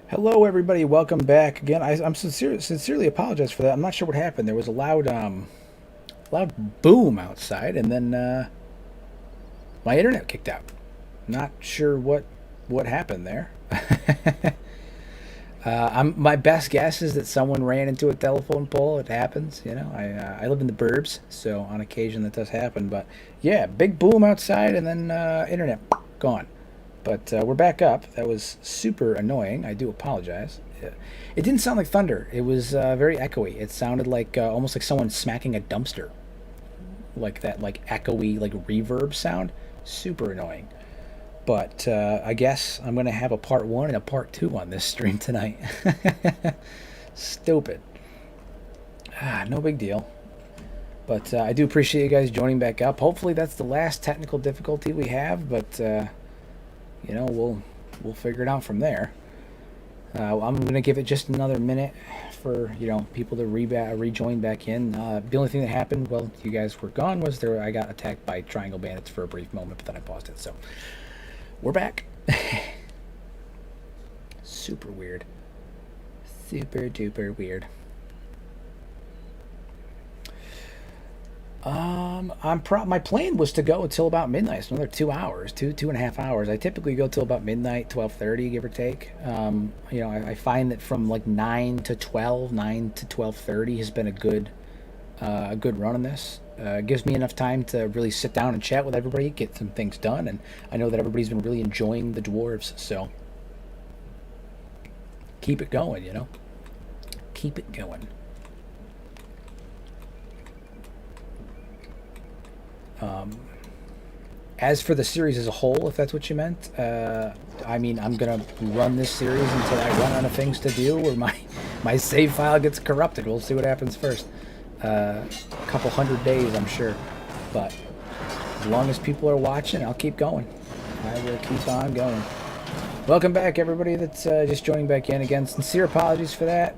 Hello, everybody. Welcome back again. I'm sincerely apologize for that. I'm not sure what happened. There was a loud boom outside, and then my internet kicked out. Not sure what happened there. My best guess is that someone ran into a telephone pole. It happens, you know. I live in the burbs, so on occasion that does happen. But yeah, big boom outside, and then internet gone. But we're back up. That was super annoying. I do apologize. It didn't sound like thunder. It was very echoey. It sounded like almost like someone smacking a dumpster, like that, like echoey, like reverb sound. Super annoying. But I guess I'm gonna have a part one and a part two on this stream tonight. Stupid. No big deal. But I do appreciate you guys joining back up. Hopefully that's the last technical difficulty we have. But you know, we'll figure it out from there. I'm gonna give it just another minute for people to rejoin back in. The only thing that happened while you guys were gone was I got attacked by triangle bandits for a brief moment, but then I paused it. So we're back. Super weird. Super duper weird. My plan was to go until about midnight. So another 2 hours, two and a half hours. I typically go till about midnight, 12:30, give or take. I find that from like 9 to 12, 9 to 12:30 has been a good run on this. Gives me enough time to really sit down and chat with everybody, get some things done, and I know that everybody's been really enjoying the dwarves. So keep it going, keep it going. As for the series as a whole, if that's what you meant, I mean, I'm gonna run this series until I run out of things to do, or my save file gets corrupted. We'll see what happens first. A couple 100 days, I'm sure, but as long as people are watching, I'll keep going. I will keep on going. Welcome back, everybody that's just joining back in again. Sincere apologies for that.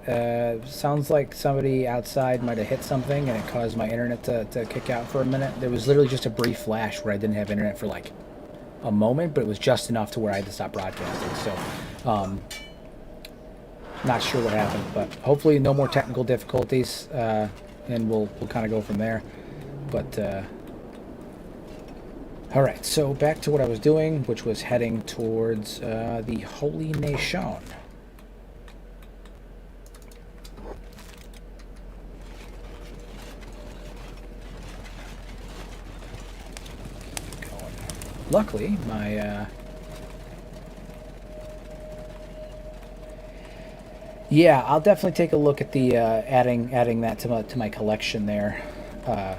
Sounds like somebody outside might have hit something and it caused my internet to kick out for a minute. There was literally just a brief flash where I didn't have internet for like a moment, but it was just enough to where I had to stop broadcasting. So, not sure what happened, but hopefully no more technical difficulties, and we'll kind of go from there. But all right, so back to what I was doing, which was heading towards the Holy Nation. Luckily, my yeah, I'll definitely take a look at the adding that to my collection there,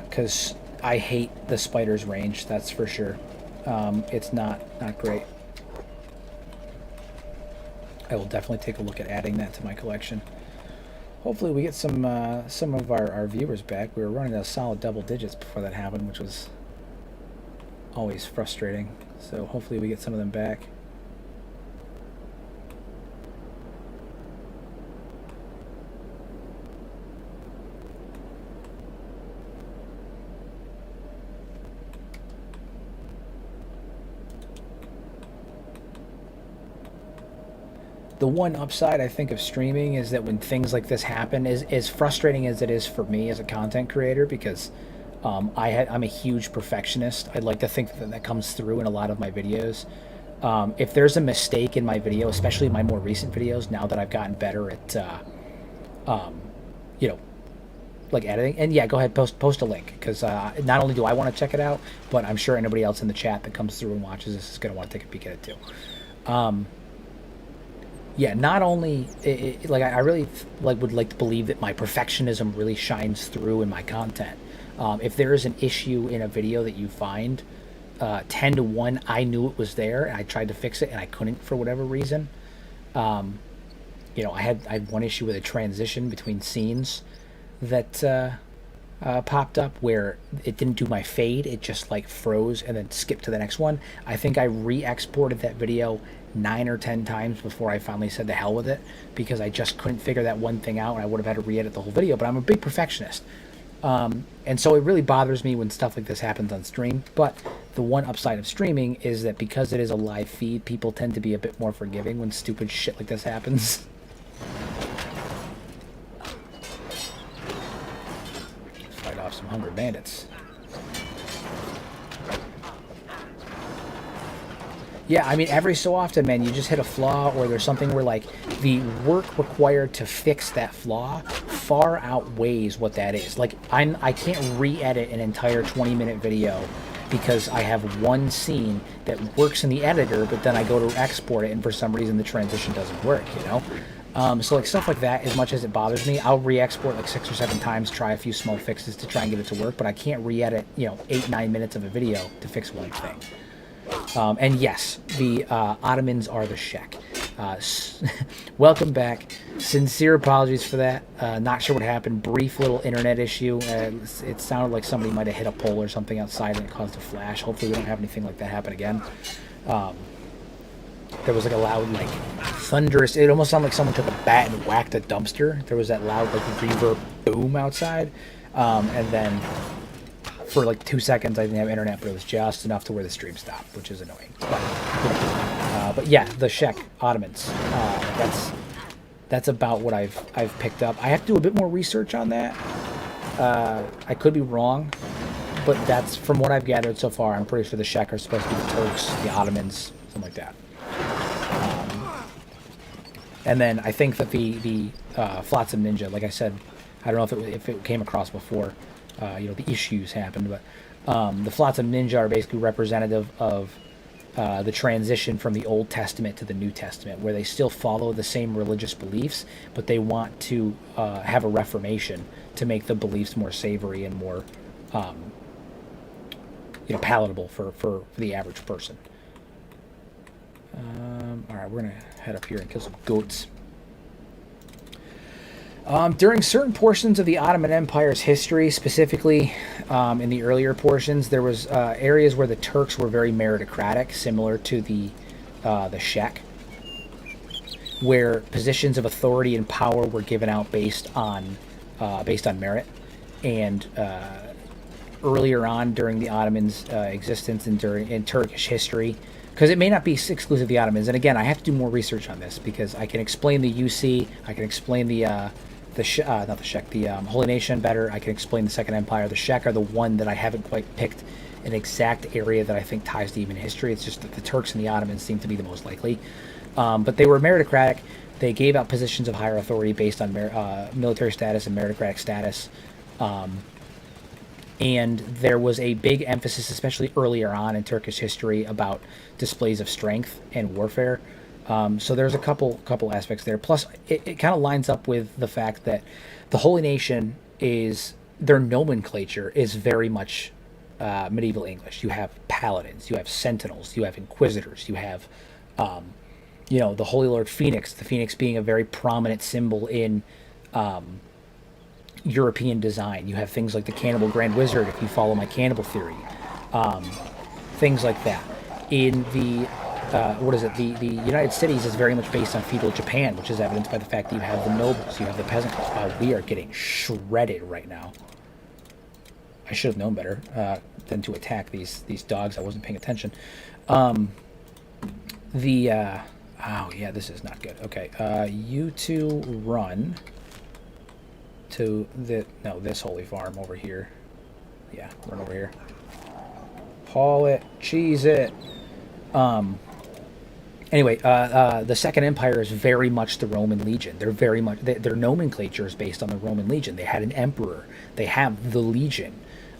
because I hate the spider's range, that's for sure. It's not great. I will definitely take a look at adding that to my collection. Hopefully we get some of our viewers back. We were running a solid double digits before that happened, which was always frustrating. So hopefully we get some of them back. The one upside I think of streaming is that when things like this happen, is as frustrating as it is for me as a content creator, because I'm a huge perfectionist. I'd like to think that comes through in a lot of my videos. If there's a mistake in my video, especially my more recent videos, now that I've gotten better at you know like editing, and yeah, go ahead, post a link, because not only do I want to check it out, but I'm sure anybody else in the chat that comes through and watches this is going to want to take a peek at it too. Yeah, not only like I really would like to believe that my perfectionism really shines through in my content. If there is an issue in a video that you find, 10 to 1, I knew it was there and I tried to fix it and I couldn't for whatever reason. I had one issue with a transition between scenes that popped up where it didn't do my fade. It just like froze and then skipped to the next one. I think I re-exported that video 9 or 10 times before I finally said to hell with it, because I just couldn't figure that one thing out, and I would have had to re-edit the whole video. But I'm a big perfectionist. And so it really bothers me when stuff like this happens on stream. But the one upside of streaming is that because it is a live feed, people tend to be a bit more forgiving when stupid shit like this happens. Fight off some hungry bandits. Yeah, I mean, every so often, man, you just hit a flaw, or there's something where, like, the work required to fix that flaw far outweighs what that is. Like, I can't re-edit an entire 20-minute video because I have one scene that works in the editor, but then I go to export it, and for some reason the transition doesn't work, you know? So, like, stuff like that, as much as it bothers me, I'll re-export, like, 6 or 7 times, try a few small fixes to try and get it to work, but I can't re-edit, you know, 8-9 minutes of a video to fix one thing. And yes, the Ottomans are the Shek. Welcome back. Sincere apologies for that. Not sure what happened. Brief little internet issue. It sounded like somebody might have hit a pole or something outside and it caused a flash. Hopefully we don't have anything like that happen again. There was like a loud, like, thunderous... It almost sounded like someone took a bat and whacked a dumpster. There was that loud, like, reverb boom outside. And then... for like 2 seconds, I didn't have internet, but it was just enough to where the stream stopped, which is annoying. But yeah, the Shek Ottomans. That's about what I've picked up. I have to do a bit more research on that. I could be wrong, but that's from what I've gathered so far. I'm pretty sure the Shek are supposed to be the Turks, the Ottomans, something like that. And then I think that the Flotsam Ninja, like I said, I don't know if it came across before. You know, the issues happened, but the Flotsam Ninja are basically representative of the transition from the Old Testament to the New Testament, where they still follow the same religious beliefs, but they want to have a reformation to make the beliefs more savory and more, you know, palatable for the average person. All right, we're gonna head up here and kill some goats. During certain portions of the Ottoman Empire's history, specifically in the earlier portions, there was areas where the Turks were very meritocratic, similar to the Shek, where positions of authority and power were given out based on merit. And earlier on during the Ottomans' existence and in Turkish history, because it may not be exclusive to the Ottomans, and again, I have to do more research on this because I can explain the UC, I can explain not the Shek, the Holy Nation better. I can explain the Second Empire. The Shek are the one that I haven't quite picked an exact area that I think ties to even history. It's just that the Turks and the Ottomans seem to be the most likely. But they were meritocratic. They gave out positions of higher authority based on military status and meritocratic status. And there was a big emphasis, especially earlier on in Turkish history, about displays of strength and warfare. So there's a couple aspects there. Plus, it kind of lines up with the fact that the Holy Nation their nomenclature is very much medieval English. You have paladins, you have sentinels, you have inquisitors, you have, you know, the Holy Lord Phoenix, the Phoenix being a very prominent symbol in European design. You have things like the Cannibal Grand Wizard, if you follow my cannibal theory. Things like that. In the the United Cities is very much based on feudal Japan, which is evidenced by the fact that you have the nobles, you have the peasant class. Wow, we are getting shredded right now. I should have known better than to attack these dogs. I wasn't paying attention. Oh yeah, this is not good. Okay, you two run to this holy farm over here. Yeah, run over here. Haul it, cheese it. Anyway, the Second Empire is very much the Roman Legion. They're very much their nomenclature is based on the Roman Legion. They had an emperor. They have the Legion.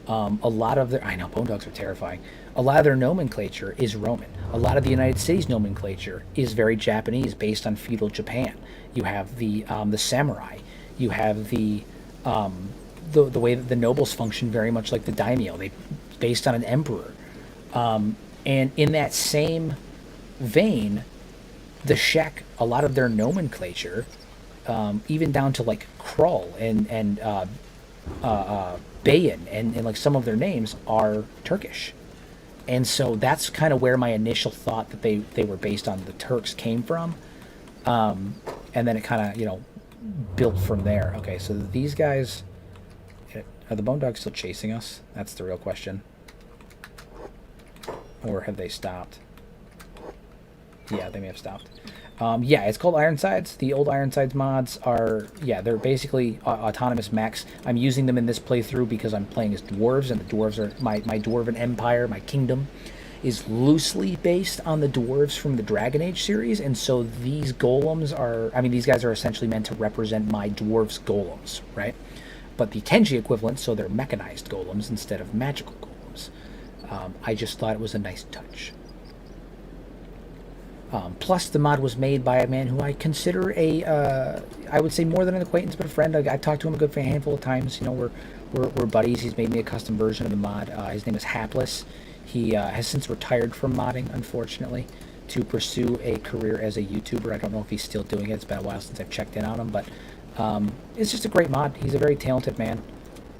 A lot of their bone dogs are terrifying. A lot of their nomenclature is Roman. A lot of the United States nomenclature is very Japanese, based on feudal Japan. You have the samurai. You have the way that the nobles function very much like the daimyo. They based on an emperor. And in that same vein, the Shek, a lot of their nomenclature, even down to like Krull and Bayan and like some of their names are Turkish. And so that's kind of where my initial thought that they were based on the Turks came from. And then it kind of, built from there. Okay, so these guys, Are the bone dogs still chasing us? That's the real question. Or have they stopped? Yeah, they may have stopped. Yeah, it's called Ironsides. The old Ironsides mods are, yeah, they're basically autonomous mechs. I'm using them in this playthrough because I'm playing as dwarves, and the dwarves are my dwarven empire, my kingdom, is loosely based on the dwarves from the Dragon Age series, and so these golems are, I mean, these guys are essentially meant to represent my dwarves golems, right? But the Kenshi equivalent, so they're mechanized golems instead of magical golems. I just thought it was a nice touch. Plus, the mod was made by a man who I consider I would say more than an acquaintance, but a friend. I've talked to him a good handful of times. You know, we're buddies. He's made me a custom version of the mod. His name is Hapless. He has since retired from modding, unfortunately, to pursue a career as a YouTuber. I don't know if he's still doing it. It's been a while since I've checked in on him, but it's just a great mod. He's a very talented man,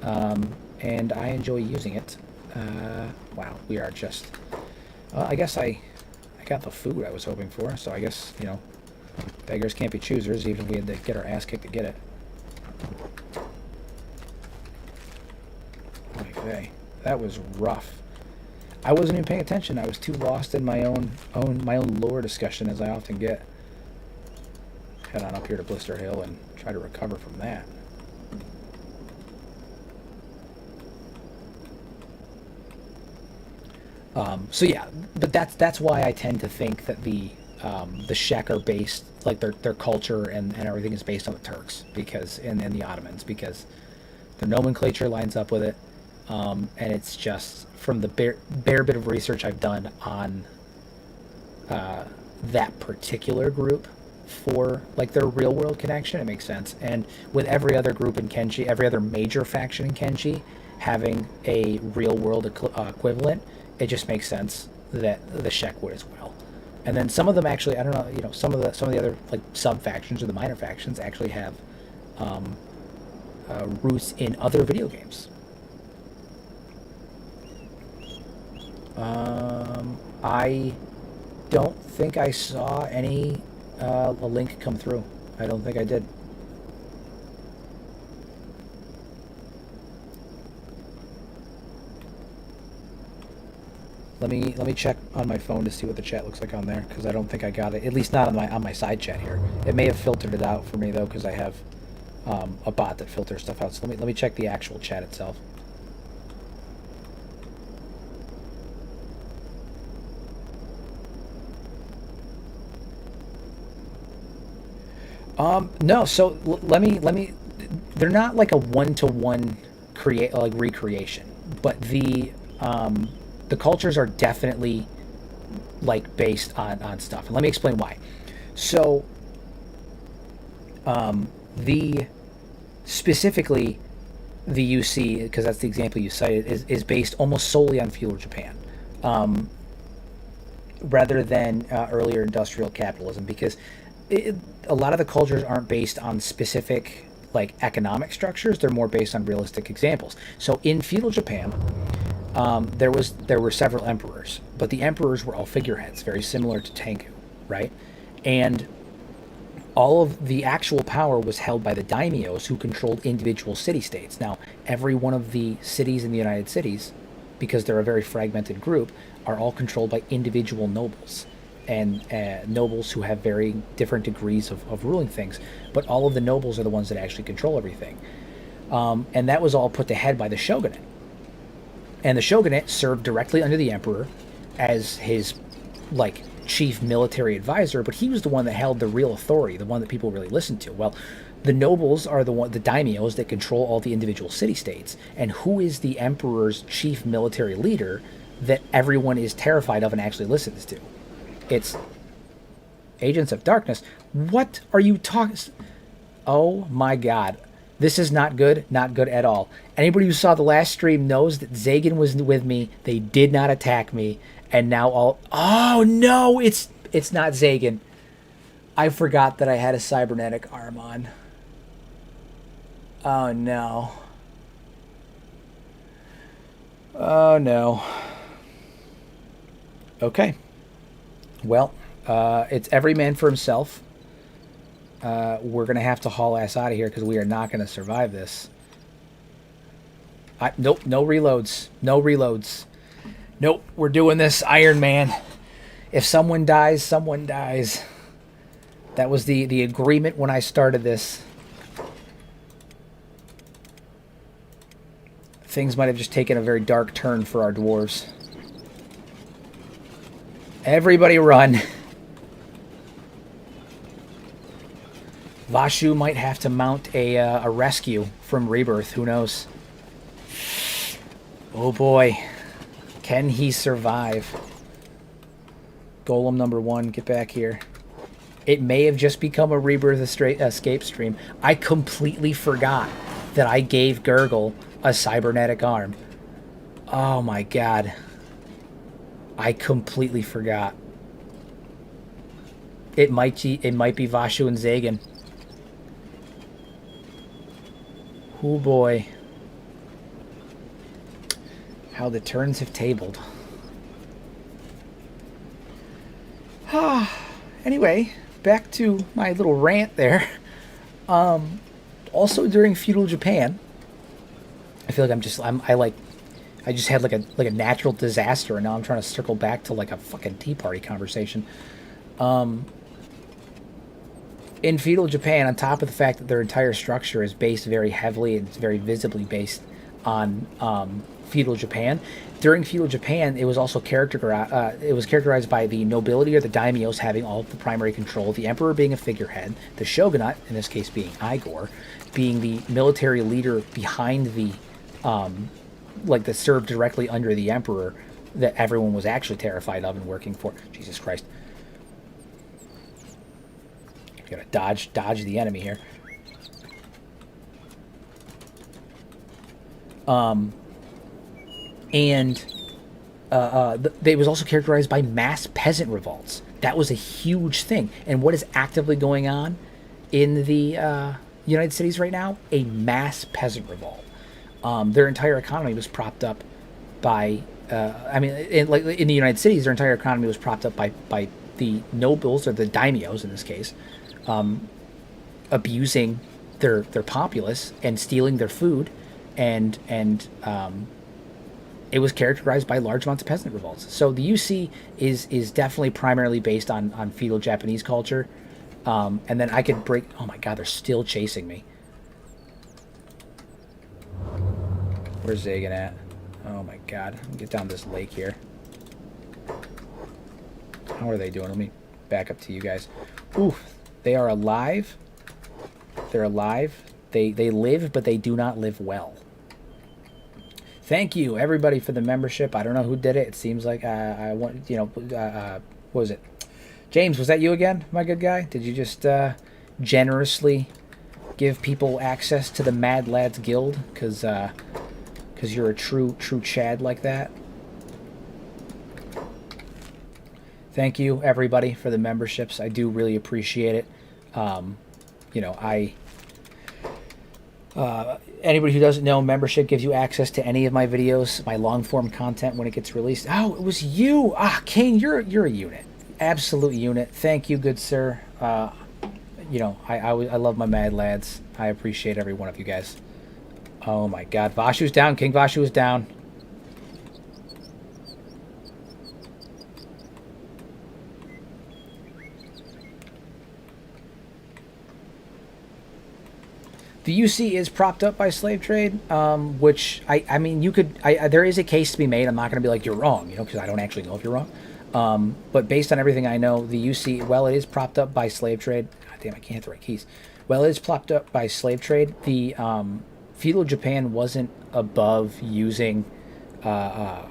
and I enjoy using it. Wow, we are just... I guess I got the food I was hoping for, so I guess, you know, beggars can't be choosers, even if we had to get our ass kicked to get it. Okay, that was rough. I wasn't even paying attention. I was too lost in my own lore discussion, as I often get. Head on up here to Blister Hill and try to recover from that. So yeah, but that's why I tend to think that the Shek are based, like their culture and everything is based on the Turks, because and the Ottomans, because their nomenclature lines up with it, and it's just from the bare bit of research I've done on that particular group for like their real world connection, it makes sense. And with every other group in Kenshi, every other major faction in Kenshi having a real world equivalent, it just makes sense that the Shek would as well. And then some of them actually, I don't know, you know, some of the other like sub factions or the minor factions actually have roots in other video games. I don't think I saw any a link come through. I don't think I did. Let me check on my phone to see what the chat looks like on there, because I don't think I got it. At least not on my side chat here. It may have filtered it out for me though, because I have a bot that filters stuff out. So let me check the actual chat itself. No. So let me. They're not like a one-to-one recreation, but the cultures are definitely like based on stuff, and let me explain why. So specifically the UC, because that's the example you cited, is based almost solely on feudal Japan, rather than earlier industrial capitalism, because a lot of the cultures aren't based on specific like economic structures. They're more based on realistic examples. So in feudal Japan, there were several emperors, but the emperors were all figureheads, very similar to Tengu, right? And all of the actual power was held by the daimyos, who controlled individual city-states. Now, every one of the cities in the United Cities, because they're a very fragmented group, are all controlled by individual nobles, and nobles who have very different degrees of ruling things. But all of the nobles are the ones that actually control everything. And that was all put to head by the shogunate. And the shogunate served directly under the emperor as his like chief military advisor, but he was the one that held the real authority, the one that people really listened to. Well, the nobles are the daimyos that control all the individual city-states. And who is the emperor's chief military leader that everyone is terrified of and actually listens to? It's Agents of Darkness. What are you talking? Oh my god. This is not good. Not good at all. Anybody who saw the last stream knows that Zagan was with me. They did not attack me. And now all... Oh no! It's not Zagan. I forgot that I had a cybernetic arm on. Oh no. Oh no. Okay. Well, it's every man for himself. We're going to have to haul ass out of here because we are not going to survive this. Nope, no reloads. No reloads. Nope, we're doing this Iron Man. If someone dies, someone dies. That was the agreement when I started this. Things might have just taken a very dark turn for our dwarves. Everybody run. Vashu might have to mount a rescue from Rebirth. Who knows? Oh boy. Can he survive? Golem number 1, get back here. It may have just become a Rebirth escape stream. I completely forgot that I gave Gurgle a cybernetic arm. Oh my god. I completely forgot. It might be Vashu and Zagan. Oh boy. How the turns have tabled. Anyway, back to my little rant there. Also during feudal Japan, I feel like I just had like a natural disaster, and now I'm trying to circle back to like a fucking Tea Party conversation. In feudal Japan, on top of the fact that their entire structure is based very heavily and it's very visibly based on feudal Japan, during feudal Japan, it was also characterized by the nobility or the daimyos having all of the primary control, the emperor being a figurehead, the shogunate, in this case being Igor, being the military leader behind the that served directly under the emperor that everyone was actually terrified of and working for. Jesus Christ. Gotta dodge the enemy here. It was also characterized by mass peasant revolts. That was a huge thing. And what is actively going on in the United States right now? A mass peasant revolt. Their entire economy was propped up by, in the United States, their entire economy was propped up by the nobles, or the daimyos in this case, abusing their populace and stealing their food, and it was characterized by large amounts of peasant revolts. So the UC is definitely primarily based on feudal Japanese culture. And then I could break... Oh my god, they're still chasing me. Where's Zagan at? Oh my god. Let me get down this lake here. How are they doing? Let me back up to you guys. Ooh, they are alive. They're alive. They live, but they do not live well. Thank you, everybody, for the membership. I don't know who did it. It seems like what was it? James, was that you again, my good guy? Did you just generously give people access to the Mad Lads Guild? Because you're a true Chad like that. Thank you, everybody, for the memberships. I do really appreciate it. Anybody who doesn't know, membership gives you access to any of my videos, my long-form content when it gets released. Oh, it was you! Kane, you're a unit. Absolute unit. Thank you, good sir. I love my Mad Lads. I appreciate every one of you guys. Oh my god. Vashu's down. King Vashu is down. The UC is propped up by slave trade, which there is a case to be made. I'm not going to be like, you're wrong, because I don't actually know if you're wrong. But based on everything I know, the UC, well, it is propped up by slave trade. God damn, I can't hit the right keys. Well, it is propped up by slave trade. The feudal Japan wasn't above using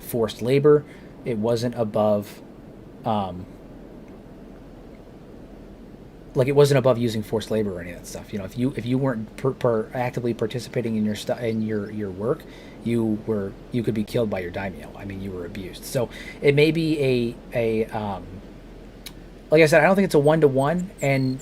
forced labor. It wasn't above... it wasn't above using forced labor or any of that stuff. If you weren't actively participating in your work, you could be killed by your daimyo. You were abused. So it may be a like I said, I don't think it's a 1-to-1, and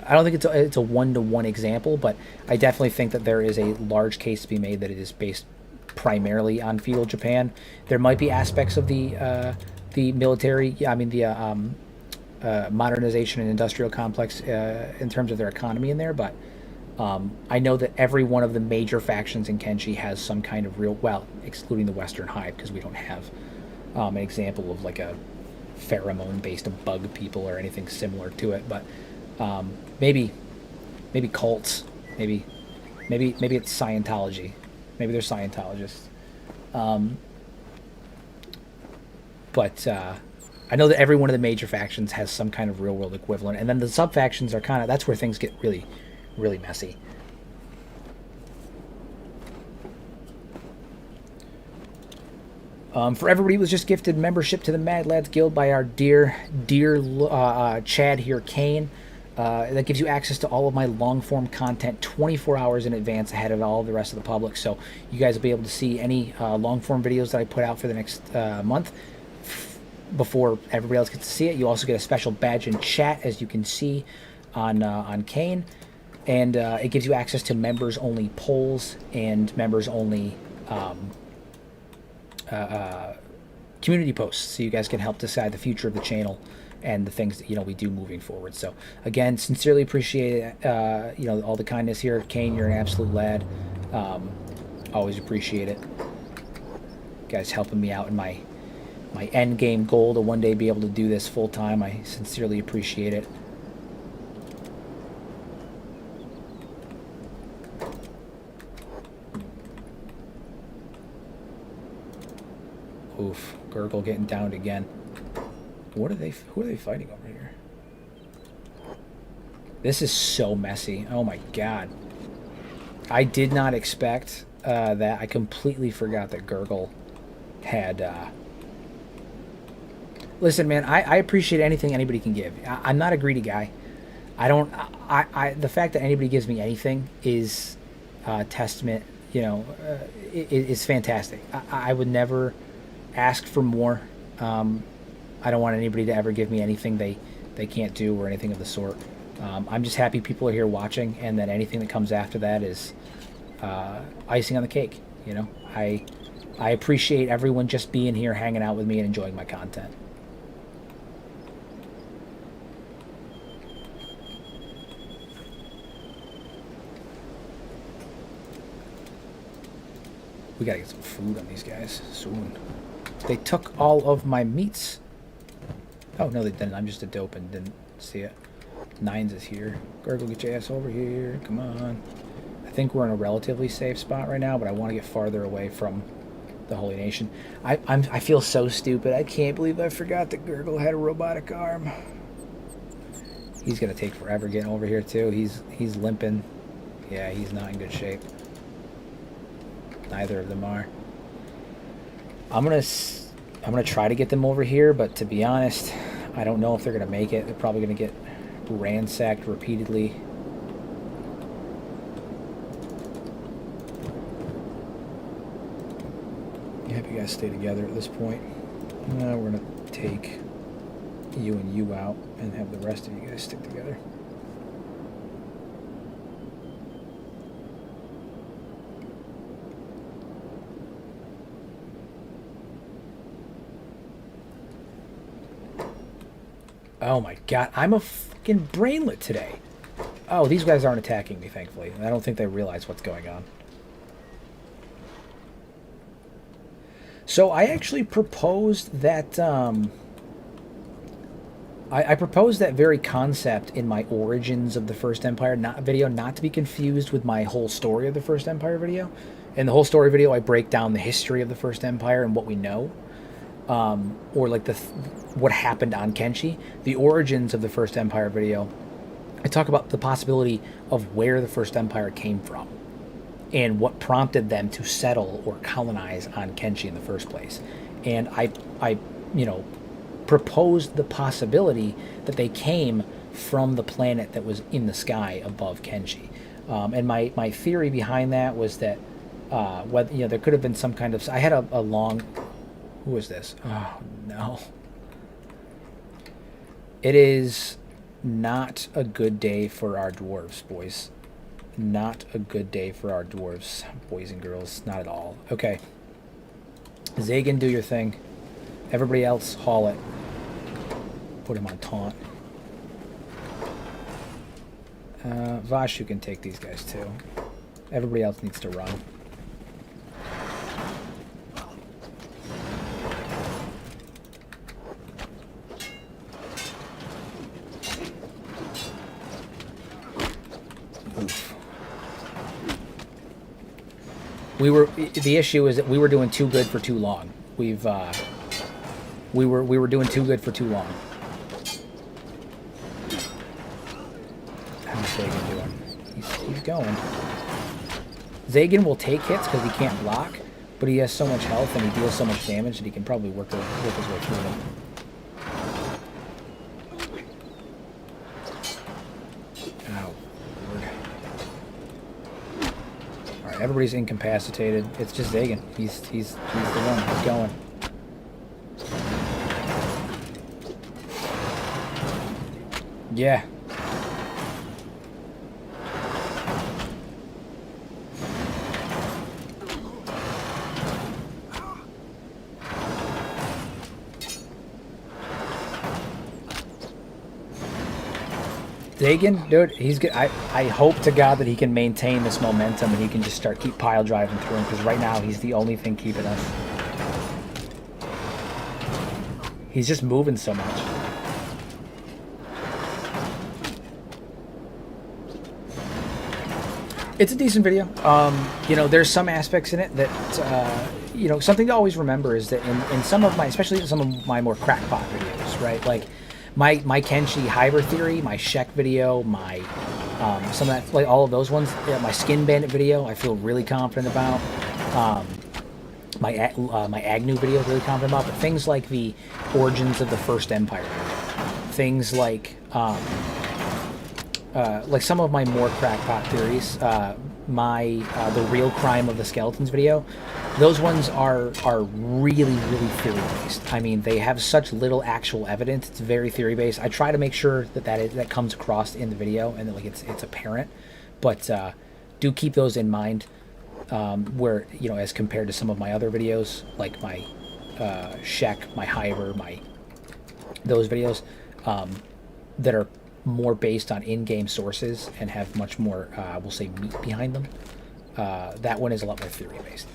I don't think it's a 1-to-1 example, but I definitely think that there is a large case to be made that it is based primarily on feudal Japan. There might be aspects of the military. Modernization and industrial complex in terms of their economy in there, but I know that every one of the major factions in Kenshi has some kind of real, well, excluding the Western Hive, because we don't have an example of like a pheromone-based bug people or anything similar to it. But maybe cults, maybe it's Scientology, maybe they're Scientologists. But I know that every one of the major factions has some kind of real-world equivalent, and then the sub-factions are kind of, that's where things get really, really messy. For everybody who was just gifted membership to the Mad Lads Guild by our dear Chad here, Kane. That gives you access to all of my long-form content 24 hours in advance ahead of all of the rest of the public. So you guys will be able to see any long-form videos that I put out for the next month before everybody else gets to see it. You also get a special badge in chat, as you can see on Kane. And it gives you access to members-only polls and members-only community posts, so you guys can help decide the future of the channel and the things that we do moving forward. So again, sincerely appreciate all the kindness here. Kane, you're an absolute lad. Always appreciate it. You guys helping me out in my end game goal to one day be able to do this full time. I sincerely appreciate it. Oof, Gurgle getting downed again. Who are they fighting over here? This is so messy. Oh my god. I did not expect that. I completely forgot that Gurgle had... Listen, man, I appreciate anything anybody can give. I'm not a greedy guy. The fact that anybody gives me anything is testament, is fantastic. I would never ask for more. I don't want anybody to ever give me anything they can't do or anything of the sort. I'm just happy people are here watching, and that anything that comes after that is icing on the cake. I appreciate everyone just being here, hanging out with me, and enjoying my content. We gotta get some food on these guys soon. They took all of my meats. Oh, no, they didn't. I'm just a dope and didn't see it. Nines is here. Gurgle, get your ass over here. Come on. I think we're in a relatively safe spot right now, but I want to get farther away from the Holy Nation. I feel so stupid. I can't believe I forgot that Gurgle had a robotic arm. He's going to take forever getting over here, too. He's limping. Yeah, he's not in good shape. Neither of them are. I'm gonna try to get them over here, but to be honest, I don't know if they're gonna make it. They're probably gonna get ransacked repeatedly. I hope you guys stay together at this point. Now we're gonna take you and you out and have the rest of you guys stick together. Oh my god, I'm a fucking brainlet today. Oh, these guys aren't attacking me, thankfully. I don't think they realize what's going on. So I actually proposed that, I proposed that very concept in my Origins of the First Empire video, not to be confused with my whole story of the First Empire video. In the whole story video, I break down the history of the First Empire and what we know. Or like what happened on Kenshi. The Origins of the First Empire video, I talk about the possibility of where the First Empire came from and what prompted them to settle or colonize on Kenshi in the first place. And I proposed the possibility that they came from the planet that was in the sky above Kenshi. And my theory behind that was that there could have been some kind of... I had a long... Who is this? Oh, no. It is not a good day for our dwarves, boys. Not a good day for our dwarves, boys and girls. Not at all. Okay. Zagan, do your thing. Everybody else, haul it. Put him on taunt. Vashu can take these guys too. Everybody else needs to run. Oof. The issue is that we were doing too good for too long. We were doing too good for too long. How's Zagan doing? He's going. Zagan will take hits because he can't block, but he has so much health and he deals so much damage that he can probably work his way through them. Ow, Lord. Alright, everybody's incapacitated. It's just Zagan. He's the one. He's going. Yeah. Zagan, dude, he's good. I hope to God that he can maintain this momentum and he can just keep pile driving through him, because right now he's the only thing keeping us. He's just moving so much. It's a decent video. You know, there's some aspects in it that, you know, something to always remember is that in some of my, especially some of my more crackpot videos, right? Like my Kenshi Hyber theory, my Shek video, my some of that, like all of those ones, my Skin Bandit video, I feel really confident about. My Agnew video, really confident about. But things like the Origins of the First Empire, things like some of my more crackpot theories, the Real Crime of the Skeletons video, those ones are really, really theory-based. I mean, they have such little actual evidence. It's very theory-based. I try to make sure that comes across in the video and that like it's apparent, but do keep those in mind. Where, you know, as compared to some of my other videos, like my Shek, my Hyber, those videos that are more based on in-game sources and have much more, we'll say, meat behind them. That one is a lot more theory-based.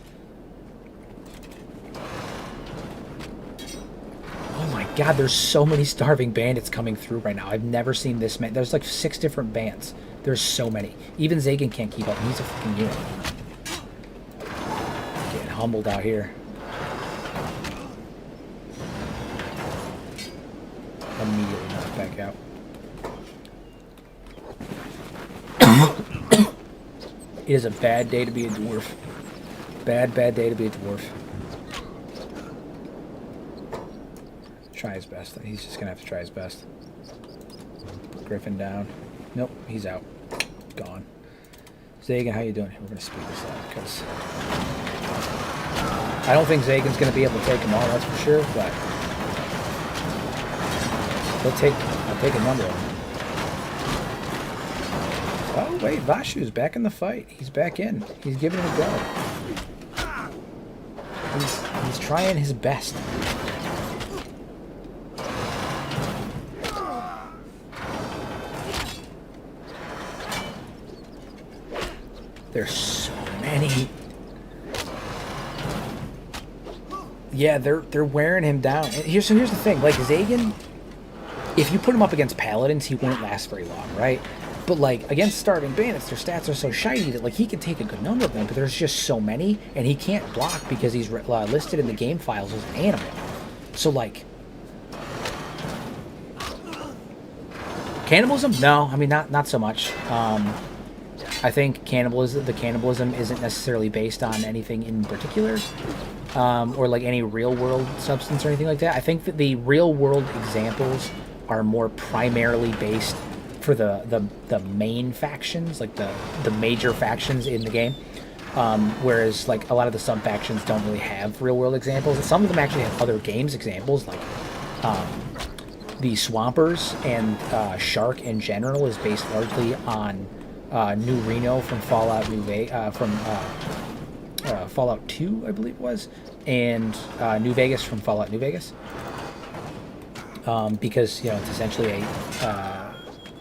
Oh my God, there's so many starving bandits coming through right now. I've never seen this many. There's like 6 different bands. There's so many. Even Zagan can't keep up. He's a freaking unit. Getting humbled out here. Immediately knocked back out. It is a bad day to be a dwarf. Bad day to be a dwarf. Try his best. He's just gonna have to try his best. Put Griffin down. Nope, he's out. Gone. Zagan, how you doing? We're gonna speed this up because I don't think Zagan's gonna be able to take them all. That's for sure. But I'll take a number of them. Oh wait, Vashu's back in the fight. He's back in. He's giving it a go. He's trying his best. There's so many. Yeah, they're wearing him down. And here's the thing. Like Zagan, if you put him up against paladins, he wouldn't last very long, right? But like against starving bandits, their stats are so shiny that like he can take a good number of them. But there's just so many, and he can't block because he's listed in the game files as an animal. So like, cannibalism? No, I mean not so much. I think the cannibalism isn't necessarily based on anything in particular, or like any real world substance or anything like that. I think that the real world examples are more primarily based for the main factions, like the major factions in the game, whereas like a lot of the sub factions don't really have real world examples. Some of them actually have other games examples, like the Swampers and Shark in general is based largely on New Reno from Fallout Fallout 2, I believe it was, and New Vegas from Fallout New Vegas, because you know it's essentially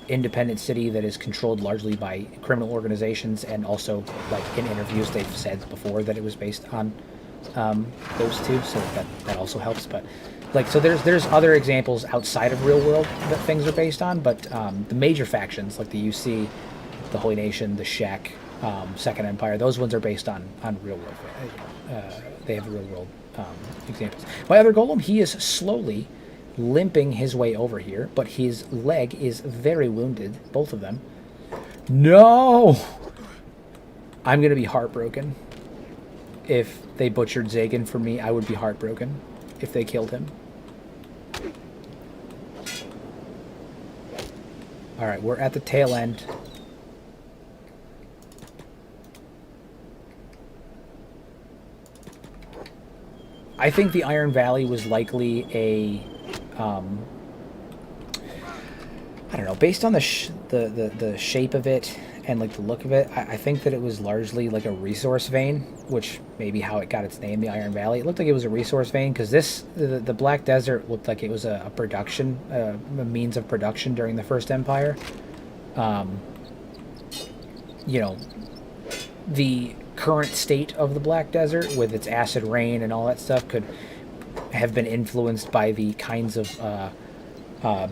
independent city that is controlled largely by criminal organizations, and also, like, in interviews they've said before that it was based on those two, so that also helps. But like, so there's other examples outside of real world that things are based on, but the major factions like the UC, the Holy Nation, the Shek, Second Empire, those ones are based on real world. They have real world examples. My other golem, he is slowly limping his way over here, but his leg is very wounded, both of them. No! I'm gonna be heartbroken. If they butchered Zagan for me, I would be heartbroken if they killed him. Alright, we're at the tail end. I think the Iron Valley was likely a... I don't know, based on the shape of it and like the look of it, I think that it was largely like a resource vein, which may be how it got its name, the Iron Valley. It looked like it was a resource vein because the Black Desert looked like it was a production, a means of production during the First Empire. You know, the current state of the Black Desert with its acid rain and all that stuff could have been influenced by the kinds of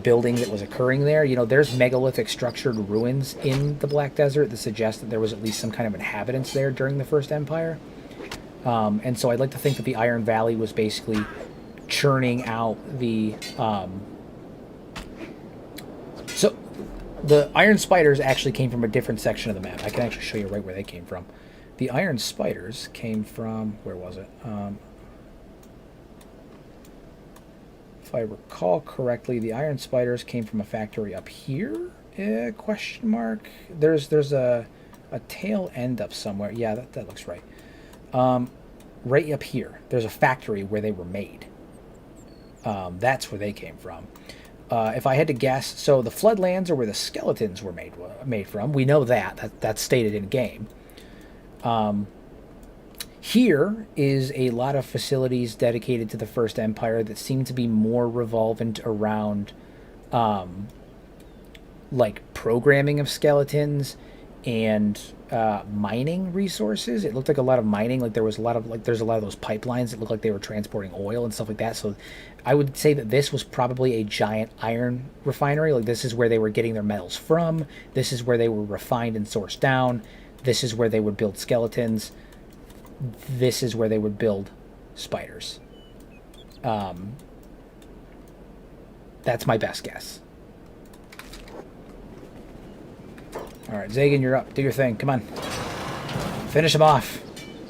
building that was occurring there. You know, there's megalithic structured ruins in the Black Desert that suggest that there was at least some kind of inhabitants there during the First Empire. And so I'd like to think that the Iron Valley was basically churning out the... So the Iron Spiders actually came from a different section of the map. I can actually show you right where they came from. The Iron Spiders came from... Where was it? If I recall correctly, the Iron Spiders came from a factory up here? Question mark. There's a tail end up somewhere. Yeah, that looks right. Right up here. There's a factory where they were made. That's where they came from. If I had to guess, so the Floodlands are where the skeletons were made from. We know that's stated in game. Here is a lot of facilities dedicated to the First Empire that seem to be more revolvent around, like, programming of skeletons and mining resources. It looked like a lot of mining. Like, there's a lot of those pipelines that looked like they were transporting oil and stuff like that. So I would say that this was probably a giant iron refinery. Like, this is where they were getting their metals from. This is where they were refined and sourced down. This is where they would build skeletons. This is where they would build spiders. That's my best guess. Alright, Zagan, you're up. Do your thing. Come on. Finish him off.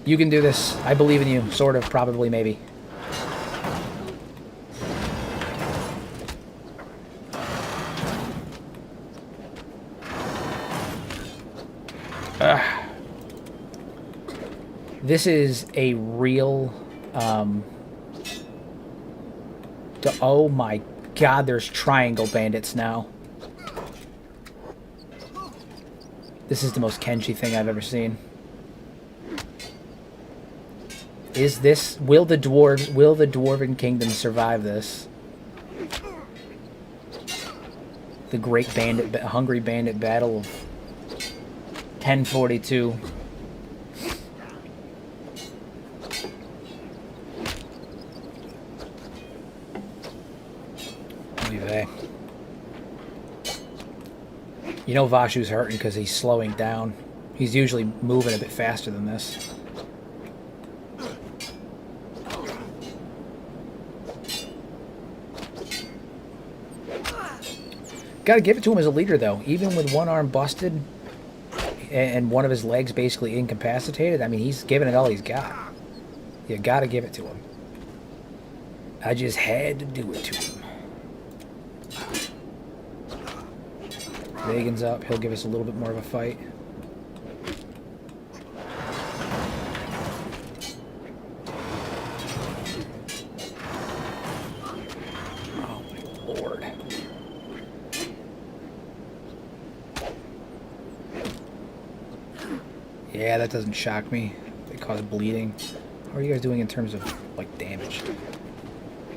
You can do this. I believe in you. Sort of. Probably. Maybe. This is a real, oh my god, there's triangle bandits now. This is the most Kenshi thing I've ever seen. Will the Dwarven Kingdom survive this? The great hungry bandit battle of 1042. You know Vashu's hurting because he's slowing down. He's usually moving a bit faster than this. Gotta give it to him as a leader, though. Even with one arm busted and one of his legs basically incapacitated, I mean, he's giving it all he's got. You gotta give it to him. I just had to do it to him. Vagan's up. He'll give us a little bit more of a fight. Oh my lord. Yeah, that doesn't shock me. They cause bleeding. How are you guys doing in terms of, like, damage?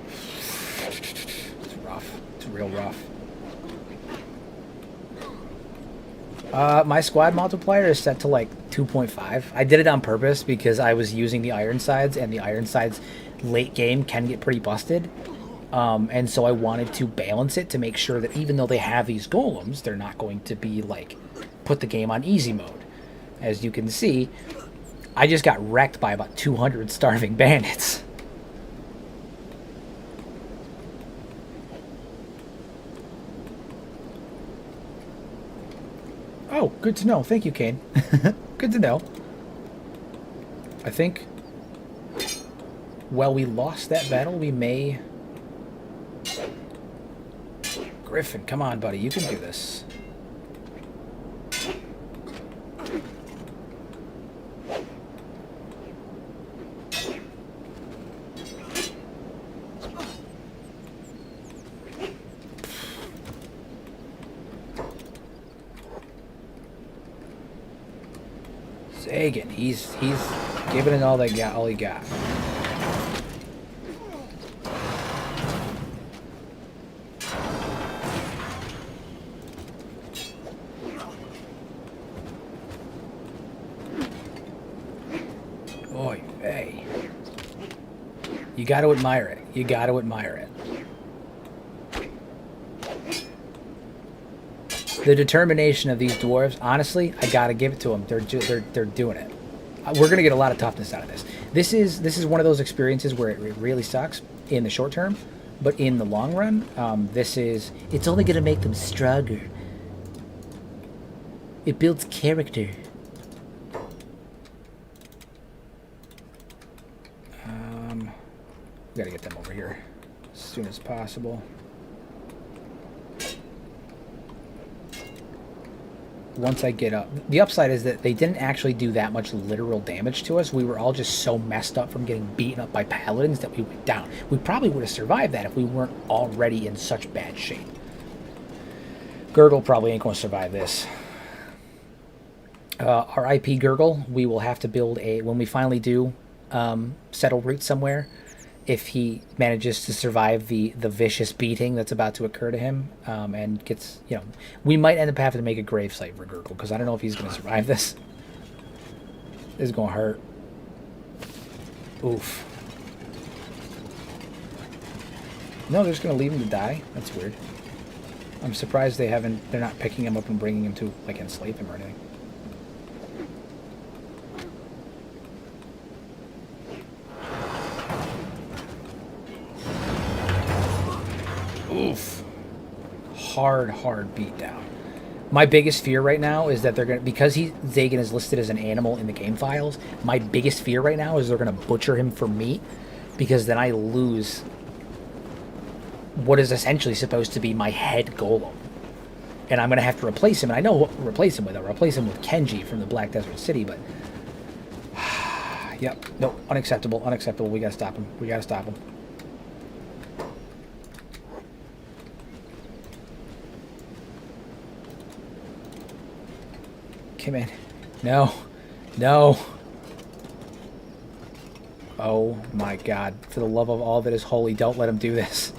It's rough. It's real rough. My squad multiplier is set to like 2.5. I did it on purpose because I was using the Ironsides, and the Ironsides late game can get pretty busted. And so I wanted to balance it to make sure that even though they have these golems, they're not going to be like put the game on easy mode. As you can see, I just got wrecked by about 200 starving bandits. Oh, good to know. Thank you, Kane. Good to know. I think, well, we lost that battle. We may... Griffin, come on, buddy. You can do this. Zagan, he's giving it all he got. Boy, hey. You got to admire it. You got to admire it. The determination of these dwarves, honestly, I gotta give it to them. They're doing it. We're gonna get a lot of toughness out of this. This is one of those experiences where it really sucks in the short term, but in the long run, it's only gonna make them stronger. It builds character. We gotta get them over here as soon as possible. Once I get up, the upside is that they didn't actually do that much literal damage to us. We were all just so messed up from getting beaten up by paladins that we went down. We probably would have survived that if we weren't already in such bad shape. Gurgle probably ain't going to survive this. Our IP Gurgle, we will have to build when we finally do settle root somewhere, if he manages to survive the vicious beating that's about to occur to him, and gets, we might end up having to make a gravesite for Gurgle, because I don't know if he's going to survive this. This is going to hurt. Oof. No, they're just going to leave him to die? That's weird. I'm surprised they're not picking him up and bringing him to, like, enslave him or anything. Oof. Hard beat down. My biggest fear right now is that they're going to, because Zagan is listed as an animal in the game files, my biggest fear right now is they're going to butcher him for meat, because then I lose what is essentially supposed to be my head golem. And I'm going to have to replace him, and I know what to replace him with. I'll replace him with Kenshi from the Black Desert City, but... Yep. No, unacceptable. We got to stop him. Come in. No. Oh my god. For the love of all that is holy, don't let him do this.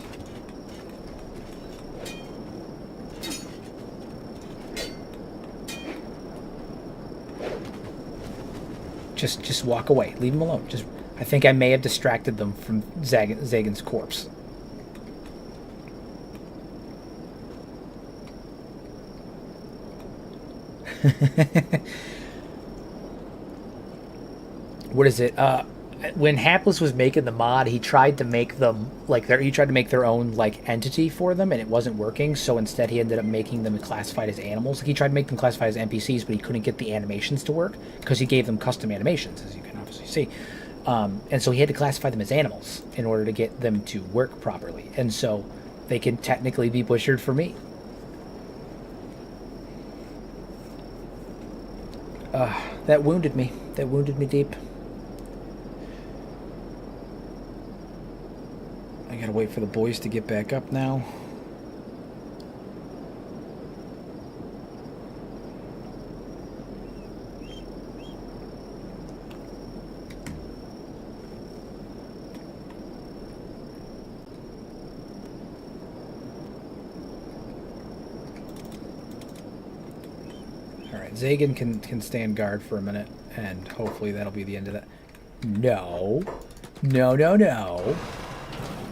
Just walk away. Leave him alone. I think I may have distracted them from Zagan's corpse. What is it? When Hapless was making the mod, he tried to make them their own entity for them, and it wasn't working. So instead, he ended up making them classified as animals. He tried to make them classified as NPCs, but he couldn't get the animations to work because he gave them custom animations, as you can obviously see. And so he had to classify them as animals in order to get them to work properly. And so they can technically be butchered for meat. That wounded me. That wounded me deep. I gotta wait for the boys to get back up now. Alright, Zagan can stand guard for a minute, and hopefully that'll be the end of that. No. No, no, no.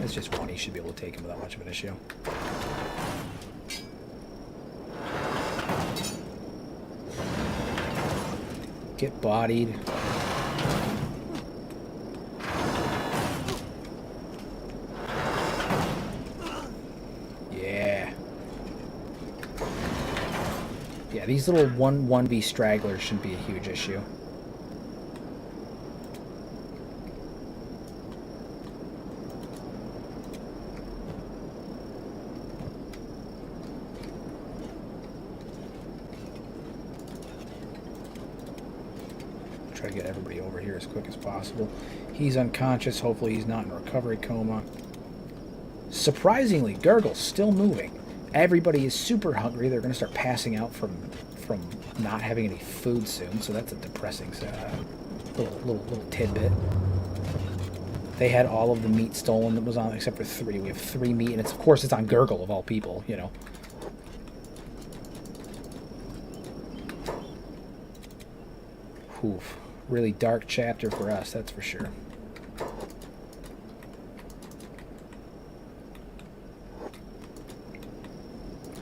It's just one. He should be able to take him without much of an issue. Get bodied. Yeah. Yeah, these little 1v stragglers shouldn't be a huge issue. Try to get everybody over here as quick as possible. He's unconscious. Hopefully he's not in recovery coma. Surprisingly, Gurgle's still moving. Everybody is super hungry. They're going to start passing out from not having any food soon, so that's a depressing little tidbit. They had all of the meat stolen that was on, except for 3. We have 3 meat, and of course it's on Gurgle of all people, you know. Oof. Really dark chapter for us, that's for sure.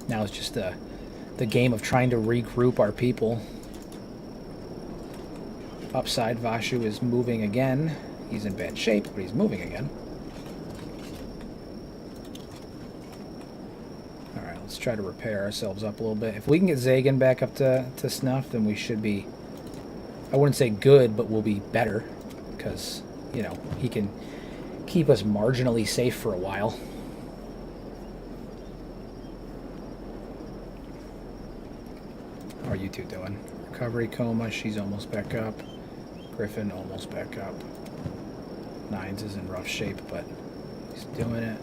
Now it's just the game of trying to regroup our people. Upside, Vashu is moving again. He's in bad shape, but he's moving again. Alright, let's try to repair ourselves up a little bit. If we can get Zagan back up to snuff, then we should be, I wouldn't say good, but we'll be better. Because, you know, he can keep us marginally safe for a while. How are you two doing? Recovery coma, she's almost back up. Griffin almost back up. Nines is in rough shape, but he's doing it.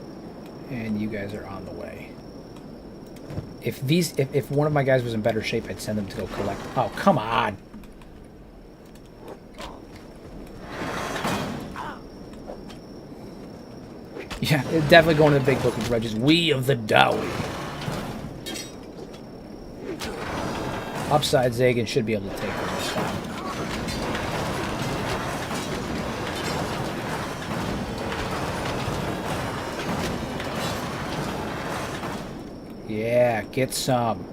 And you guys are on the way. If one of my guys was in better shape, I'd send them to go collect. Oh, come on! Yeah, definitely going to the big book of grudges. We of the Dowie. Upside, Zagan should be able to take them this time. Yeah, get some.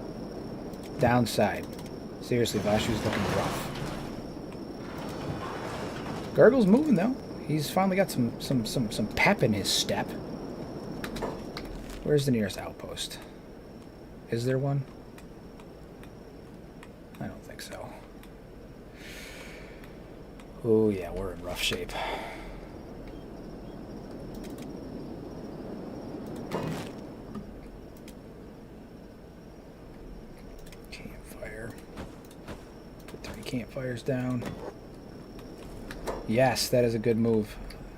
Downside. Seriously, Vashu's looking rough. Gurgle's moving though. He's finally got some pep in his step. Where's the nearest outpost? Is there one? I don't think so. Oh yeah, we're in rough shape. Campfire. Put 3 campfires down. Yes, that is a good move.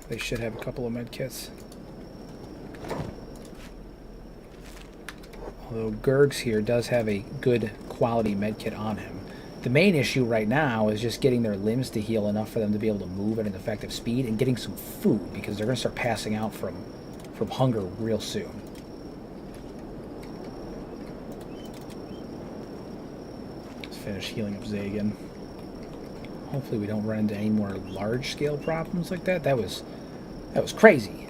They should have a couple of med kits. Although Gurgs here does have a good quality med kit on him. The main issue right now is just getting their limbs to heal enough for them to be able to move at an effective speed and getting some food, because they're going to start passing out from hunger real soon. Let's finish healing up Zagan. Hopefully we don't run into any more large-scale problems like that. That was crazy.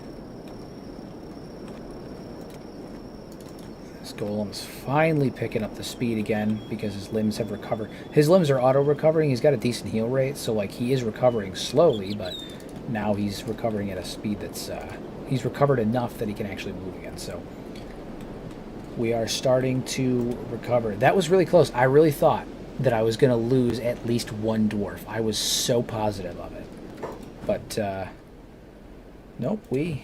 This golem is finally picking up the speed again because his limbs have recovered. His limbs are auto-recovering. He's got a decent heal rate, so like he is recovering slowly, but now he's recovering at a speed that's he's recovered enough that he can actually move again. So we are starting to recover. That was really close. I really thought that I was going to lose at least 1 dwarf. I was so positive of it. But, nope, we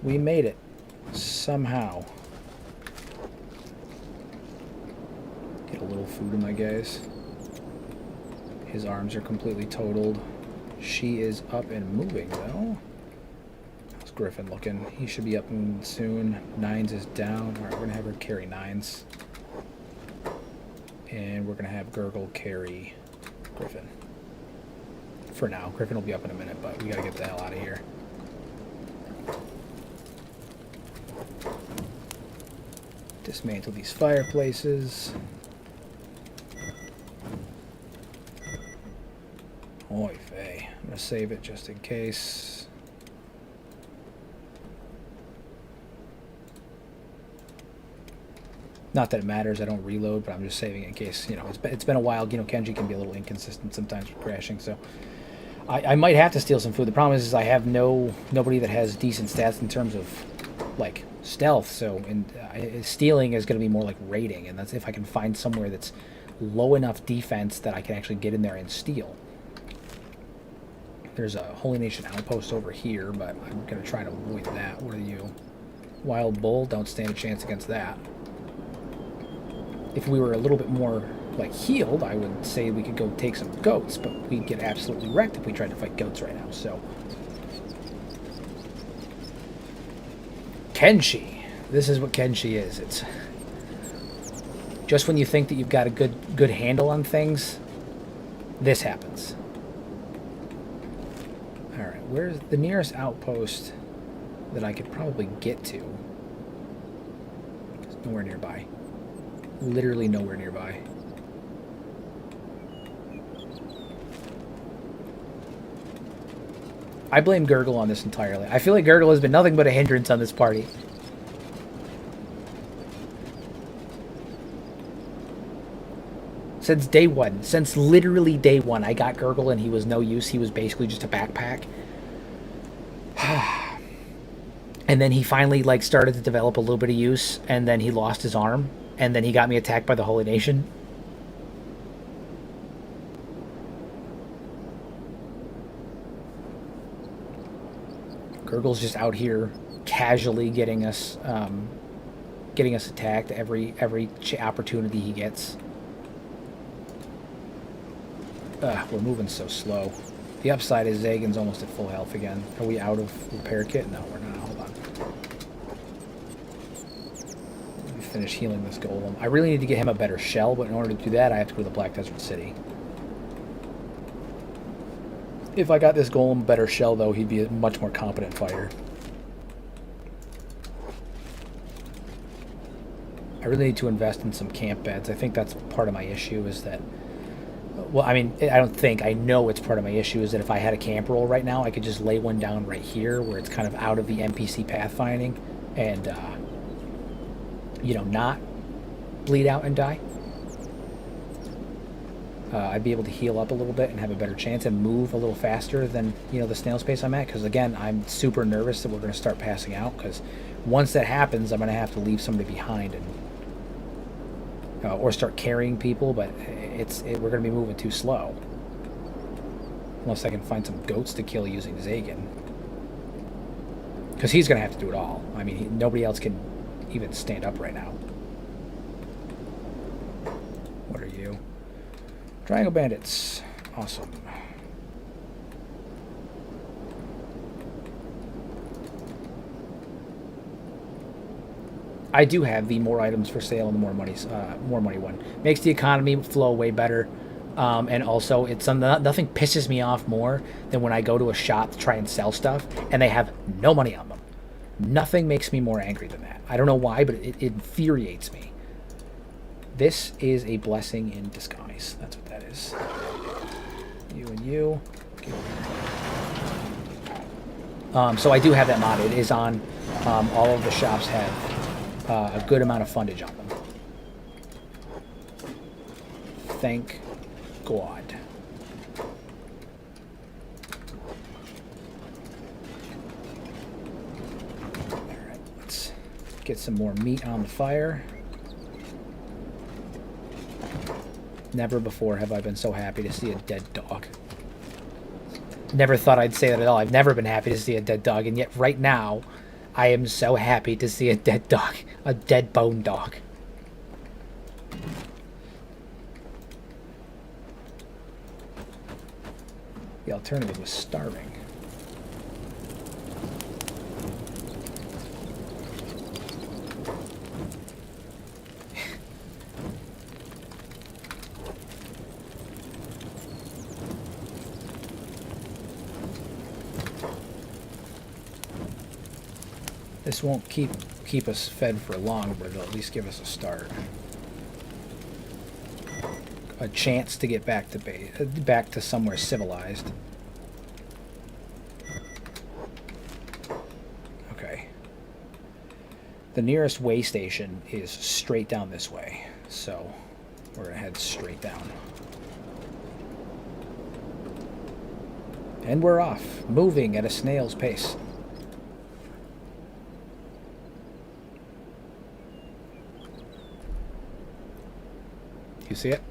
made it. Somehow. Get a little food in my guys. His arms are completely totaled. She is up and moving, though. How's Griffin looking? He should be up and moving soon. Nines is down. Alright, we're going to have her carry Nines. And we're going to have Gurgle carry Griffin. For now. Griffin will be up in a minute, but we got to get the hell out of here. Dismantle these fireplaces. Oy vey. I'm going to save it just in case. Not that it matters, I don't reload, but I'm just saving it in case, you know, it's been a while. You know, Kenshi can be a little inconsistent sometimes with crashing, so I might have to steal some food. The problem is I have nobody that has decent stats in terms of, like, stealth, so stealing is going to be more like raiding, and that's if I can find somewhere that's low enough defense that I can actually get in there and steal. There's a Holy Nation outpost over here, but I'm going to try to avoid that. What are you? Wild Bull, don't stand a chance against that. If we were a little bit more, like, healed, I would say we could go take some goats, but we'd get absolutely wrecked if we tried to fight goats right now, so. Kenshi. This is what Kenshi is. It's just when you think that you've got a good handle on things, this happens. Alright, where's the nearest outpost that I could probably get to? It's nowhere nearby. Literally nowhere nearby. I blame Gurgle on this entirely. I feel like Gurgle has been nothing but a hindrance on this party. Since day one. Since literally day one, I got Gurgle and he was no use. He was basically just a backpack. And then he finally, like, started to develop a little bit of use, and then he lost his arm. And then he got me attacked by the Holy Nation. Gurgle's just out here casually getting us attacked every opportunity he gets. We're moving so slow. The upside is Zagan's almost at full health again. Are we out of repair kit? No, we're not. Hold on. Finish healing this golem. I really need to get him a better shell, but in order to do that, I have to go to the Black Desert City. If I got this golem a better shell, though, he'd be a much more competent fighter. I really need to invest in some camp beds. I think that's part of my issue is that... Well, I mean, I don't think. I know it's part of my issue is that if I had a camp roll right now, I could just lay one down right here where it's kind of out of the NPC pathfinding and... you know, not bleed out and die. I'd be able to heal up a little bit and have a better chance and move a little faster than, you know, the snail space I'm at. Because, again, I'm super nervous that we're going to start passing out. Because once that happens, I'm going to have to leave somebody behind and or start carrying people. But we're going to be moving too slow. Unless I can find some goats to kill using Zagan. Because he's going to have to do it all. I mean, nobody else can even stand up right now. What are you? Triangle bandits. Awesome. I do have the more items for sale and the more money one. Makes the economy flow way better. And also, nothing pisses me off more than when I go to a shop to try and sell stuff and they have no money on them. Nothing makes me more angry than that. I don't know why, but it infuriates me. This is a blessing in disguise. That's what that is. You and you. So I do have that mod. It is on. All of the shops have a good amount of fundage on them. Thank God. Get some more meat on the fire. Never before have I been so happy to see a dead dog. Never thought I'd say that at all. I've never been happy to see a dead dog, and yet right now, I am so happy to see a dead dog. A dead bone dog. The alternative was starving. This won't keep us fed for long, but it'll at least give us a start. a chance to get back to back to somewhere civilized. Okay. The nearest way station is straight down this way, so we're gonna head straight down. And we're off, moving at a snail's pace. You see it?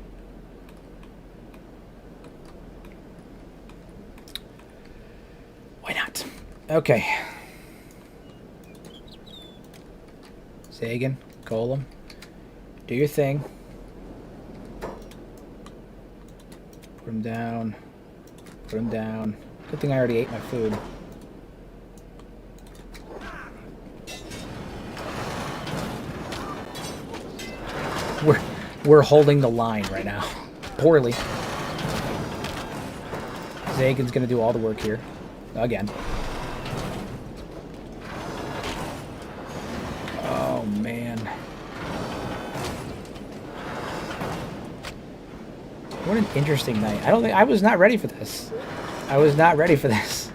Why not? Okay. Zagan, Golem, do your thing. Put him down. Put him down. Good thing I already ate my food. We're holding the line right now. Poorly. Zagan's gonna do all the work here. Again. Oh, man. What an interesting night. I was not ready for this. I was not ready for this.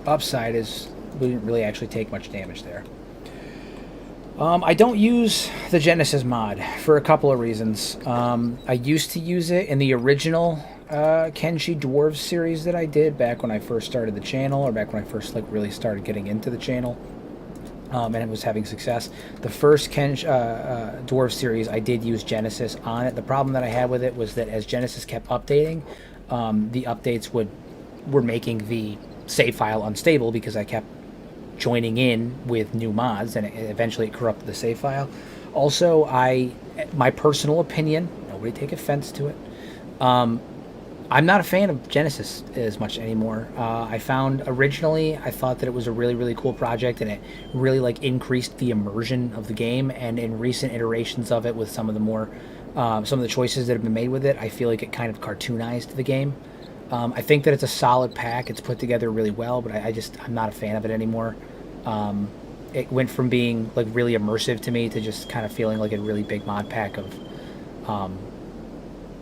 Upside is we didn't really actually take much damage there. I don't use the Genesis mod for a couple of reasons. I used to use it in the original Kenshi Dwarves series that I did back when I first started the channel, or back when I first really started getting into the channel, and it was having success. The first Kenshi Dwarves series, I did use Genesis on it. The problem that I had with it was that as Genesis kept updating, the updates were making the save file unstable because I kept joining in with new mods, and eventually it corrupted the save file. Also, my personal opinion, nobody take offense to it, I'm not a fan of Genesis as much anymore. I found originally I thought that it was a really, really cool project, and it really increased the immersion of the game, and in recent iterations of it with some of the choices that have been made with it, I feel like it kind of cartoonized the game. I think that it's a solid pack. It's put together really well, but I'm not a fan of it anymore. It went from being really immersive to me to just kind of feeling like a really big mod pack of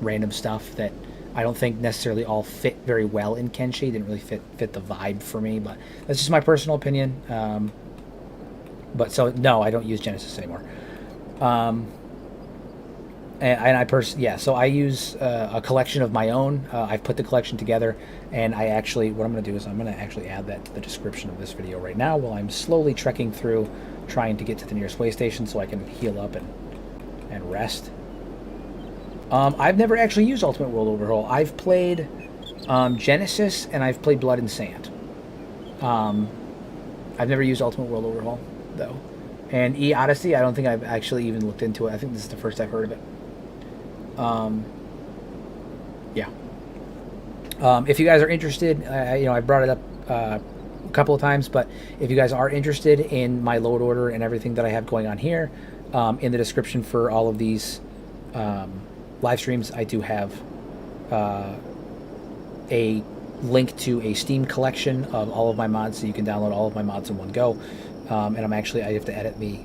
random stuff that I don't think necessarily all fit very well in Kenshi. Didn't really fit the vibe for me, but that's just my personal opinion. But so no, I don't use Genesis anymore. So I use a collection of my own. I've put the collection together, and what I'm going to do is I'm going to actually add that to the description of this video right now while I'm slowly trekking through, trying to get to the nearest way station so I can heal up and rest. I've never actually used Ultimate World Overhaul. I've played Genesis, and I've played Blood and Sand. I've never used Ultimate World Overhaul, though. And E-Odyssey, I don't think I've actually even looked into it. I think this is the first I've heard of it. Yeah. If you guys are interested, I brought it up a couple of times, but if you guys are interested in my load order and everything that I have going on here, in the description for all of these live streams, I do have a link to a Steam collection of all of my mods, so you can download all of my mods in one go. And I have to edit the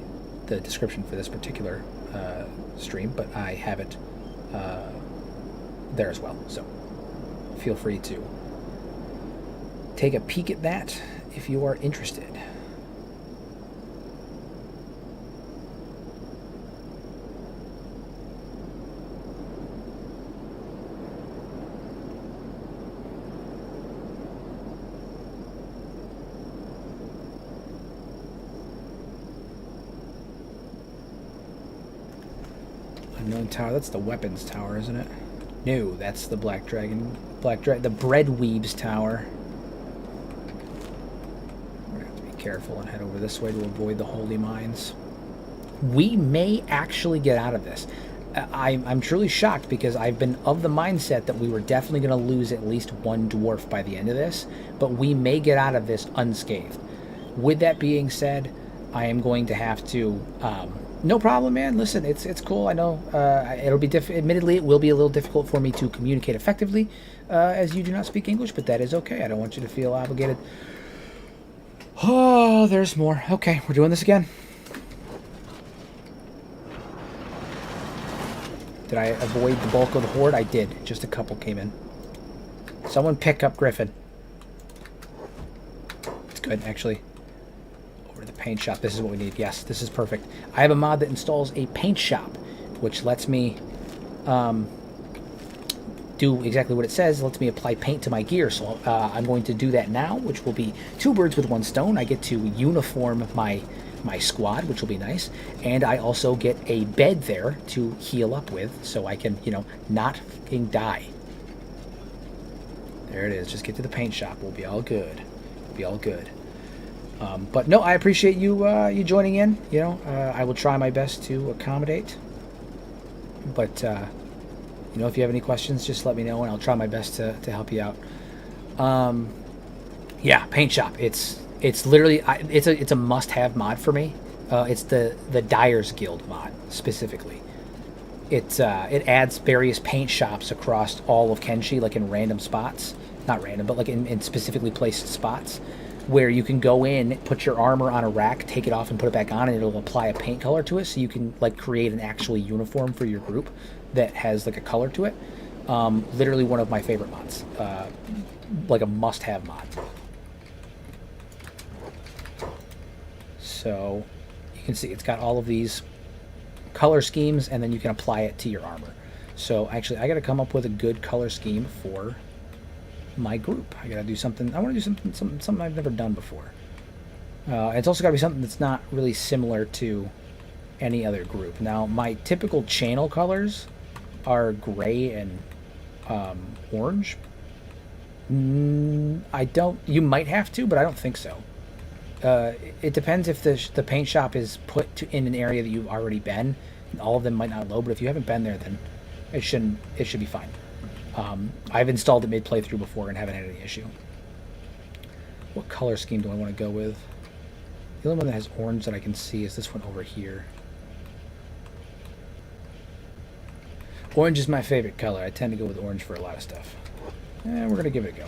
description for this particular stream, but I have it there as well, so feel free to take a peek at that if you are interested. Unknown tower, that's the weapons tower, isn't it? No, that's the Black Dragon, the Breadweaves tower. We're gonna have to be careful and head over this way to avoid the holy mines. We may actually get out of this. I'm truly shocked because I've been of the mindset that we were definitely going to lose at least one dwarf by the end of this, but we may get out of this unscathed. With that being said, I am going to have to. No problem, man. Listen, it's cool. I know it'll be admittedly, it will be a little difficult for me to communicate effectively, as you do not speak English, but that is okay. I don't want you to feel obligated. Oh, there's more. Okay, we're doing this again. Did I avoid the bulk of the horde? I did. Just a couple came in. Someone pick up Griffin. It's good, actually. Over to the paint shop. This is what we need. Yes, this is perfect. I have a mod that installs a paint shop, which lets me do exactly what it says. It lets me apply paint to my gear. So I'm going to do that now, which will be 2 birds with 1 stone. I get to uniform my squad, which will be nice, and I also get a bed there to heal up with, so I can, you know, not fucking die. There it is. Just get to the paint shop. We'll be all good. We'll be all good. But no, I appreciate you you joining in. You know, I will try my best to accommodate. But you know, if you have any questions, just let me know, and I'll try my best to help you out. Yeah, paint shop. It's literally it's a must-have mod for me. It's the Dyer's Guild mod specifically. It adds various paint shops across all of Kenshi, like in random spots, not random, but like in specifically placed spots, where you can go in, put your armor on a rack, take it off, and put it back on, and it'll apply a paint color to it, so you can like create an actual uniform for your group that has like a color to it. Literally one of my favorite mods, like a must-have mod. So you can see it's got all of these color schemes, and then you can apply it to your armor. So actually, I got to come up with a good color scheme for my group. I got to do something. I want to do something I've never done before. It's also got to be something that's not really similar to any other group. Now, my typical channel colors are gray and orange. I don't. You might have to, but I don't think so. It depends if the paint shop is put in an area that you've already been. All of them might not load, but if you haven't been there, then it should be fine. I've installed it mid playthrough before and haven't had any issue. What color scheme do I want to go with? The only one that has orange that I can see is this one over here. Orange is my favorite color. I tend to go with orange for a lot of stuff. We're going to give it a go.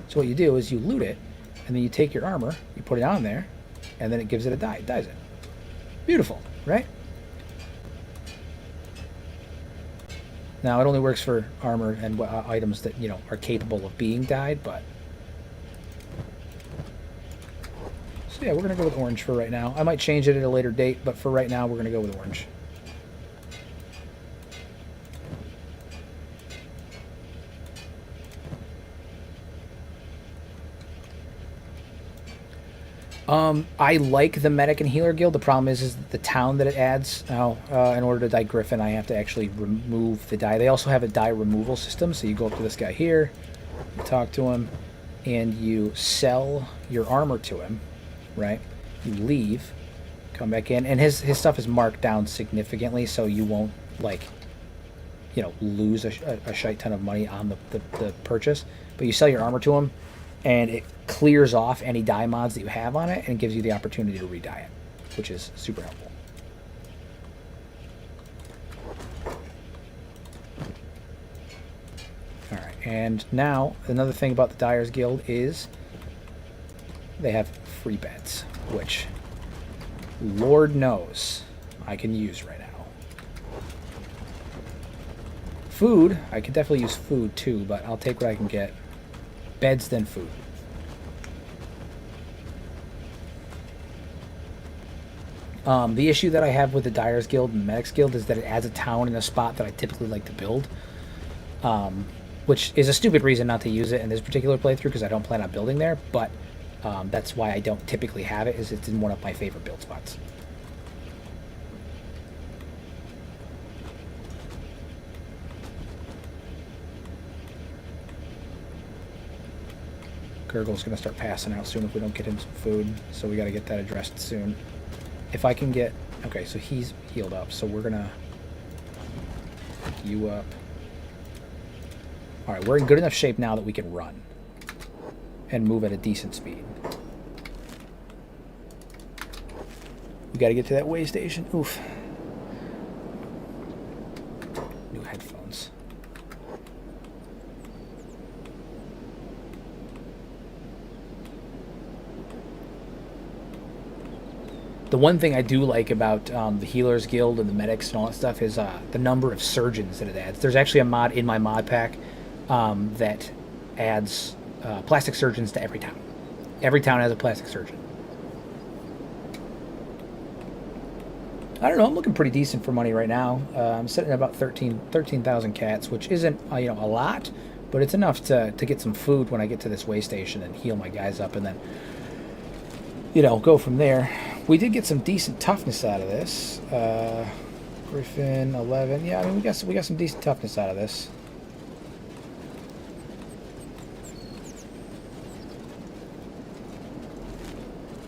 So what you do is you loot it, and then you take your armor, you put it on there, and then it gives it a dye. It dyes it. Beautiful, right? Now, it only works for armor and items that, you know, are capable of being dyed, but... So yeah, we're going to go with orange for right now. I might change it at a later date, but for right now, we're going to go with orange. I like the Medic and Healer Guild. The problem is the town that it adds. Now, in order to dye Griffin, I have to actually remove the dye. They also have a dye removal system, so you go up to this guy here, you talk to him, and you sell your armor to him, right? You leave, come back in, and his stuff is marked down significantly, so you won't, like, you know, lose a shite ton of money on the purchase. But you sell your armor to him, and it clears off any dye mods that you have on it, and it gives you the opportunity to re-dye it, which is super helpful. Alright, and now, another thing about the Dyer's Guild is they have free beds, which, Lord knows, I can use right now. Food, I could definitely use food too, but I'll take what I can get. Beds, then food. The issue that I have with the Dyer's Guild and Medic's Guild is that it adds a town in a spot that I typically like to build, which is a stupid reason not to use it in this particular playthrough because I don't plan on building there, but that's why I don't typically have it, is it's in one of my favorite build spots. Gurgle's going to start passing out soon if we don't get him some food, so we got to get that addressed soon. If I can get Okay, so he's healed up, so we're gonna pick you up. Alright, we're in good enough shape now that we can run. And move at a decent speed. We gotta get to that way station. Oof. New headphones. The one thing I do like about the Healers Guild and the Medics and all that stuff is the number of surgeons that it adds. There's actually a mod in my mod pack that adds plastic surgeons to every town. Every town has a plastic surgeon. I don't know. I'm looking pretty decent for money right now. I'm sitting at about 13,000 cats, which isn't a lot, but it's enough to get some food when I get to this way station and heal my guys up, and then go from there. We did get some decent toughness out of this. Griffin 11. Yeah, I mean we got some decent toughness out of this.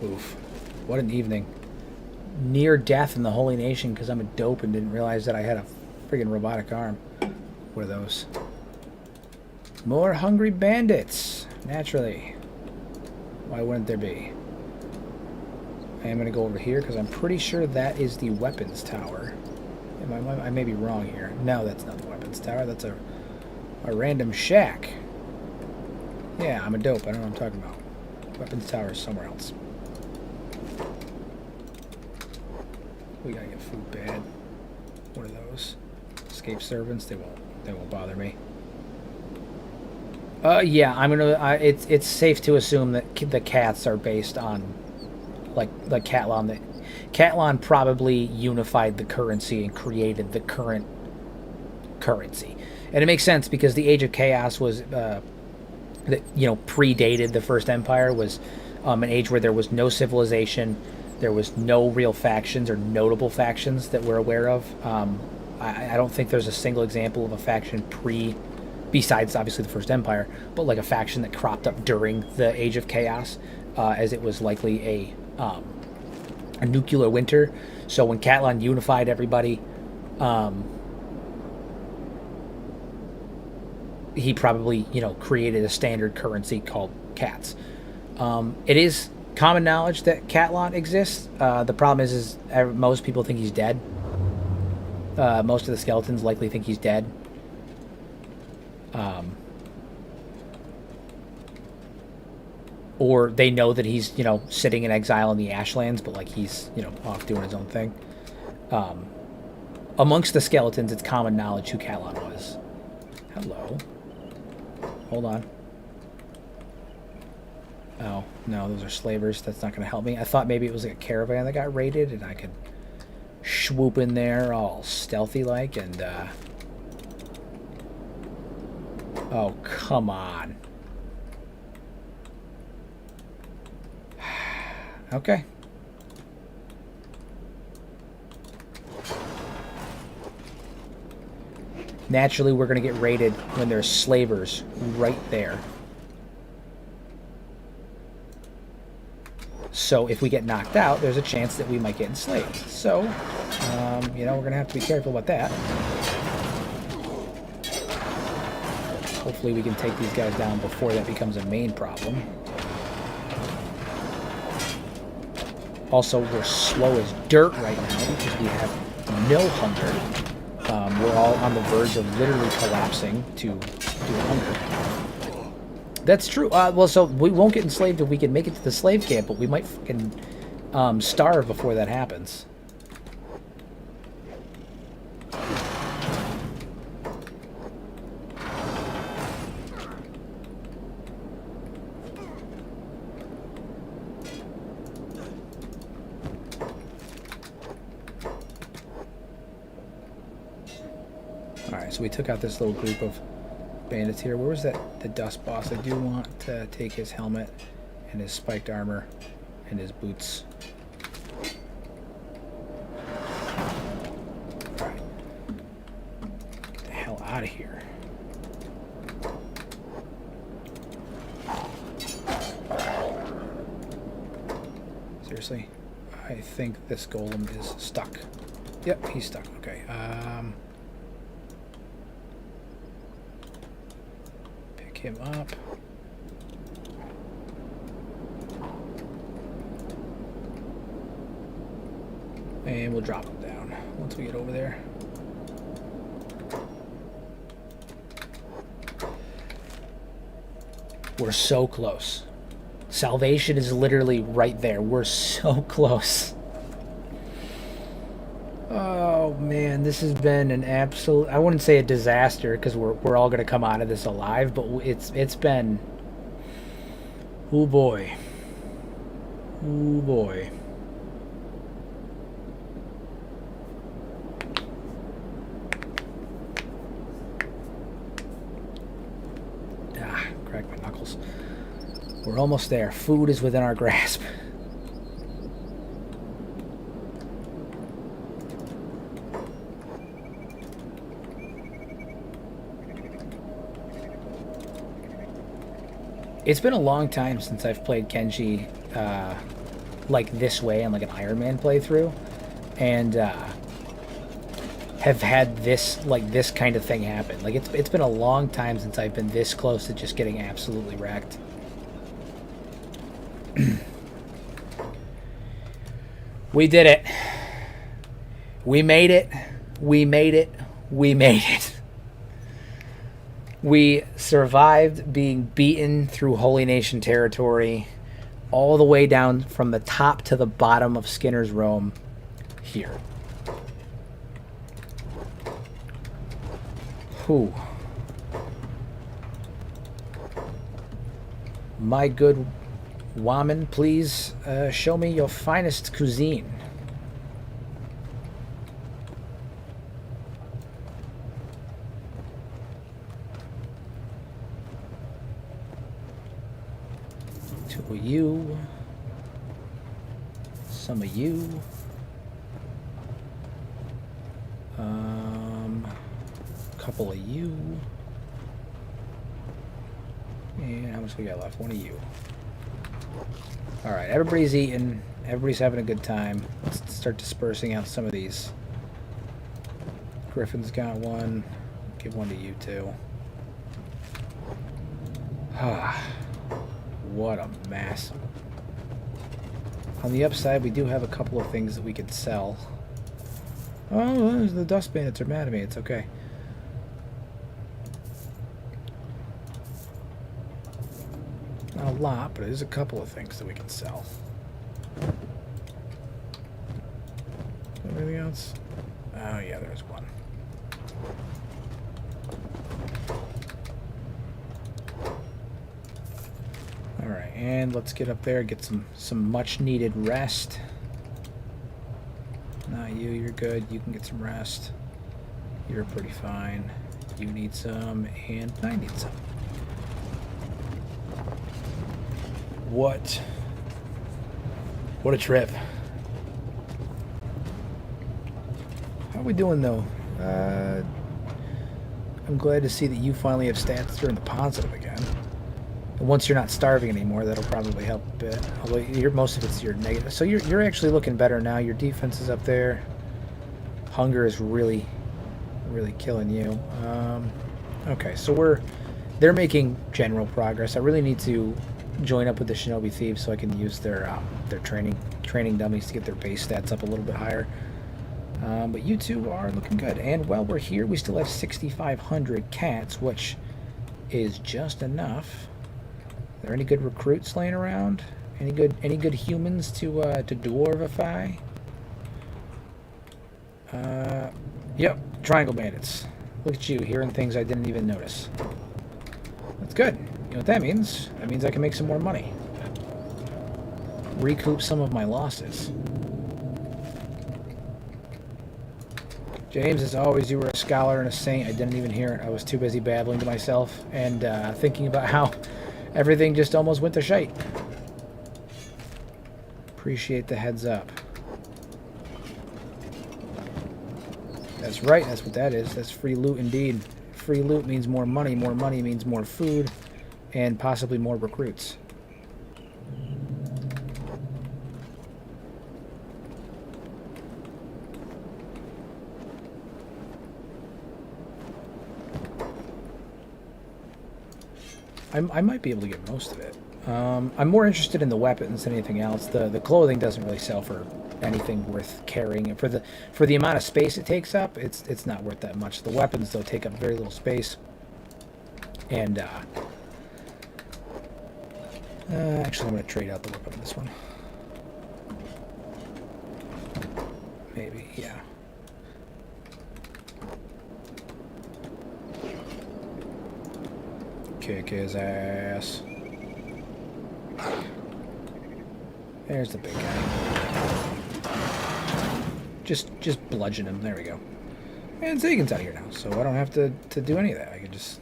Oof. What an evening. Near death in the Holy Nation because I'm a dope and didn't realize that I had a friggin' robotic arm. What are those? More hungry bandits. Naturally. Why wouldn't there be? I am going to go over here because I'm pretty sure that is the weapons tower. I may be wrong here. No, that's not the weapons tower. That's a random shack. Yeah, I'm a dope. I don't know what I'm talking about. Weapons tower is somewhere else. We gotta get food bad. What are those? Escape servants? They won't bother me. Yeah, I'm gonna. It's safe to assume that the cats are based on, like Catlon. That Catlon probably unified the currency and created the current currency, and it makes sense because the Age of Chaos was, predated the First Empire. Was an age where there was no civilization. There was no real factions or notable factions that we're aware of. I don't think there's a single example of a faction besides obviously the First Empire, but like a faction that cropped up during the Age of Chaos, as it was likely a nuclear winter. So when Catlon unified everybody, he probably created a standard currency called cats. It is common knowledge that Catlon exists. The problem is most people think he's dead. Most of the skeletons likely think he's dead. Or they know that he's, sitting in exile in the Ashlands, but he's, off doing his own thing. Amongst the skeletons, it's common knowledge who Catlon was. Hello. Hold on. Oh, no, those are slavers. That's not going to help me. I thought maybe it was like a caravan that got raided, and I could swoop in there all stealthy-like and, Oh, come on. Okay. Naturally, we're going to get raided when there's slavers right there. So if we get knocked out, there's a chance that we might get enslaved. So, we're going to have to be careful about that. Hopefully we can take these guys down before that becomes a main problem. Also, we're slow as dirt right now because we have no hunger. We're all on the verge of literally collapsing to hunger. That's true. So we won't get enslaved if we can make it to the slave camp, but we might fucking starve before that happens. Alright, so we took out this little group of bandits here. Where was the dust boss? I do want to take his helmet and his spiked armor and his boots. Alright. Get the hell out of here. Seriously? I think this golem is stuck. Yep, he's stuck. Okay. Pick him up. And we'll drop him down once we get over there. We're so close. Salvation is literally right there. We're so close. Oh man, this has been an absolute, I wouldn't say a disaster because we're all gonna come out of this alive, but it's been, oh boy. Oh boy. Crack my knuckles. We're almost there. Food is within our grasp. It's been a long time since I've played Kenshi like this way on like an Iron Man playthrough, and have had this kind of thing happen. Like it's been a long time since I've been this close to just getting absolutely wrecked. We did it. We made it. We made it. We made it. We survived being beaten through Holy Nation territory all the way down from the top to the bottom of Skinner's Roam here. Whew. My good woman, please show me your finest cuisine. Two of you. Some of you. Couple of you. And how much we got left? One of you. Alright, everybody's eating. Everybody's having a good time. Let's start dispersing out some of these. Griffin's got one. Give one to you too. Ah, what a mess. On the upside, we do have a couple of things that we could sell. Oh, the dust bandits are mad at me. It's okay. Not a lot, but there's a couple of things that we can sell. Anything else? Oh yeah, there's one. Alright, and let's get up there, get some much needed rest. Not you, you're good. You can get some rest. You're pretty fine. You need some, and I need some. What a trip. How are we doing though? I'm glad to see that you finally have stats turn the positive again. And once you're not starving anymore, that'll probably help a bit. Although most of it's your negative. So you're actually looking better now. Your defense is up there. Hunger is really killing you. Okay, so they're making general progress. I really need to join up with the Shinobi Thieves so I can use their training dummies to get their base stats up a little bit higher. But you two are looking good. And while we're here, we still have 6,500 cats, which is just enough. Are there any good recruits laying around? Any good humans to dwarvify? Yep, triangle bandits. Look at you, hearing things I didn't even notice. That's good. You know what that means? That means I can make some more money. Recoup some of my losses. James, as always, you were a scholar and a saint. I didn't even hear it. I was too busy babbling to myself and thinking about how everything just almost went to shite. Appreciate the heads up. That's right, that's what that is. That's free loot indeed. Free loot means more money means more food, and possibly more recruits. I might be able to get most of it. I'm more interested in the weapons than anything else. The clothing doesn't really sell for anything worth carrying. For the amount of space it takes up, it's not worth that much. The weapons, though, take up very little space. And actually, I'm going to trade out the weapon on this one. Maybe, yeah. Kick his ass. There's the big guy. Just bludgeon him. There we go. And Zagan's out here now, so I don't have to do any of that. I can just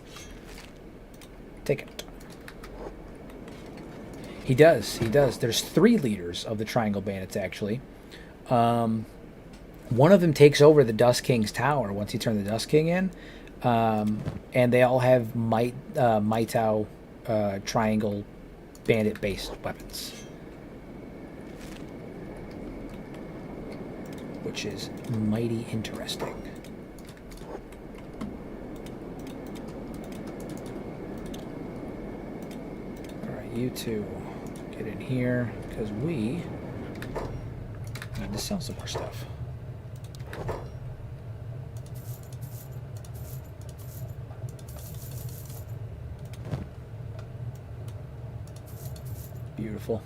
take it. He does. There's 3 leaders of the Triangle Bandits, actually. One of them takes over the Dust King's tower once you turn the Dust King in. And they all have Maitao Triangle Bandit-based weapons. Which is mighty interesting. Alright, you two get in here, because we need to sell some more stuff. Beautiful.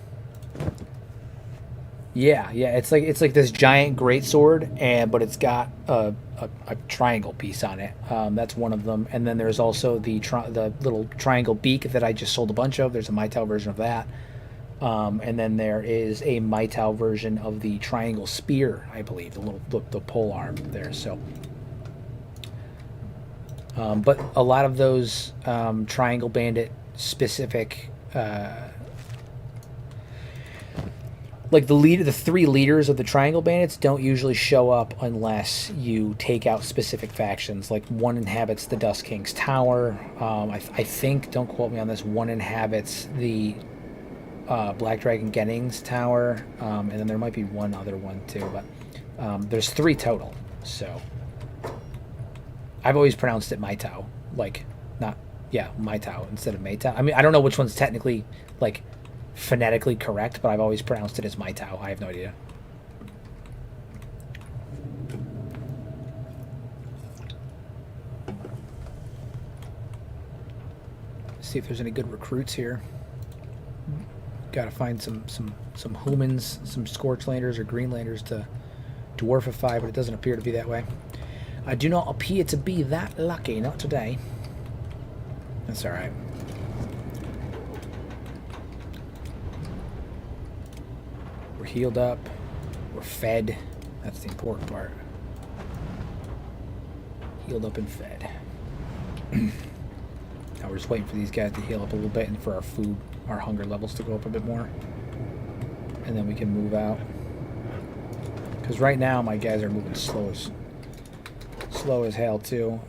Yeah, it's like this giant greatsword, but it's got a triangle piece on it. That's one of them, and then there's also the little triangle beak that I just sold a bunch of. There's a Maitao version of that, and then there is a Maitao version of the triangle spear, I believe, the pole arm there. So, but a lot of those Triangle Bandit specific. Like the 3 leaders of the Triangle Bandits don't usually show up unless you take out specific factions. Like one inhabits the Dust King's tower. I think, don't quote me on this, one inhabits the Black Dragon Genning's tower, and then there might be one other one too. But there's 3 total. So I've always pronounced it Maitao, Maitao instead of Maitao. I mean, I don't know which one's technically like phonetically correct, but I've always pronounced it as Maitao. I have no idea. See if there's any good recruits here. Got to find some humans, some Scorchlanders or Greenlanders to dwarfify, but it doesn't appear to be that way. I do not appear to be that lucky, not today. That's all right. We're healed up. We're fed. That's the important part. Healed up and fed. Now we're just waiting for these guys to heal up a little bit and for our food, our hunger levels to go up a bit more. And then we can move out. Because right now my guys are moving slow as hell too.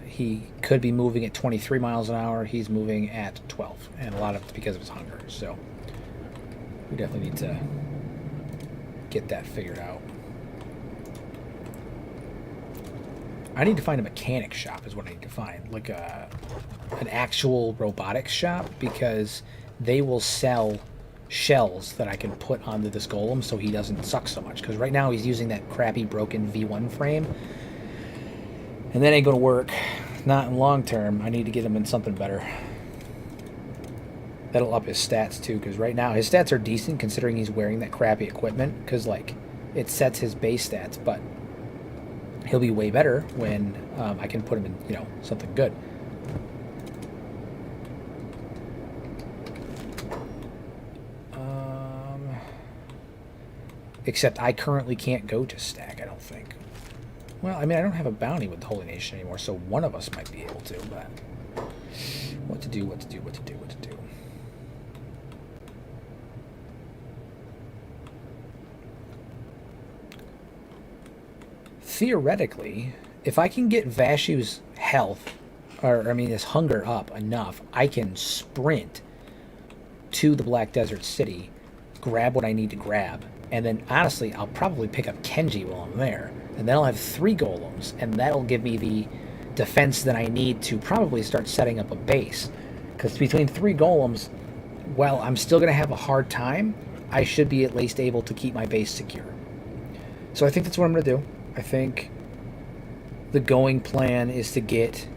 He could be moving at 23 miles an hour. He's moving at 12. And a lot of it's because of his hunger. So we definitely need to get that figured out. I need to find a mechanic shop is what I need to find. Like an actual robotics shop, because they will sell shells that I can put onto this golem so he doesn't suck so much. Because right now he's using that crappy broken V1 frame. And that ain't going to work. Not in long term. I need to get him in something better. That'll up his stats too, because right now his stats are decent considering he's wearing that crappy equipment, because like it sets his base stats, but he'll be way better when I can put him in, you know, something good. Except I currently can't go to stack, I don't think. Well, I mean, I don't have a bounty with the Holy Nation anymore, so one of us might be able to, but what to do. Theoretically, if I can get Vashu's health, or I mean his hunger up enough, I can sprint to the Black Desert City, grab what I need to grab, and then honestly, I'll probably pick up Kenshi while I'm there, and then I'll have 3 golems, and that'll give me the defense that I need to probably start setting up a base. Because between 3 golems, while I'm still going to have a hard time, I should be at least able to keep my base secure. So I think that's what I'm going to do. I think the going plan is to get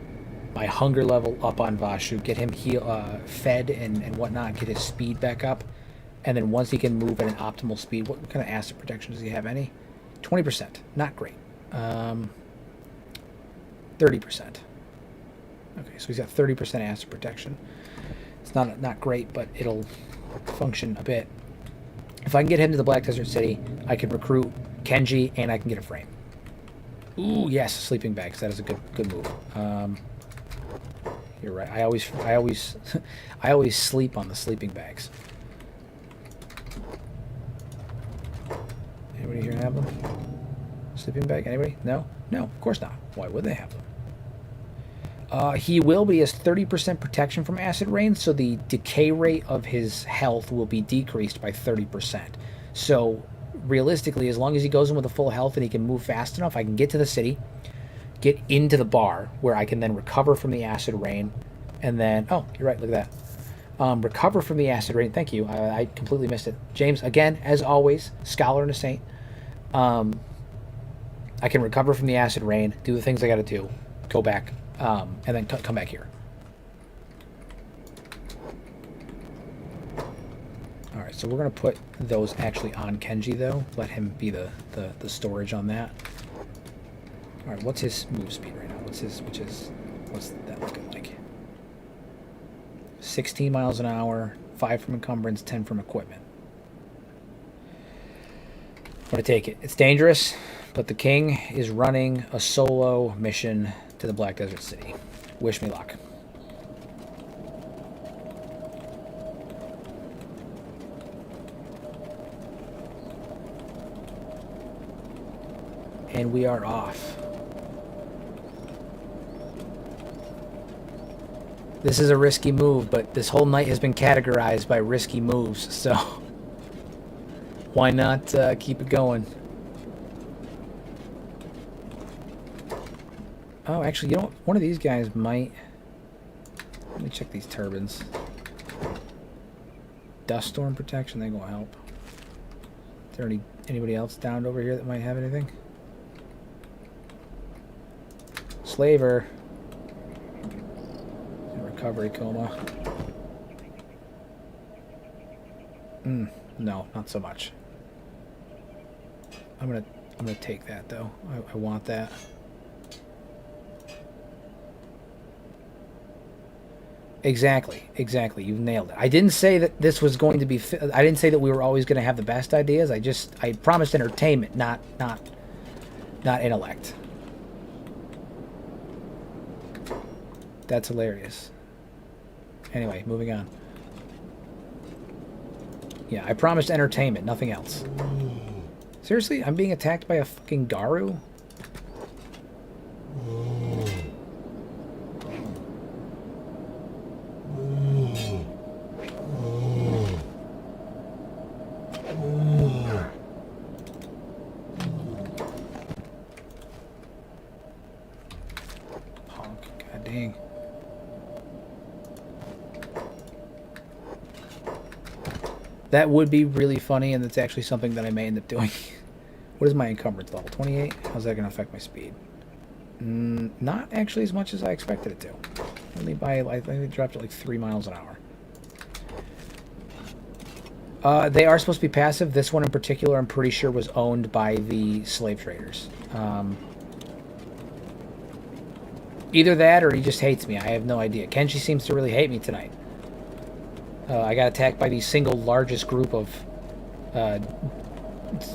my hunger level up on Vashu, get him fed and whatnot, get his speed back up. And then once he can move at an optimal speed, what kind of acid protection does he have? Any? 20%. Not great. 30%. Okay, so he's got 30% acid protection. It's not great, but it'll function a bit. If I can get him to the Black Desert City, I can recruit Kenshi and I can get a frame. Ooh, yes, sleeping bags. That is a good move. You're right. I always sleep on the sleeping bags. Anybody here have them? Sleeping bag? Anybody? No? No, of course not. Why would they have them? He will be as 30% protection from acid rain, so the decay rate of his health will be decreased by 30%. So, realistically, as long as he goes in with a full health and he can move fast enough, I can get to the city, get into the bar, where I can then recover from the acid rain, and then... Oh, you're right, look at that. Recover from the acid rain. Thank you. I completely missed it. James, again, as always, scholar and a saint. I can recover from the acid rain, do the things I got to do, go back, and then come back here. All right, so we're gonna put those actually on Kenshi though. Let him be the storage on that. All right, what's his move speed right now? What's that looking like? 16 miles an hour, 5 from encumbrance, 10 from equipment. I'm gonna take it. It's dangerous, but the king is running a solo mission to the Black Desert City. Wish me luck. And we are off. This is a risky move, but this whole night has been categorized by risky moves, so why not keep it going? Oh, actually, you know what? One of these guys might... Let me check these turbines. Dust storm protection, they gonna help. Is there anybody else downed over here that might have anything? Slaver. Recovery coma. No, not so much. I'm gonna take that though. I want that. Exactly. You've nailed it. I didn't say that this was going to be... I didn't say that we were always going to have the best ideas. I promised entertainment, not intellect. That's hilarious. Anyway, moving on. Yeah, I promised entertainment, nothing else. Seriously? I'm being attacked by a fucking Garu? That would be really funny, and that's actually something that I may end up doing. What is my encumbrance level? 28? How's that going to affect my speed? Not actually as much as I expected it to. Only by, I think it dropped to like 3 miles an hour. They are supposed to be passive. This one in particular, I'm pretty sure, was owned by the slave traders. Either that or he just hates me. I have no idea. Kenshi seems to really hate me tonight. I got attacked by the single largest group of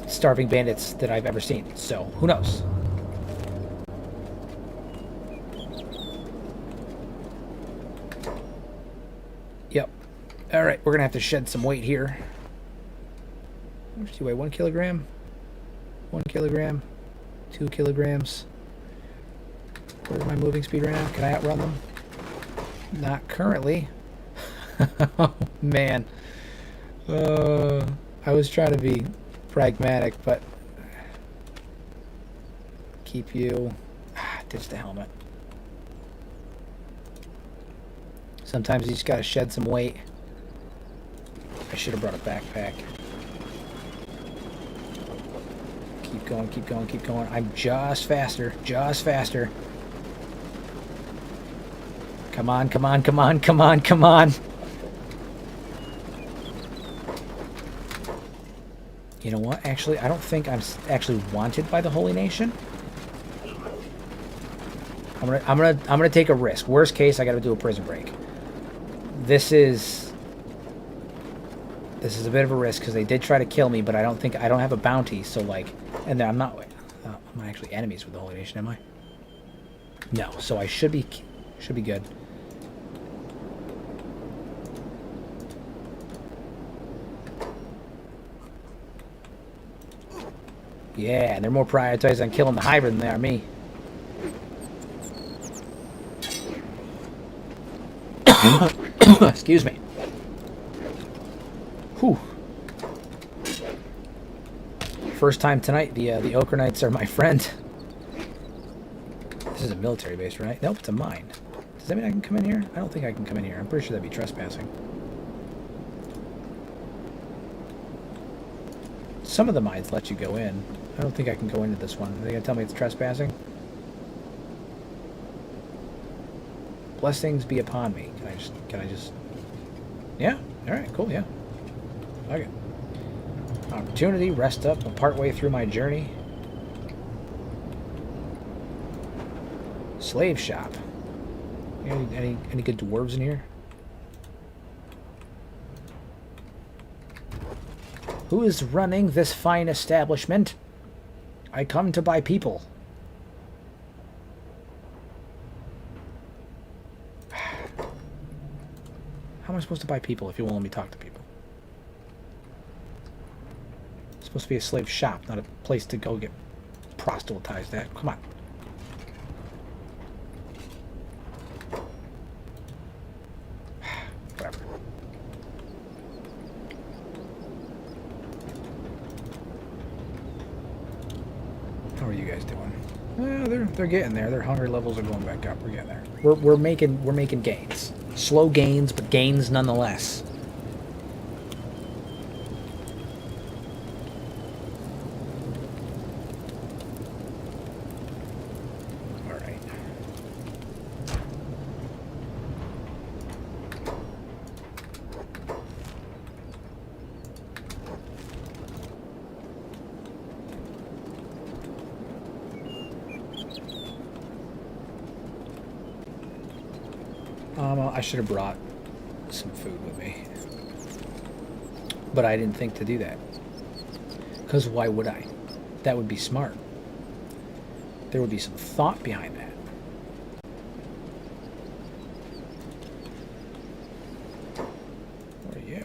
starving bandits that I've ever seen. So, who knows? Yep. Alright, we're going to have to shed some weight here. How much do you weigh? 1 kilogram? 1 kilogram? 2 kilograms? What is my moving speed right now? Can I outrun them? Not currently. Oh, man. I was trying to be pragmatic, but... Keep you... ditch the helmet. Sometimes you just gotta shed some weight. I should have brought a backpack. Keep going, keep going, keep going. I'm just faster, just faster. Come on, come on, come on, come on, come on. You know what? Actually, I don't think I'm actually wanted by the Holy Nation. I'm gonna take a risk. Worst case, I gotta do a prison break. This is a bit of a risk because they did try to kill me, but I don't have a bounty, so like, and I'm not actually enemies with the Holy Nation, am I? No, so I should be good. Yeah, and they're more prioritized on killing the hybrid than they are me. Excuse me. Whew. First time tonight, the Ochre Knights are my friend. This is a military base, right? Nope, it's a mine. Does that mean I can come in here? I don't think I can come in here. I'm pretty sure that'd be trespassing. Some of the mines let you go in. I don't think I can go into this one. Are they gonna tell me it's trespassing? Blessings be upon me. Can I just... Yeah? Alright, cool, yeah. Okay. Opportunity, rest up. I'm partway through my journey. Slave shop. Any good dwarves in here? Who is running this fine establishment? I come to buy people. How am I supposed to buy people if you won't let me talk to people? It's supposed to be a slave shop, not a place to go get proselytized at. Come on. Whatever. How are you guys doing? Well, they're getting there. Their hunger levels are going back up. We're getting there. We're making gains. Slow gains, but gains nonetheless. All right. I should have brought some food with me. But I didn't think to do that. Because why would I? That would be smart. There would be some thought behind that. What are you?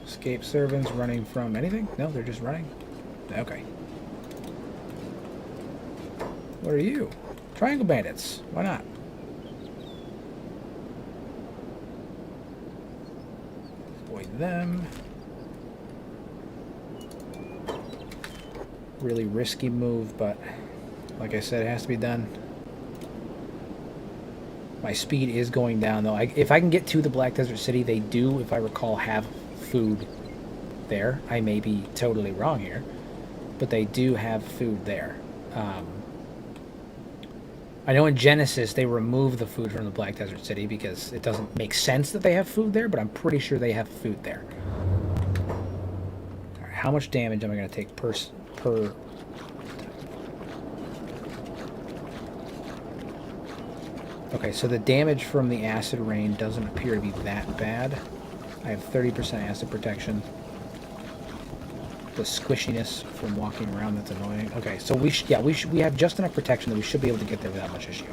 Escape servants running from anything? No, they're just running? Okay. What are you? Triangle bandits. Why not? Them. Really risky move, but like I said, it has to be done. My speed is going down, though. If I can get to the Black Desert City, they do, if I recall, have food there. I may be totally wrong here, but they do have food there. I know in Genesis they remove the food from the Black Desert City because it doesn't make sense that they have food there, but I'm pretty sure they have food there. All right, how much damage am I going to take per... Okay, so the damage from the acid rain doesn't appear to be that bad. I have 30% acid protection. The squishiness from walking around, that's annoying. Okay, so we have just enough protection that we should be able to get there without much issue.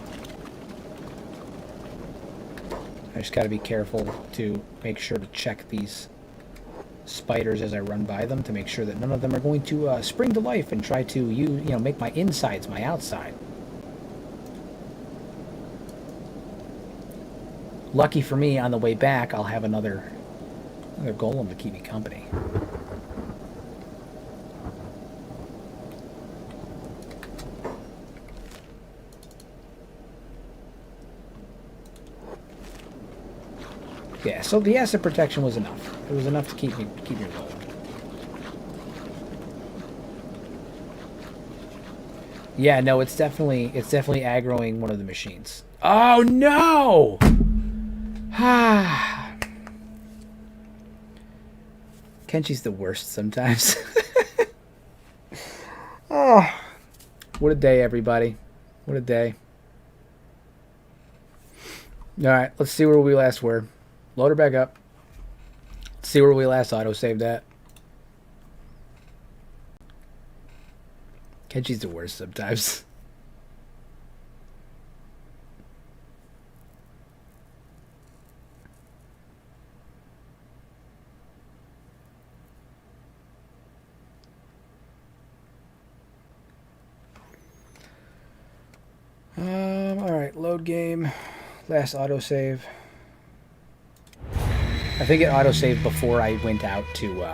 I just got to be careful to make sure to check these spiders as I run by them to make sure that none of them are going to spring to life and try to make my insides my outside. Lucky for me, on the way back I'll have another golem to keep me company. Yeah, so the acid protection was enough. It was enough to keep me rolling. Yeah, no, it's definitely aggroing one of the machines. Oh no! Ah. Kenshi's the worst sometimes. Oh, what a day, everybody! What a day! All right, let's see where we last were. Load her back up. Let's see where we last auto-saved at. Kenshi's the worst sometimes. All right, load game. Last autosave. I think it autosaved before I went out to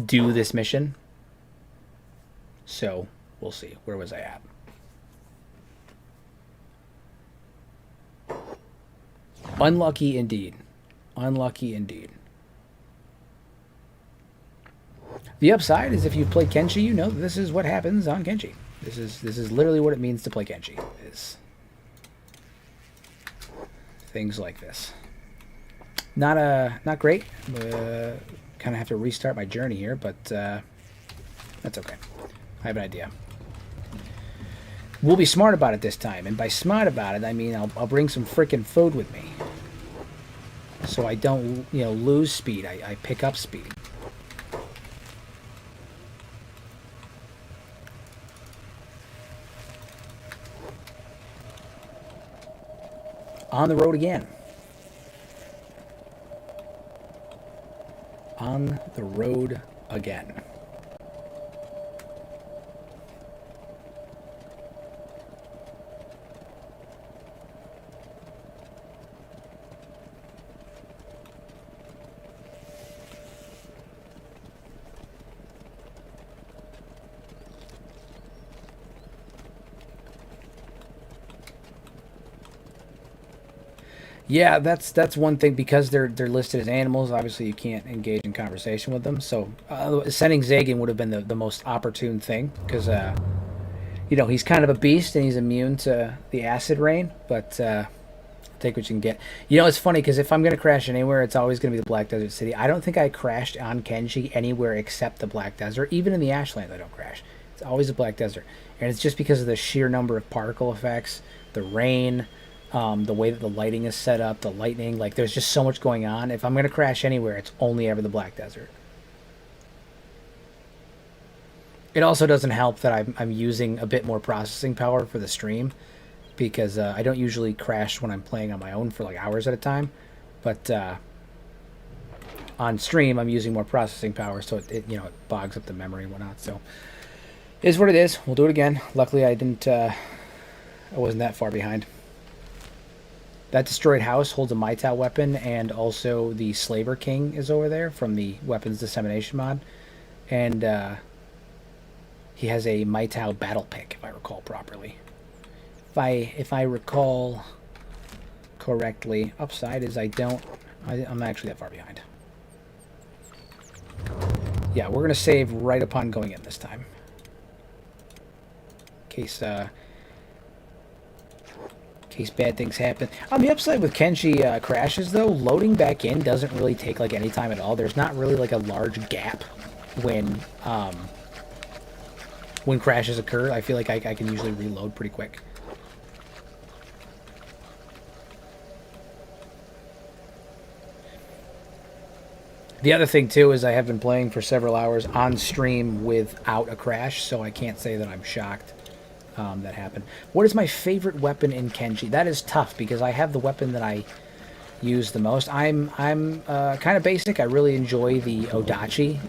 do this mission. So, we'll see. Where was I at? Unlucky indeed. Unlucky indeed. The upside is if you play Kenshi, you know this is what happens on Kenshi. This is literally what it means to play Kenshi. Is things like this. Not great. Kind of have to restart my journey here, but that's okay. I have an idea. We'll be smart about it this time, and by smart about it, I mean I'll bring some freaking food with me, so I don't lose speed. I pick up speed. On the road again. On the road again. Yeah, that's one thing, because they're listed as animals. Obviously, you can't engage in conversation with them. So sending Zagan would have been the most opportune thing, because he's kind of a beast and he's immune to the acid rain. But take what you can get. It's funny, because if I'm gonna crash anywhere, it's always gonna be the Black Desert City. I don't think I crashed on Kenshi anywhere except the Black Desert. Even in the Ashlands, I don't crash. It's always the Black Desert, and it's just because of the sheer number of particle effects, the rain. The way that the lighting is set up, the lightning, like there's just so much going on. If I'm going to crash anywhere, it's only ever the Black Desert. It also doesn't help that I'm using a bit more processing power for the stream, because I don't usually crash when I'm playing on my own for like hours at a time. But on stream, I'm using more processing power, so it bogs up the memory and whatnot. So it is what it is. We'll do it again. Luckily, I wasn't that far behind. That destroyed house holds a Mytal weapon, and also the Slaver King is over there from the Weapons Dissemination mod. And he has a Mytal battle pick, if I recall properly. If I recall correctly. Upside is I'm not actually that far behind. Yeah, we're going to save right upon going in this time. In case bad things happen. On the upside with Kenshi crashes, though, loading back in doesn't really take like any time at all. There's not really like a large gap when crashes occur. I feel like I can usually reload pretty quick. The other thing, too, is I have been playing for several hours on stream without a crash, so I can't say that I'm shocked that happened. What is my favorite weapon in Kenshi? That is tough, because I have the weapon that I use the most. I'm kind of basic. I really enjoy the Odachi.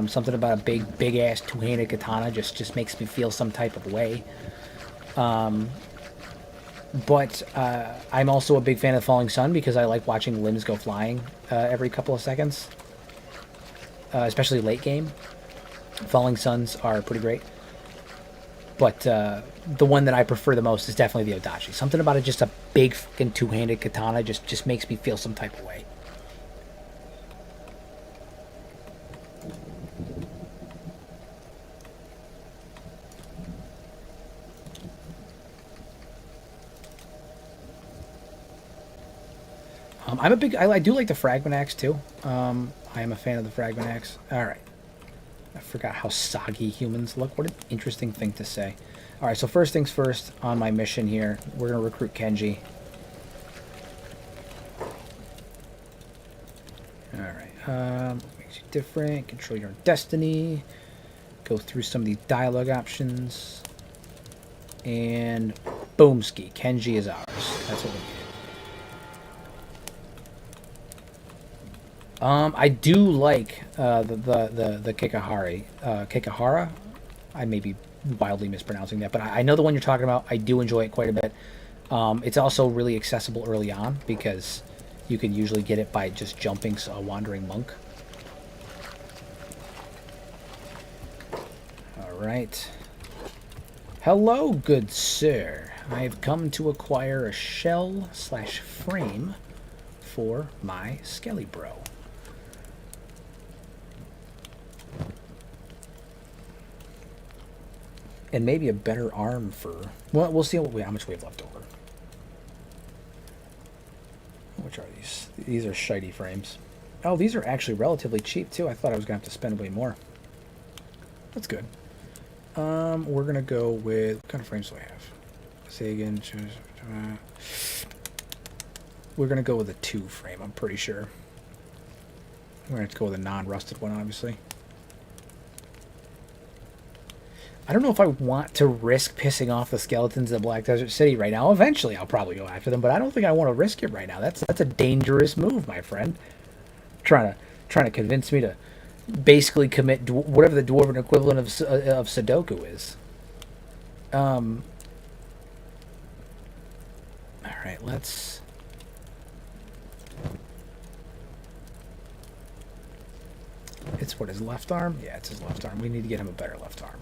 Something about a big ass two-handed katana just makes me feel some type of way. But I'm also a big fan of Falling Sun, because I like watching limbs go flying every couple of seconds, especially late game. Falling Suns are pretty great. But the one that I prefer the most is definitely the Odachi. Something about it, just a big fucking two-handed katana, just makes me feel some type of way. I do like the fragment axe too. I am a fan of the fragment axe. All right. I forgot how soggy humans look. What an interesting thing to say. All right, so first things first on my mission here, we're going to recruit Kenshi. All right. Makes you different. Control your own destiny. Go through some of these dialogue options. And boomski. Kenshi is ours. That's what we get. I do like the Kikahara. I may be wildly mispronouncing that, but I know the one you're talking about. I do enjoy it quite a bit. It's also really accessible early on because you can usually get it by just jumping a wandering monk. All right. Hello, good sir. I have come to acquire a shell/frame for my Skelly Bro. And maybe a better arm for... Well, we'll see how much we have left over. Which are these? These are shitey frames. Oh, these are actually relatively cheap, too. I thought I was going to have to spend way more. That's good. We're going to go with... What kind of frames do I have? Say again. We're going to go with a 2 frame, I'm pretty sure. We're going to have to go with a non-rusted one, obviously. I don't know if I want to risk pissing off the skeletons of Black Desert City right now. Eventually, I'll probably go after them, but I don't think I want to risk it right now. That's a dangerous move, my friend. Trying to convince me to basically commit whatever the dwarven equivalent of Sudoku is. All right, let's. It's what, his left arm? Yeah, it's his left arm. We need to get him a better left arm.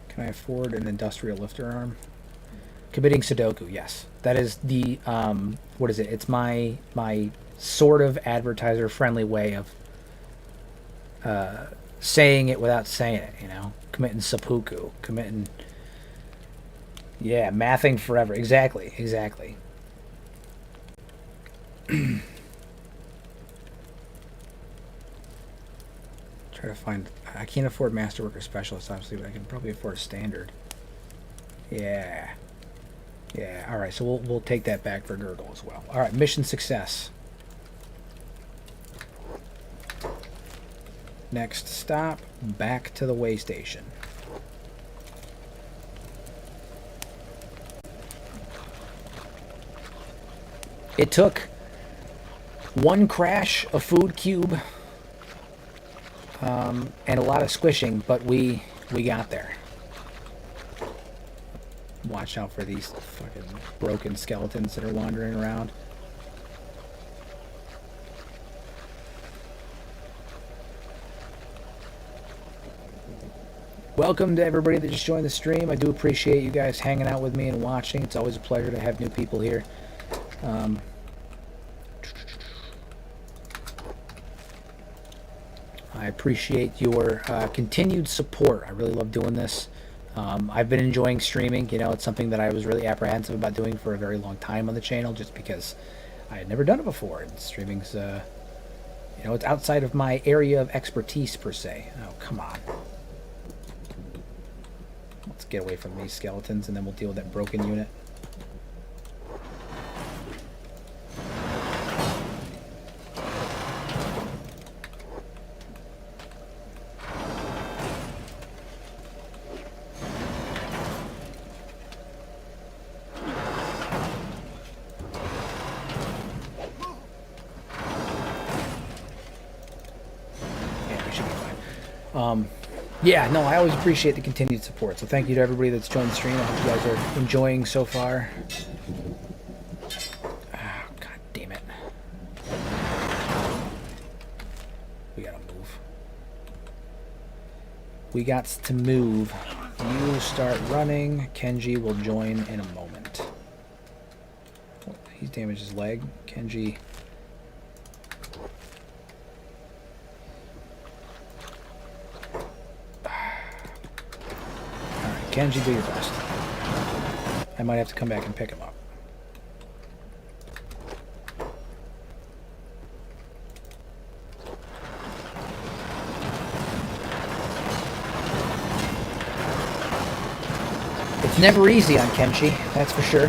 Can I afford an industrial lifter arm? Committing Sudoku, yes. That is the, what is it? It's my sort of advertiser-friendly way of saying it without saying it, you know? Committing seppuku. Committing... Yeah, mathing forever. Exactly. Try to find... I can't afford Masterworker Specialist, obviously, but I can probably afford a Standard. Yeah, alright, so we'll take that back for Gurgle as well. Alright, mission success. Next stop, back to the way station. It took one crash, a food cube, and a lot of squishing, but we got there. Watch out for these fucking broken skeletons that are wandering around. Welcome to everybody that just joined the stream. I do appreciate you guys hanging out with me and watching. It's always a pleasure to have new people here. I appreciate your continued support. I really love doing this. I've been enjoying streaming. You know, it's something that I was really apprehensive about doing for a very long time on the channel, just because I had never done it before. And streaming's, you know, it's outside of my area of expertise, per se. Oh, come on. Let's get away from these skeletons, and then we'll deal with that broken unit. Yeah, no, I always appreciate the continued support. So thank you to everybody that's joined the stream. I hope you guys are enjoying so far. Oh, God damn it. We gotta move. We got to move. you start running. Kenshi will join in a moment. Oh, he's damaged his leg. Kenshi. Alright, Kenshi, do your best. I might have to come back and pick him up. It's never easy on Kenshi, that's for sure.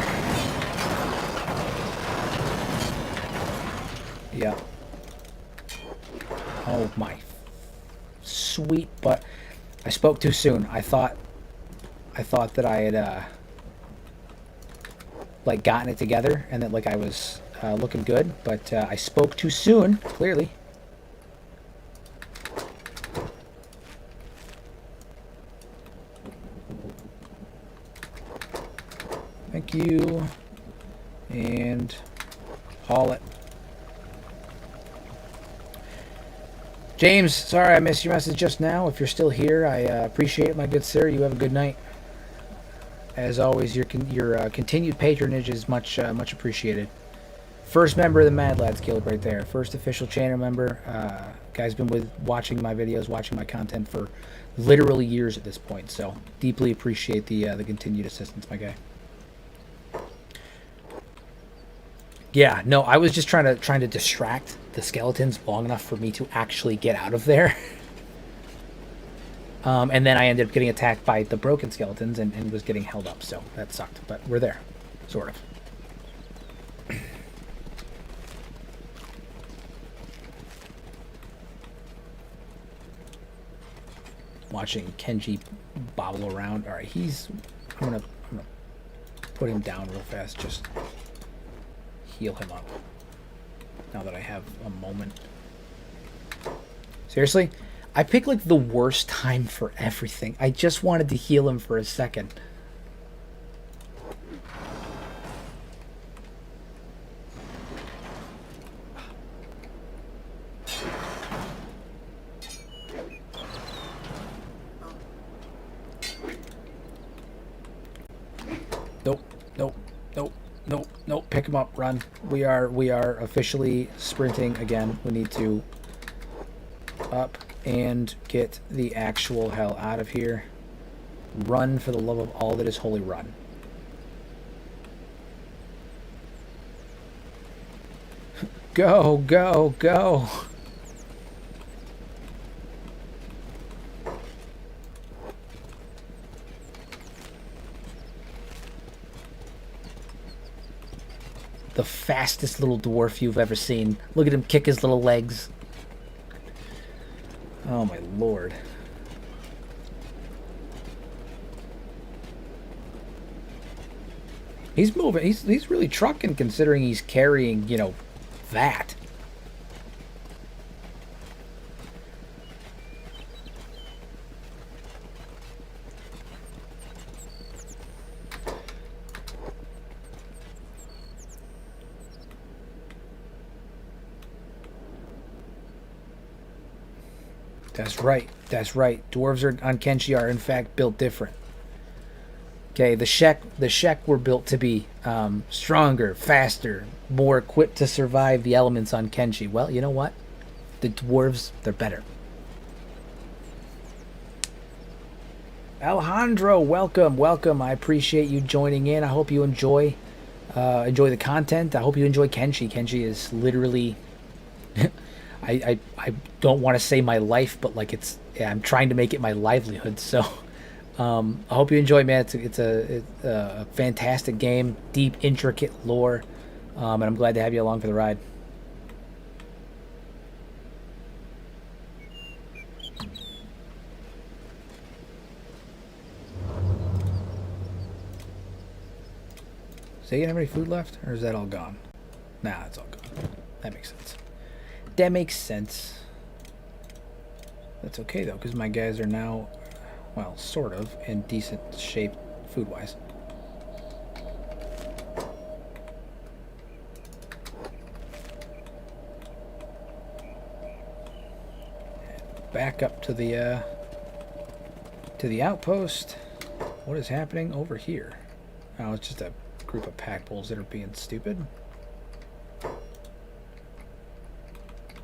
Yeah. Oh my sweet butt. I spoke too soon. I thought that I had like gotten it together and that like I was looking good, but I spoke too soon, clearly. Thank you. And haul it. James, sorry I missed your message just now. If you're still here, I appreciate it, my good sir. You have a good night. As always, your continued patronage is much appreciated. First member of the Mad Lads Guild right there. First official channel member. Guy's been watching my videos, watching my content for literally years at this point. So deeply appreciate the continued assistance, my guy. Yeah, no, I was just trying to distract the skeletons long enough for me to actually get out of there. And then I ended up getting attacked by the broken skeletons and was getting held up, so that sucked. But we're there, sort of. Watching Kenshi bobble around. All right, I'm gonna put him down real fast. Just heal him up now that I have a moment. Seriously, I picked like the worst time for everything. I just wanted to heal him for a second. Nope. Pick him up. Run. We are officially sprinting again. We need to up and get the actual hell out of here. Run for the love of all that is holy. Run. Go, go, go. The fastest little dwarf you've ever seen. Look at him kick his little legs. Oh my lord. He's moving. He's really trucking considering he's carrying, you know, that. That's right. That's right. Dwarves on Kenshi are in fact built different. Okay, the Shek were built to be stronger, faster, more equipped to survive the elements on Kenshi. Well, you know what? The Dwarves, they're better. Alejandro, welcome. I appreciate you joining in. I hope you enjoy the content. I hope you enjoy Kenshi. Kenshi is literally I don't want to say my life, but like I'm trying to make it my livelihood. So I hope you enjoy, man. It's a fantastic game, deep, intricate lore, and I'm glad to have you along for the ride. So you gonna have any food left, or is that all gone? Nah, it's all gone. That makes sense. That makes sense. That's okay though, because my guys are now, well, sort of in decent shape food-wise. Back up to the outpost. What is happening over here? Oh, it's just a group of pack bulls that are being stupid.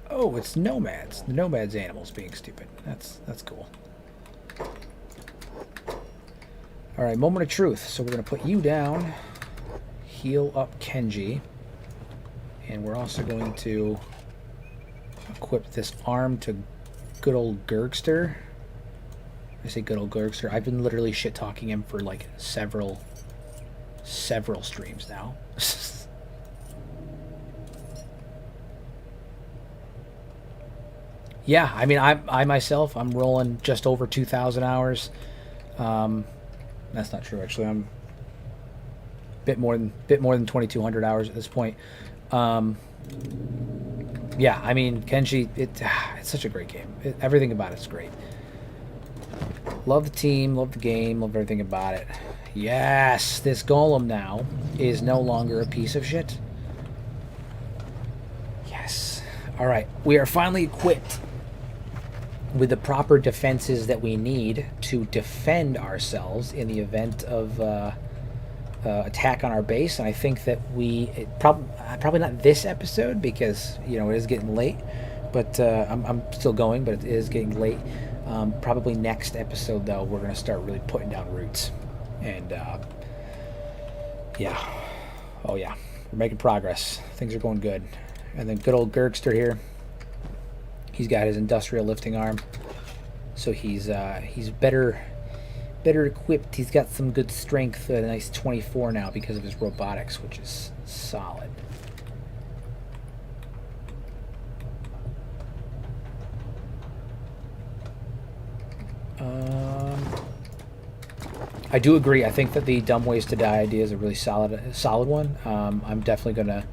Oh, it's nomads. The nomads animals being stupid. That's cool. Alright, moment of truth. So we're going to put you down. Heal up Kenshi. And we're also going to equip this arm to good old Gurgster. I say good old Gurgster. I've been literally shit-talking him for like several streams now. Yeah, I mean, I myself, I'm rolling just over 2,000 hours. That's not true, actually. I'm a bit more than 2,200 hours at this point. Yeah, I mean, Kenshi, it's such a great game. Everything about it's great. Love the team, love the game, love everything about it. Yes, this golem now is no longer a piece of shit. Yes. All right, we are finally equipped with the proper defenses that we need to defend ourselves in the event of attack on our base. And I think that probably not this episode because, you know, it is getting late, but I'm still going, but it is getting late. Probably next episode, though, we're going to start really putting down roots. And, yeah. Oh, yeah. We're making progress. Things are going good. And then good old Gurgster here. He's got his industrial lifting arm. So he's better equipped. He's got some good strength, a nice 24 now because of his robotics, which is solid. I do agree. I think that the dumb ways to die idea is a really solid one. I'm definitely gonna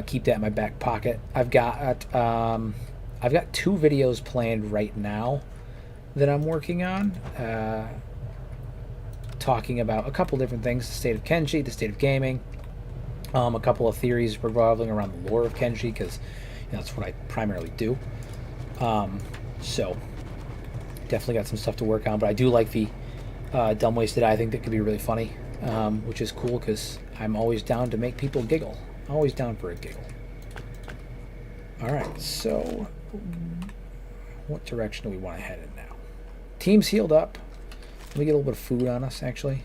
keep that in my back pocket. I've got 2 videos planned right now that I'm working on, talking about a couple different things: the state of Kenshi, the state of gaming, a couple of theories revolving around the lore of Kenshi, because that's what I primarily do. So definitely got some stuff to work on, but I do like the dumb ways to die. I think that could be really funny, which is cool because I'm always down to make people giggle. Always down for a giggle. Alright, so what direction do we want to head in now? Team's healed up. Let me get a little bit of food on us, actually.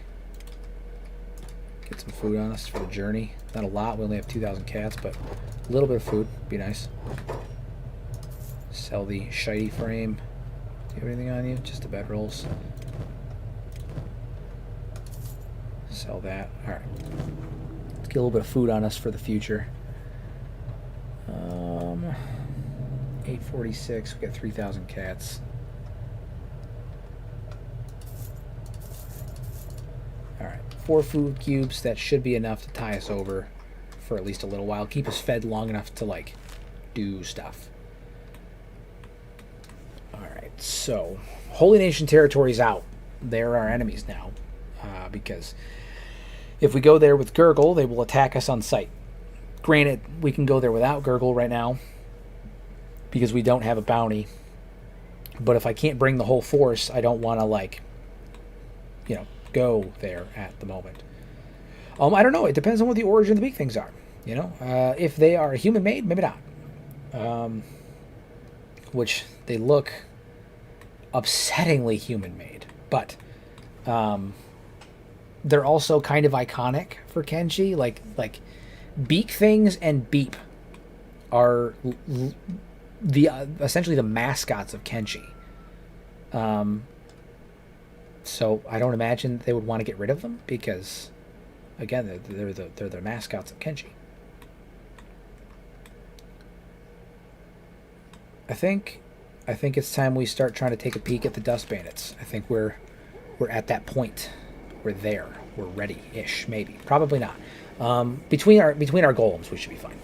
Get some food on us for the journey. Not a lot, we only have 2,000 cats, but a little bit of food would be nice. Sell the shiny frame. Do you have anything on you? Just the bedrolls. Sell that. Alright. Let's get a little bit of food on us for the future. 846. We got 3,000 cats. Alright. 4 food cubes. That should be enough to tie us over for at least a little while. Keep us fed long enough to, like, do stuff. Alright. So, Holy Nation territory's out. They're our enemies now. Because if we go there with Gurgle, they will attack us on sight. Granted, we can go there without Gurgle right now because we don't have a bounty. But if I can't bring the whole force, I don't want to, like, go there at the moment. I don't know. It depends on what the origin of the big things are. If they are human-made, maybe not. Which they look upsettingly human-made. But they're also kind of iconic for Kenshi. Like beak things and beep are essentially the mascots of Kenshi. So I don't imagine they would want to get rid of them because, again, they're the mascots of Kenshi. I think it's time we start trying to take a peek at the dust bandits. I think we're at that point. We're there. We're ready-ish, maybe. Probably not. Between our golems, we should be fine.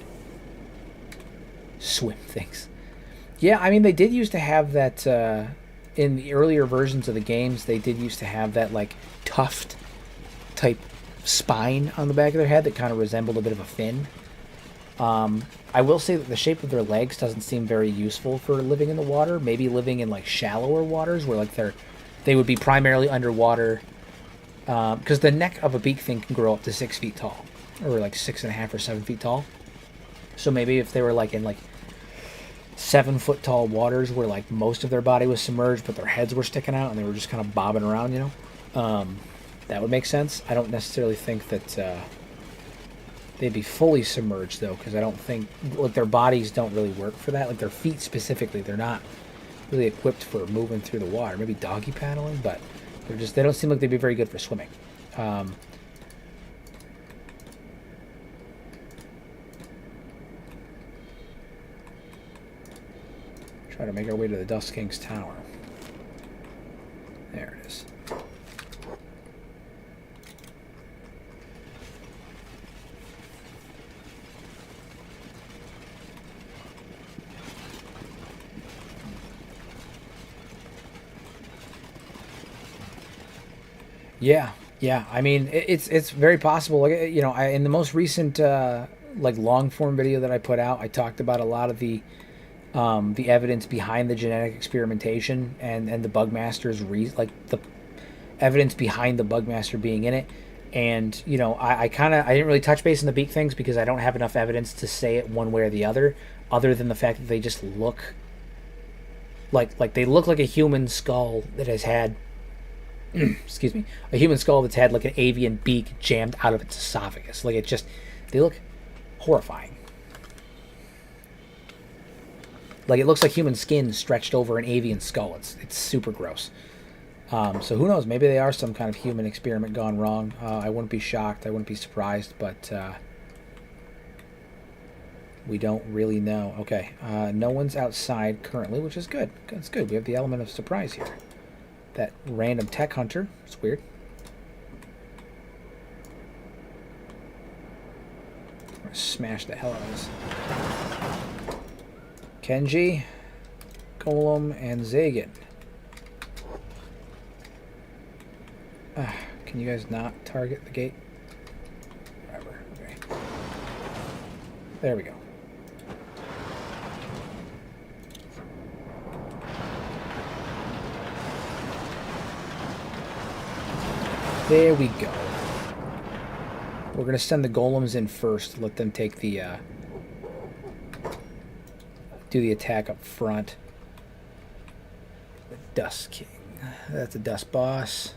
Swim things. Yeah, I mean, they did used to have that in the earlier versions of the games. They did used to have that, like, tuft type spine on the back of their head that kind of resembled a bit of a fin. I will say that the shape of their legs doesn't seem very useful for living in the water. Maybe living in, like, shallower waters where, like, they would be primarily underwater Because the neck of a beak thing can grow up to 6 feet tall, or like 6.5 or 7 feet tall. So maybe if they were like in like 7 foot tall waters where like most of their body was submerged but their heads were sticking out and they were just kind of bobbing around, you know, that would make sense. I don't necessarily think that they'd be fully submerged though, because I don't think like their bodies don't really work for that. Like their feet specifically, they're not really equipped for moving through the water. Maybe doggy paddling, but they don't seem like they'd be very good for swimming. Try to make our way to the Dust King's tower. There it is. Yeah. I mean, it's very possible. Like, you know, in the most recent like long form video that I put out, I talked about a lot of the evidence behind the genetic experimentation and the Bugmaster's like the evidence behind the Bugmaster being in it. And you know, I didn't really touch base on the beak things because I don't have enough evidence to say it one way or the other than the fact that they just look like they look like a human skull that has had excuse me, a human skull that's had like an avian beak jammed out of its esophagus. Like they look horrifying. Like it looks like human skin stretched over an avian skull. It's super gross. So who knows? Maybe they are some kind of human experiment gone wrong. I wouldn't be shocked. I wouldn't be surprised, but we don't really know. Okay, no one's outside currently, which is good. That's good. We have the element of surprise here. That random tech hunter. It's weird. I'm gonna smash the hell out of this. Kenshi, Golem, and Zagan. Can you guys not target the gate? Whatever. Okay. There we go. There we go. We're going to send the golems in first. Let them take the do the attack up front. The Dust King. That's a Dust Boss.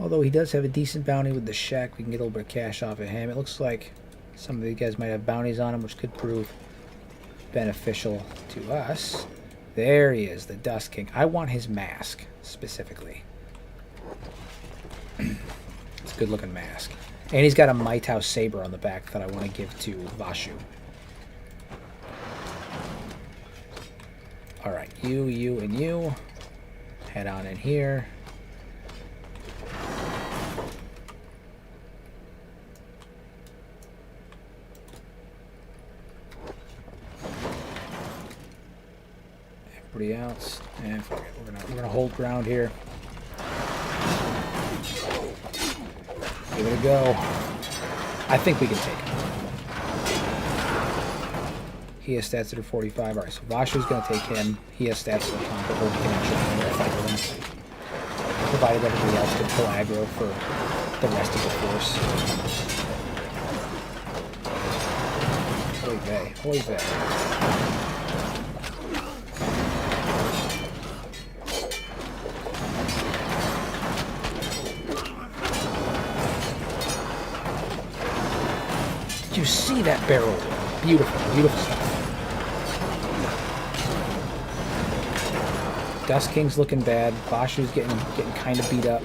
Although he does have a decent bounty with the Shack, we can get a little bit of cash off of him. It looks like some of these guys might have bounties on him, which could prove beneficial to us. There he is, the Dust King. I want his mask, specifically. It's a good-looking mask. And he's got a Maitao saber on the back that I want to give to Vashu. Alright, you, and you. Head on in here. Everybody else. And fuck it, we're gonna hold ground here. Give it a go. I think we can take him. He has stats that are 45. Alright, so Vashu's going to take him. He has stats that are comparable. We can actually fight with him. Provided everybody else can pull aggro for the rest of the force. Holy vey. Holy vey. You see that barrel? Beautiful, beautiful stuff. Dust King's looking bad. Bashu's getting kind of beat up,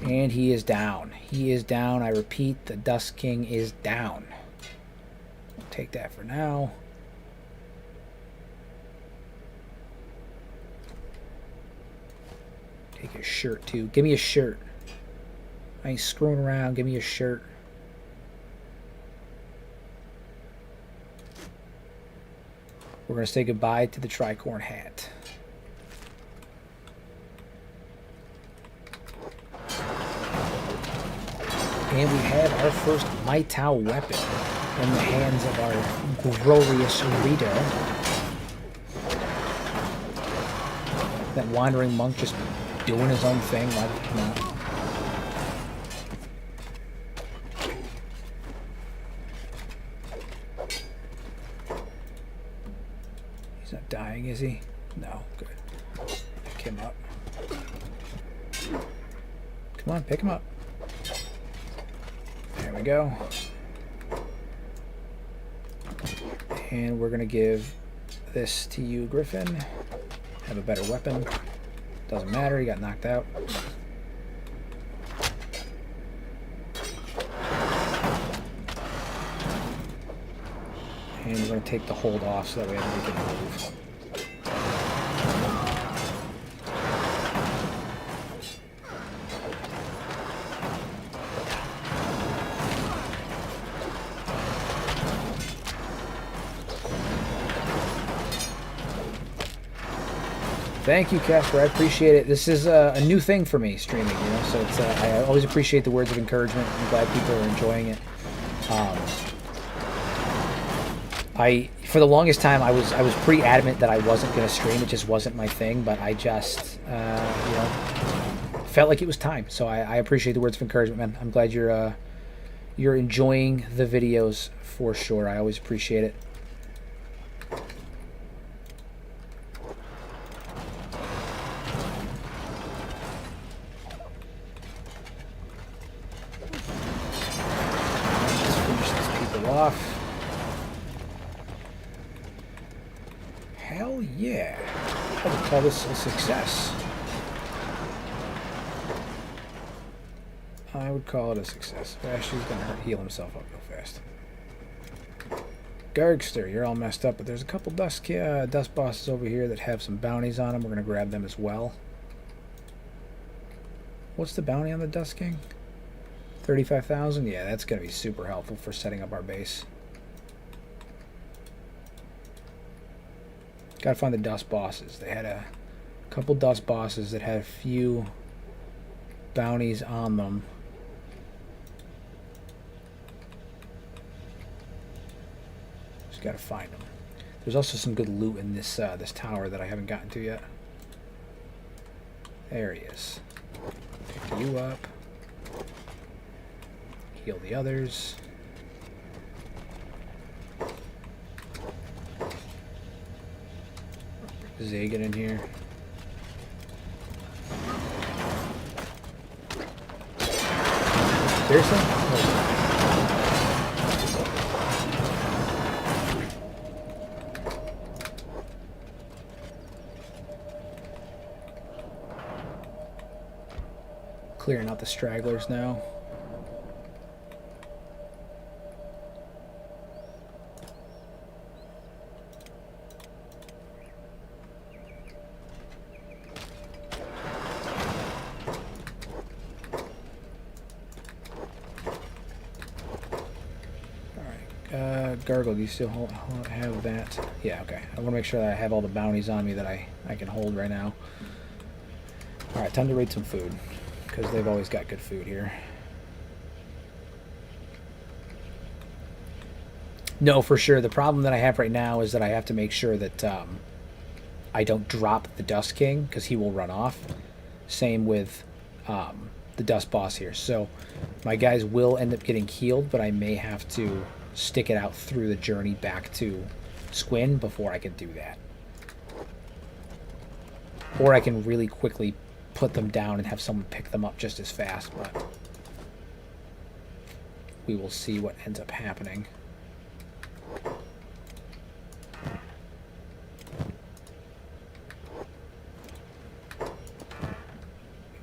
and he is down. He is down. I repeat, the Dust King is down. We'll take that for now. Take his shirt too. Give me a shirt. I ain't screwing around. Give me a shirt. We're going to say goodbye to the tricorn hat. And we have our first Maitao weapon in the hands of our glorious reader. That wandering monk just doing his own thing. Why did he not? He's not dying, is he? No. Good. Pick him up. Come on, pick him up. There we go. And we're going to give this to you, Griffin. Have a better weapon. Doesn't matter, he got knocked out. And we're going to take the hold off so that way everybody can move. Thank you, Casper. I appreciate it. This is a new thing for me, streaming. You know, so it's I always appreciate the words of encouragement. I'm glad people are enjoying it. For the longest time, I was pretty adamant that I wasn't going to stream. It just wasn't my thing. But I just you know, felt like it was time. So I appreciate the words of encouragement, man. I'm glad you're enjoying the videos for sure. I always appreciate it. Off. Hell yeah. I would call this a success. I would call it a success. Ashley's gonna heal himself up real fast. Gargster, you're all messed up, but there's a couple dust bosses over here that have some bounties on them. We're gonna grab them as well. What's the bounty on the Dust King? 35,000? Yeah, that's going to be super helpful for setting up our base. Gotta find the dust bosses. They had a couple dust bosses that had a few bounties on them. Just gotta find them. There's also some good loot in this this tower that I haven't gotten to yet. There he is. Pick you up. Heal the others. Zagan in here. Seriously? Oh. Clearing out the stragglers now. Gargle, do you still have that? Yeah, okay. I want to make sure that I have all the bounties on me that I can hold right now. Alright, time to raid some food, because they've always got good food here. No, for sure. The problem that I have right now is that I have to make sure that I don't drop the Dust King, because he will run off. Same with the Dust Boss here. So my guys will end up getting healed, but I may have to stick it out through the journey back to Squin before I can do that. Or I can really quickly put them down and have someone pick them up just as fast, but we will see what ends up happening.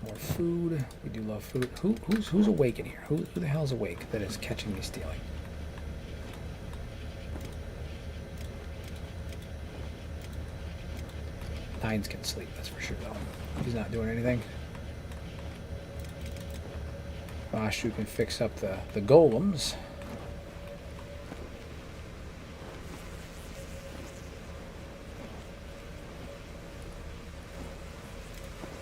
More food. We do love food. Who's awake in here? Who the hell's awake that is catching me stealing? Nines can sleep, that's for sure, though. He's not doing anything. Bashu can fix up the golems.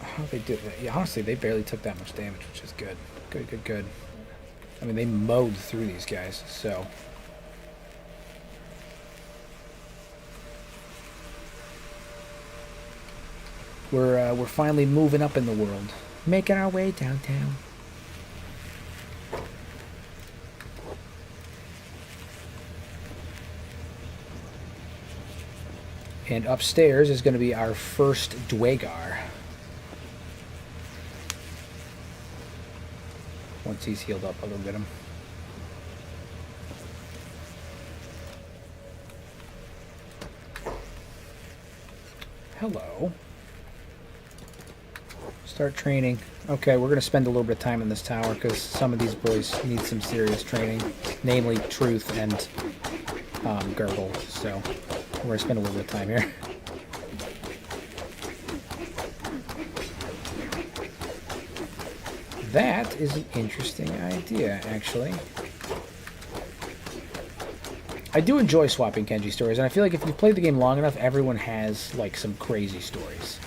How they do that? Yeah, honestly, they barely took that much damage, which is good. Good. I mean, they mowed through these guys, so... We're finally moving up in the world, making our way downtown. And upstairs is going to be our first Dwagar. Once he's healed up, I'll go get him. Hello. Start training. Okay, we're going to spend a little bit of time in this tower because some of these boys need some serious training, namely Truth and Gurgle. So we're going to spend a little bit of time here. That is an interesting idea, actually. I do enjoy swapping Kenshi stories, and I feel like if you played the game long enough, everyone has, like, some crazy stories.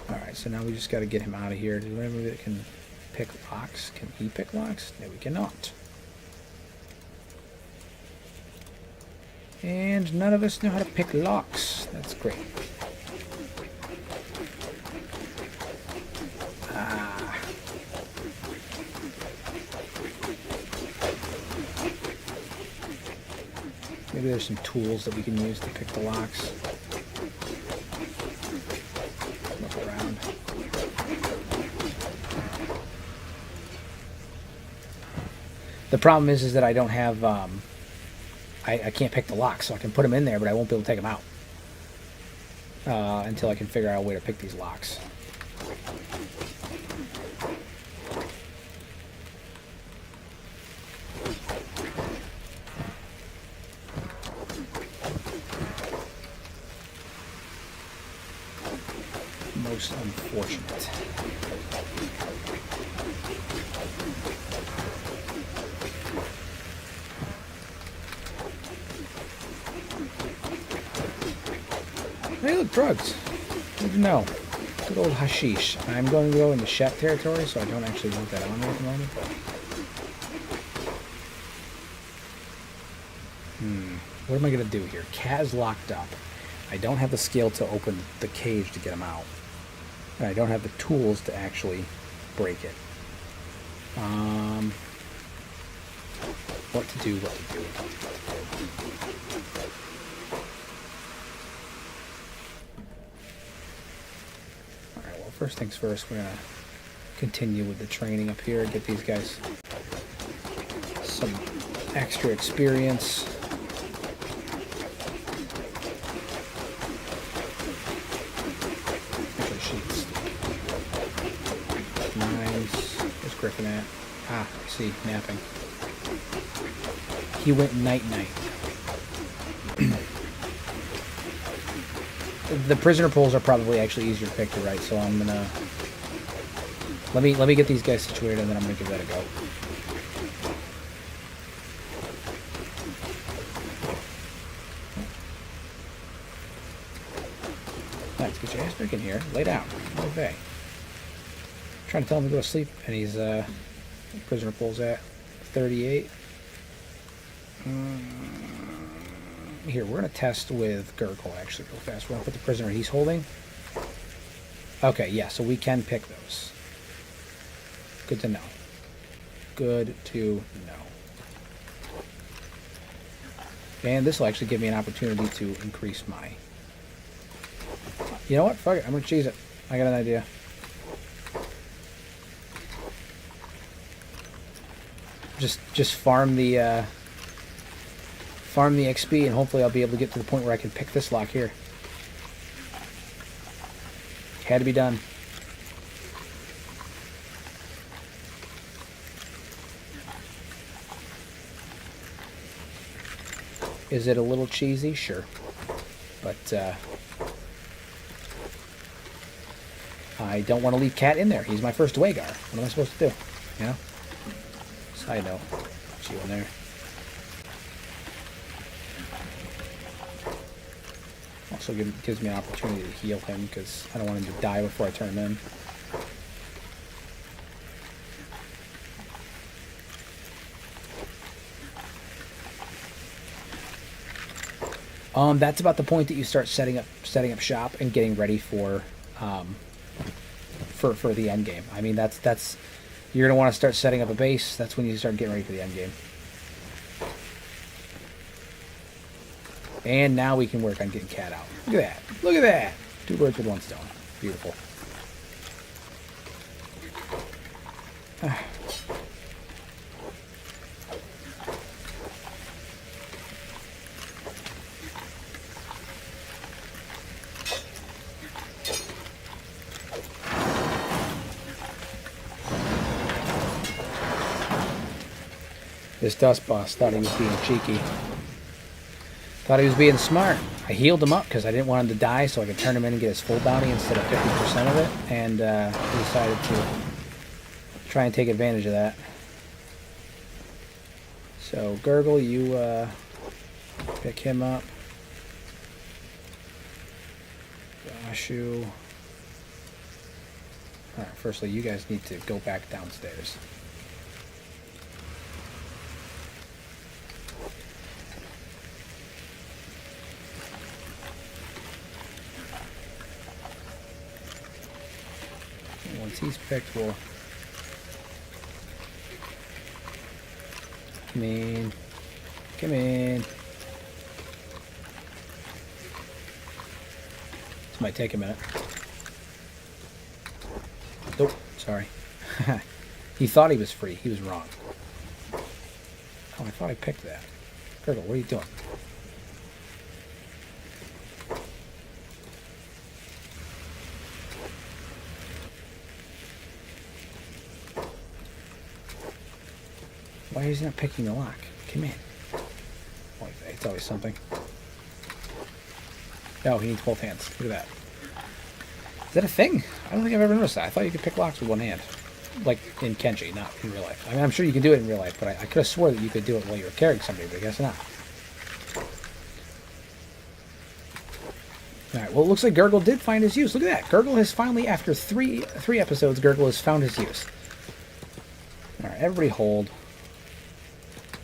Alright, so now we just got to get him out of here. Do we have anybody that can pick locks? Can he pick locks? No, we cannot. And none of us know how to pick locks. That's great. Ah. Maybe there's some tools that we can use to pick the locks. Look around. The problem is that I don't have... I can't pick the locks, so I can put them in there, but I won't be able to take them out until I can figure out a way to pick these locks. Most unfortunate. Hey, look, drugs. Good to know. Good old hashish. I'm going to go into Shet territory, so I don't actually want that on me at the moment. What am I going to do here? Cat is locked up. I don't have the skill to open the cage to get him out. And I don't have the tools to actually break it. What to do, what to do. First things first, we're going to continue with the training up here, get these guys some extra experience. Actually, sheets. Knives. Where's Griffin at? Ah, I see, napping. He went night-night. The prisoner pools are probably actually easier to pick to right, so I'm gonna let me get these guys situated, and then I'm gonna give that a go. Nice, get your ass back in here. Lay down. Okay. Trying to tell him to go to sleep, and he's prisoner pools at 38. Here, we're going to test with Gurgle, actually, real fast. We're going to put the prisoner he's holding. Okay, yeah, so we can pick those. Good to know. Good to know. And this will actually give me an opportunity to increase my... You know what? Fuck it. I'm going to cheese it. I got an idea. Just farm the... farm the XP, and hopefully I'll be able to get to the point where I can pick this lock here. Had to be done. Is it a little cheesy? Sure. But I don't want to leave Cat in there. He's my first Dwagar. What am I supposed to do? You know? Side note. Put you in there. Also gives me an opportunity to heal him because I don't want him to die before I turn him in. That's about the point that you start setting up shop and getting ready for the end game. I mean, that's you're gonna want to start setting up a base. That's when you start getting ready for the end game. And now we can work on getting Cat out. Look at that! Look at that! 2 birds with 1 stone. Beautiful. This dust boss thought he was being cheeky. Thought he was being smart. I healed him up because I didn't want him to die so I could turn him in and get his full bounty instead of 50% of it. And he decided to try and take advantage of that. So, Gurgle, you pick him up. Gashu. Alright, firstly, you guys need to go back downstairs. Once he's picked, we'll come in. Come in. This might take a minute. Nope, sorry. He thought he was free. He was wrong. Oh, I thought I picked that. Gurgle, what are you doing? Why is he not picking the lock? Come in. Oh, it's always something. No, he needs both hands. Look at that. Is that a thing? I don't think I've ever noticed that. I thought you could pick locks with 1 hand. Like in Kenshi, not in real life. I mean, I'm sure you can do it in real life, but I could have swore that you could do it while you were carrying somebody, but I guess not. Alright, well, it looks like Gurgle did find his use. Look at that. Gurgle has finally, after three episodes, Gurgle has found his use. Alright, everybody hold.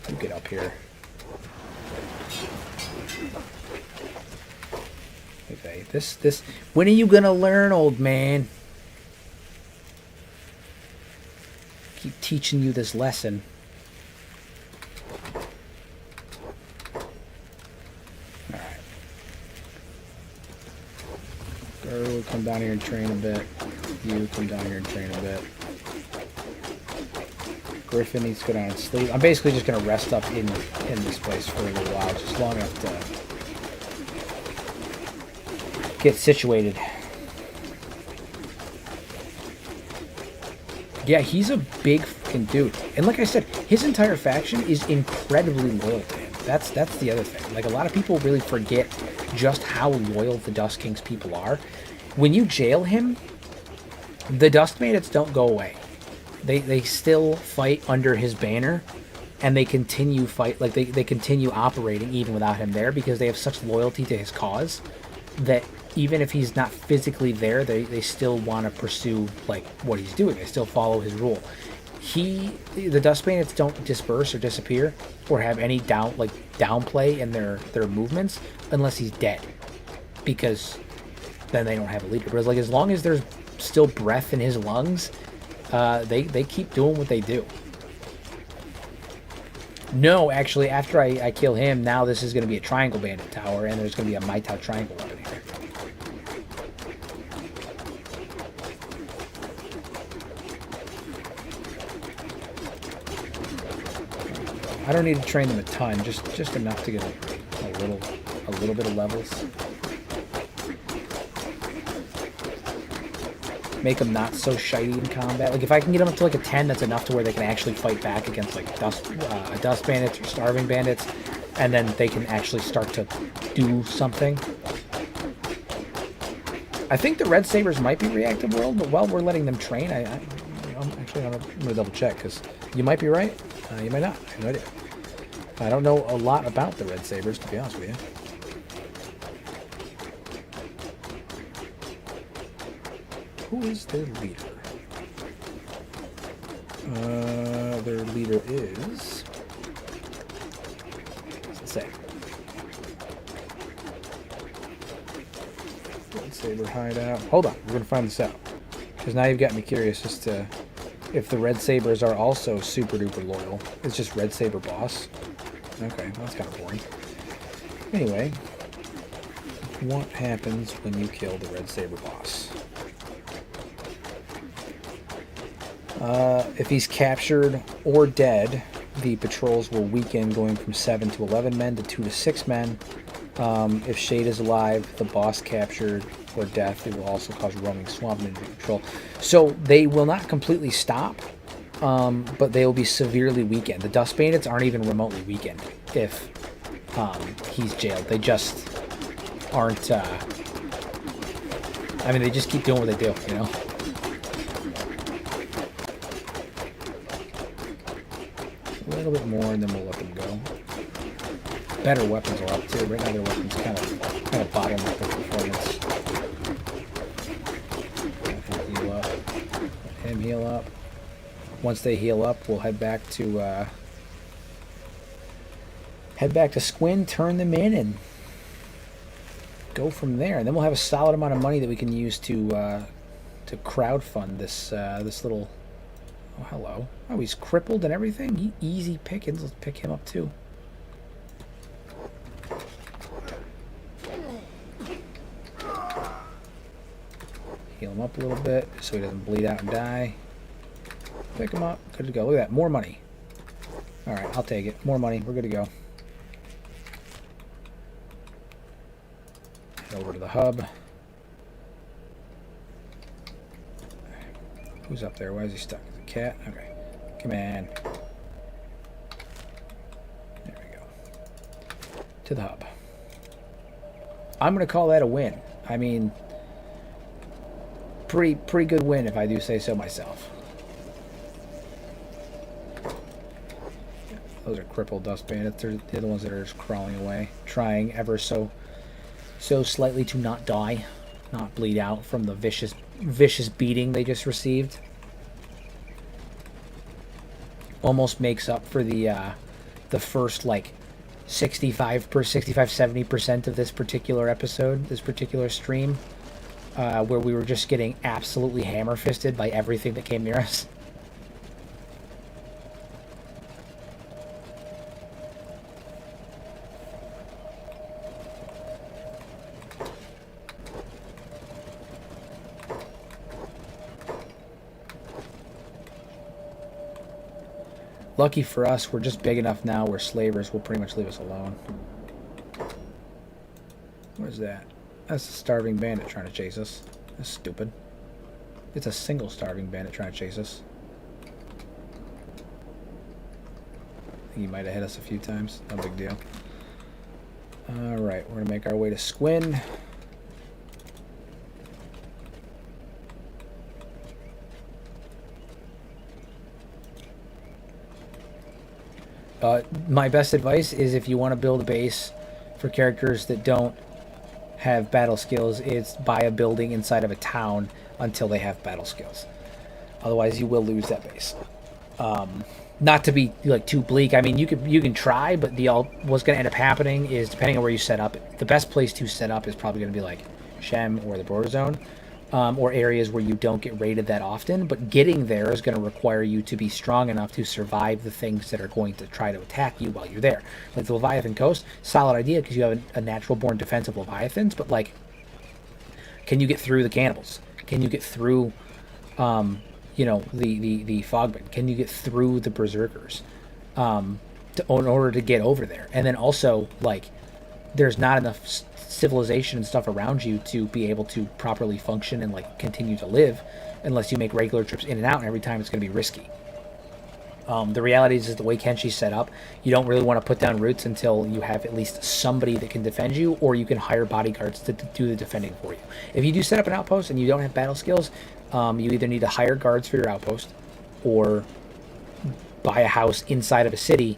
You get up here. Okay, this. When are you gonna learn, old man? Keep teaching you this lesson. All right. Girl, come down here and train a bit. You come down here and train a bit. Griffin needs to go down and sleep. I'm basically just going to rest up in this place for a little while, just long enough to get situated. Yeah, he's a big fucking dude. And like I said, his entire faction is incredibly loyal to him. That's the other thing. Like, a lot of people really forget just how loyal the Dust King's people are. When you jail him, the Dust Bandits don't go away. They still fight under his banner, and they continue they continue operating even without him there, because they have such loyalty to his cause that even if he's not physically there, they still want to pursue like what he's doing. They still follow his rule. The Dust Bandits don't disperse or disappear or have any downplay in their movements unless he's dead, because then they don't have a leader. But as long as there's still breath in his lungs, they keep doing what they do. No, actually, after I kill him, now this is going to be a triangle bandit tower, and there's going to be a Mai Tai triangle up in here. I don't need to train them a ton, just enough to get a little bit of levels. Make them not so shitey in combat. Like, if I can get them up to like a 10, that's enough to where they can actually fight back against like dust bandits or starving bandits, and then they can actually start to do something. I think the Red Sabers might be reactive world, but while we're letting them train, I'm gonna double check, because you might be right, you might not. I have no idea. I don't know a lot about the Red Sabers, to be honest with you. who is their leader? Their leader is... What's it say? Red Saber hideout. Hold on, we're going to find this out. Because now you've got me curious as to if the Red Sabers are also super duper loyal. It's just Red Saber boss. Okay, well, that's kind of boring. Anyway, what happens when you kill the Red Saber boss? If he's captured or dead, the patrols will weaken, going from 7 to 11 men to 2 to 6 men. If Shade is alive, the boss captured or death, it will also cause roaming swamp ninja patrol. So they will not completely stop, but they will be severely weakened. The Dust Bandits aren't even remotely weakened if he's jailed. They just aren't... I mean, they just keep doing what they do, you know? A little bit more, and then we'll let them go. Better weapons are up too. Right now, their weapons kind of bottleneck their performance. Heal up. Let him heal up. Once they heal up, we'll head back to Squin, turn them in, and go from there. And then we'll have a solid amount of money that we can use to crowdfund this this little. Oh, hello. Oh, he's crippled and everything. Easy pickings. Let's pick him up too. Heal him up a little bit so he doesn't bleed out and die. Pick him up. Good to go. Look at that. More money. Alright, I'll take it. More money. We're good to go. Head over to the hub. Who's up there? Why is he stuck? Is it a cat? Okay. Come on. There we go. To the hub. I'm going to call that a win. I mean, pretty good win if I do say so myself. Those are crippled Dust Bandits. They're the ones that are just crawling away, trying ever so slightly to not die, not bleed out from the vicious beating they just received. Almost makes up for the first like 65-70% of this particular episode, this particular stream, where we were just getting absolutely hammer-fisted by everything that came near us. Lucky for us, we're just big enough now where slavers will pretty much leave us alone. What is that? That's a starving bandit trying to chase us. That's stupid. It's a single starving bandit trying to chase us. I think he might have hit us a few times. No big deal. Alright, we're going to make our way to Squin. My best advice is if you want to build a base for characters that don't have battle skills, it's buy a building inside of a town until they have battle skills. Otherwise, you will lose that base. Not to be like too bleak. I mean, you can try, but what's going to end up happening is, depending on where you set up, the best place to set up is probably going to be like Shem or the border zone. Or areas where you don't get raided that often, but getting there is going to require you to be strong enough to survive the things that are going to try to attack you while you're there. Like the Leviathan Coast, solid idea because you have a natural-born defense of Leviathans, but like, can you get through the cannibals? Can you get through, the Fogmen? Can you get through the Berserkers in order to get over there? And then also, like, there's not enough civilization and stuff around you to be able to properly function and like continue to live unless you make regular trips in and out, and every time it's going to be risky. The reality is the way Kenshi's set up, you don't really want to put down roots until you have at least somebody that can defend you, or you can hire bodyguards to do the defending for you. If you do set up an outpost and you don't have battle skills, you either need to hire guards for your outpost or buy a house inside of a city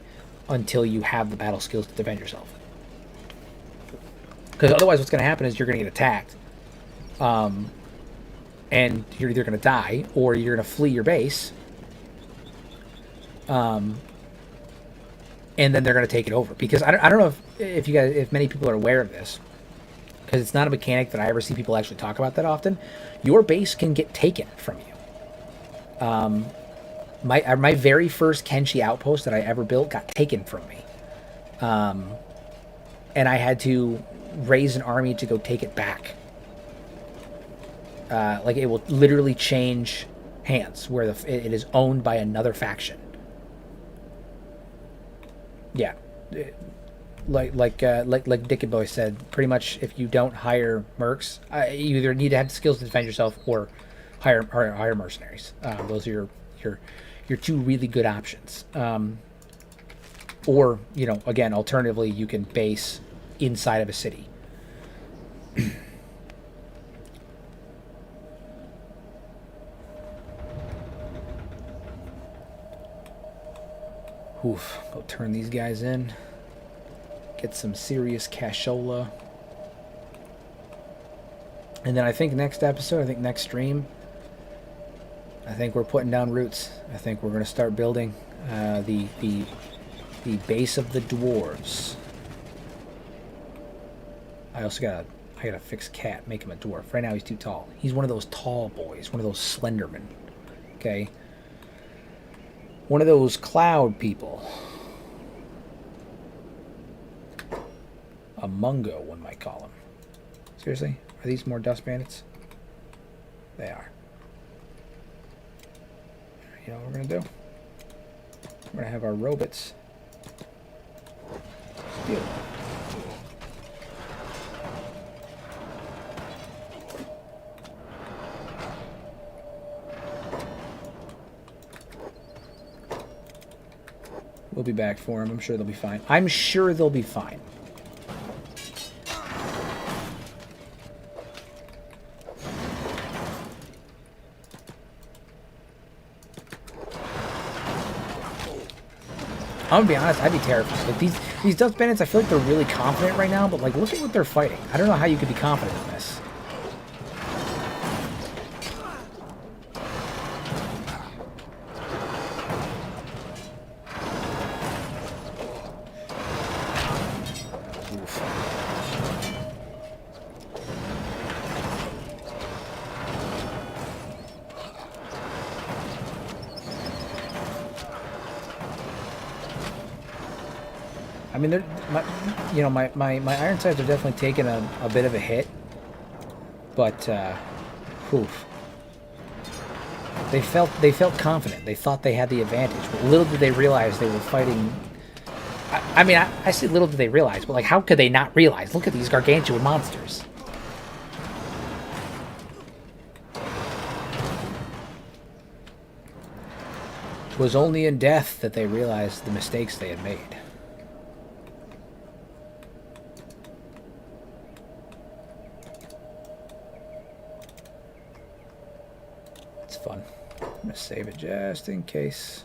until you have the battle skills to defend yourself. Because otherwise what's going to happen is you're going to get attacked. and you're either going to die or you're going to flee your base. And then they're going to take it over, because I don't know if many people are aware of this, because it's not a mechanic that I ever see people actually talk about that often. Your base can get taken from you. My very first Kenshi outpost that I ever built got taken from me, and I had to raise an army to go take it back. Like, it will literally change hands where it is owned by another faction. Yeah, like Dick and Boy said, pretty much if you don't hire mercs, you either need to have the skills to defend yourself or hire mercenaries. Those are your two really good options. Or, you know, again, alternatively, you can base inside of a city. Oof, go turn these guys in. Get some serious cashola. And then I think next episode, next stream, I think we're putting down roots. I think we're going to start building the base of the dwarves. I also gotta fix Cat, make him a dwarf. Right now he's too tall. He's one of those tall boys, one of those Slendermen. Okay? One of those cloud people. A Mungo, one might call him. Seriously? Are these more dust bandits? They are. You know what we're going to do? We're going to have our robots steal. We'll be back for them. I'm sure they'll be fine. I'm sure they'll be fine. I'm gonna be honest, I'd be terrified. Like, these dust bandits, I feel like they're really confident right now, but like, look at what they're fighting. I don't know how you could be confident in this. I mean, my Ironsides are definitely taking a bit of a hit, but oof. They felt confident. They thought they had the advantage, but little did they realize they were fighting. I mean, I say little did they realize, but like, how could they not realize? Look at these gargantuan monsters. It was only in death that they realized the mistakes they had made. Fun. I'm gonna save it just in case.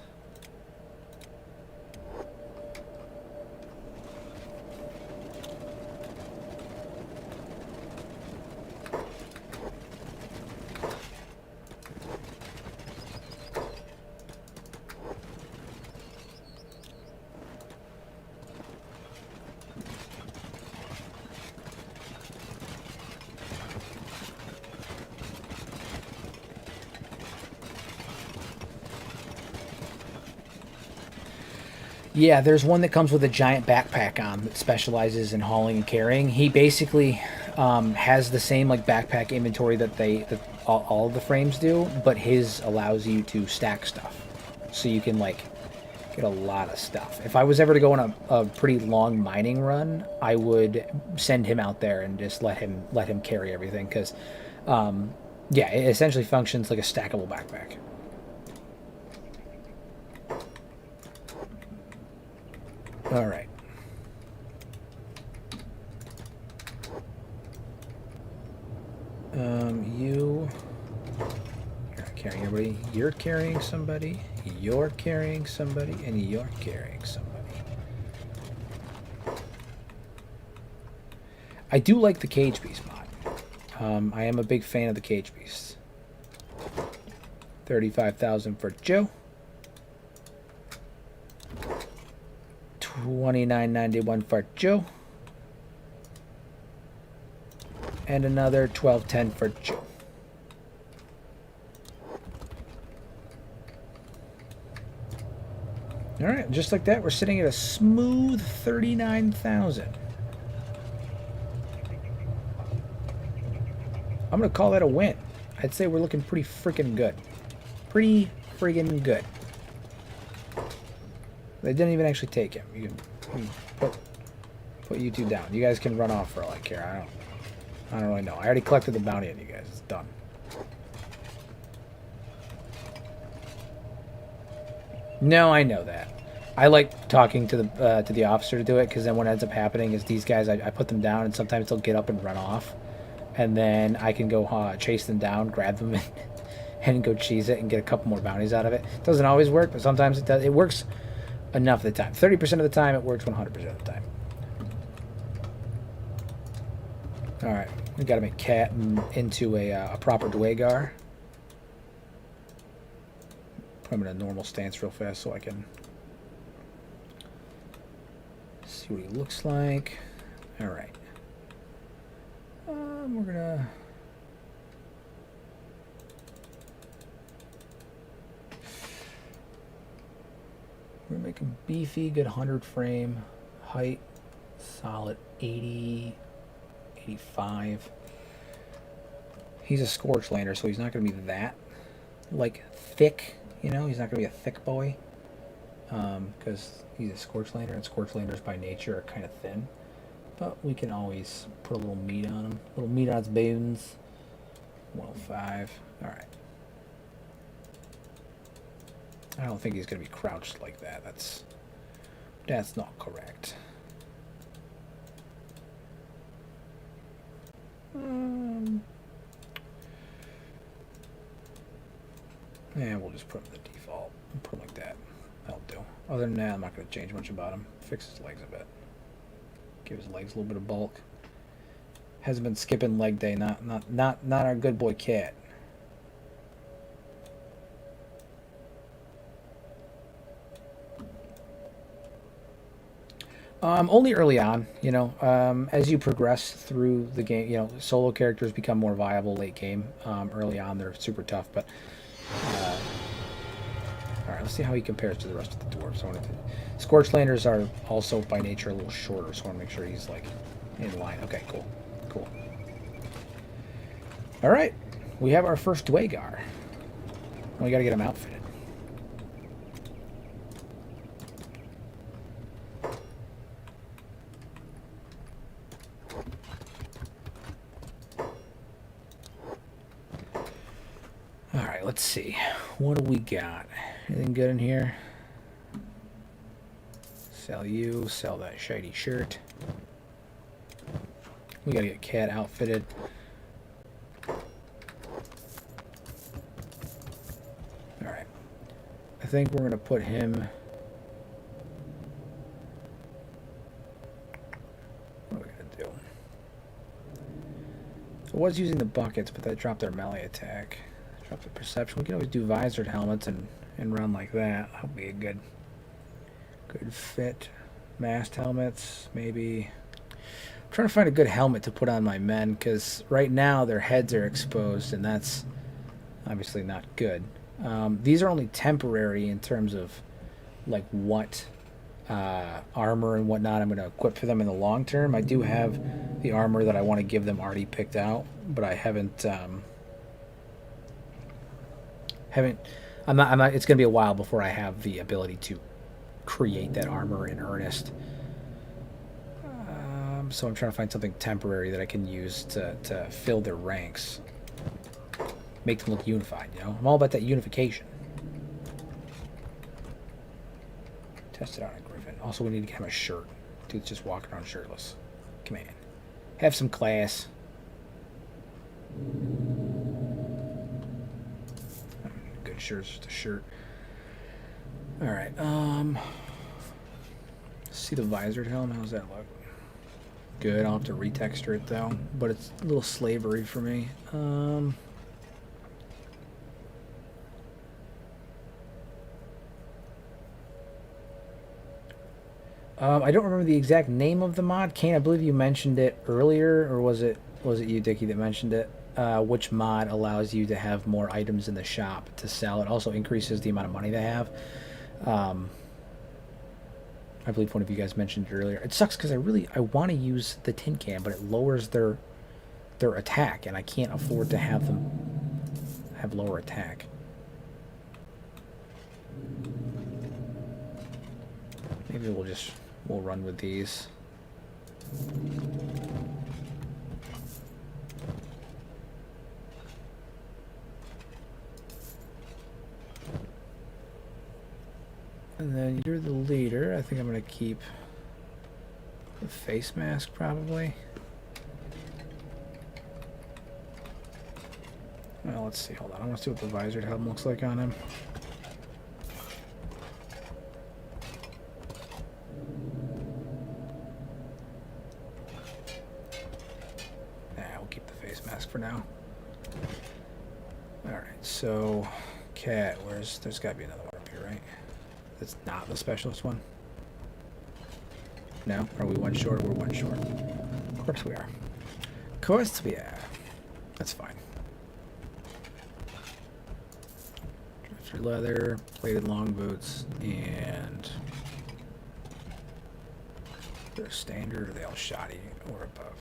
Yeah, there's one that comes with a giant backpack on that specializes in hauling and carrying. He basically has the same like backpack inventory that all of the frames do, but his allows you to stack stuff, so you can like get a lot of stuff. If I was ever to go on a pretty long mining run, I would send him out there and just let him carry everything, because yeah, it essentially functions like a stackable backpack. All right. You're not carrying everybody. You're carrying somebody. You're carrying somebody, and you're carrying somebody. I do like the cage beast mod. I am a big fan of the cage beasts. 35,000 for Joe. 29.91 for Joe. And another 12.10 for Joe. All right, just like that, we're sitting at a smooth 39,000. I'm gonna call that a win. I'd say we're looking pretty freaking good. Pretty friggin' good. They didn't even actually take him. You can put you two down. You guys can run off for all I care. I don't really know. I already collected the bounty on you guys. It's done. No, I know that. I like talking to the officer to do it, because then what ends up happening is these guys, I put them down, and sometimes they'll get up and run off, and then I can go chase them down, grab them, and go cheese it and get a couple more bounties out of it. It doesn't always work, but sometimes it does. It works enough of the time. 30% of the time, it works 100% of the time. All right, we got to make Cat into a proper Dwagar. Put him in a normal stance real fast so I can see what he looks like. All right. We're gonna make him beefy, good 100 frame, height, solid 80, 85. He's a Scorch Lander, so he's not gonna be that like thick. You know, he's not going to be a thick boy, because he's a Scorch Lander, and Scorch Landers by nature are kind of thin. But we can always put a little meat on him. A little meat on his bones. 105. All right. I don't think he's going to be crouched like that. That's not correct. Yeah, we'll just put him the default. We'll put him like that. That'll do. Other than that, I'm not going to change much about him. Fix his legs a bit. Give his legs a little bit of bulk. Hasn't been skipping leg day. Not our good boy Cat. Only early on, you know. As you progress through the game, you know, solo characters become more viable late game. Early on, they're super tough, but. Alright, let's see how he compares to the rest of the dwarves. Scorch Landers are also by nature a little shorter, so I want to make sure he's like in line. Okay, cool. Cool. Alright, we have our first Dwagar. We gotta get him outfitted. Let's see. What do we got? Anything good in here? Sell you. Sell that shiny shirt. We gotta get Cat outfitted. Alright. I think we're gonna put him... What are we gonna do? I was using the buckets, but that dropped their melee attack. Drop the perception. We can always do visored helmets and run like that. That'll be a good fit. Mast helmets, maybe. I'm trying to find a good helmet to put on my men, because right now their heads are exposed, and that's obviously not good. These are only temporary in terms of like what armor and whatnot I'm going to equip for them in the long term. I do have the armor that I want to give them already picked out, but I haven't. I'm not. It's going to be a while before I have the ability to create that armor in earnest. So I'm trying to find something temporary that I can use to fill their ranks, make them look unified. You know, I'm all about that unification. Test it out on Griffin. Also, we need to get him a shirt. Dude's just walking around shirtless. Come on, have some class. Good shirt's just a shirt. All right. See the visored helm. How's that look? Good. I'll have to retexture it though, but it's a little slavery for me. I don't remember the exact name of the mod. Kane, I believe you mentioned it earlier, or was it you, Dickie, that mentioned it? Which mod allows you to have more items in the shop to sell? It also increases the amount of money they have. Um, I believe one of you guys mentioned it earlier. It sucks because I want to use the tin can, but it lowers their attack, and I can't afford to have them have lower attack. Maybe we'll run with these. And then you're the leader. I think I'm going to keep the face mask probably. Well, let's see. Hold on. I want to see what the visored helm looks like on him. We'll keep the face mask for now. Alright, so Cat, there's got to be another one up here, right? That's not the specialist one. No? Are we one short? We're one short. Of course we are. Of course we are. That's fine. Drifter leather, plated long boots, and they're standard, or are they all shoddy or above?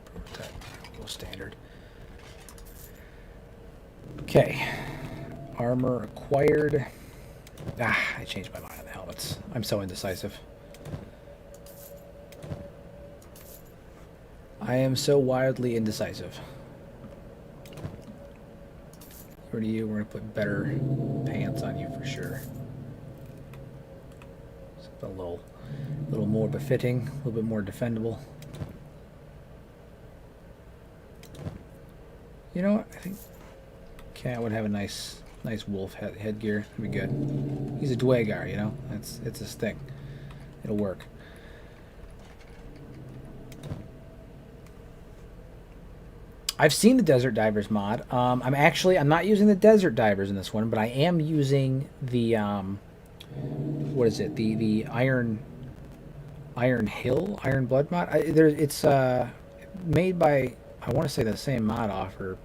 Prototype, a little standard. Okay. Armor acquired. I changed my mind on the helmets. I'm so indecisive. I am so wildly indecisive. Over to you. We're going to put better pants on you for sure. A little more befitting, a little bit more defendable. You know what? I think Cat would have a nice wolf headgear. That'd be good. He's a Dwagar, you know? It's his thing. It'll work. I've seen the Desert Divers mod. I'm not using the Desert Divers in this one, but I am using the what is it? The Iron Blood mod. It's made by, I want to say, the same mod offer.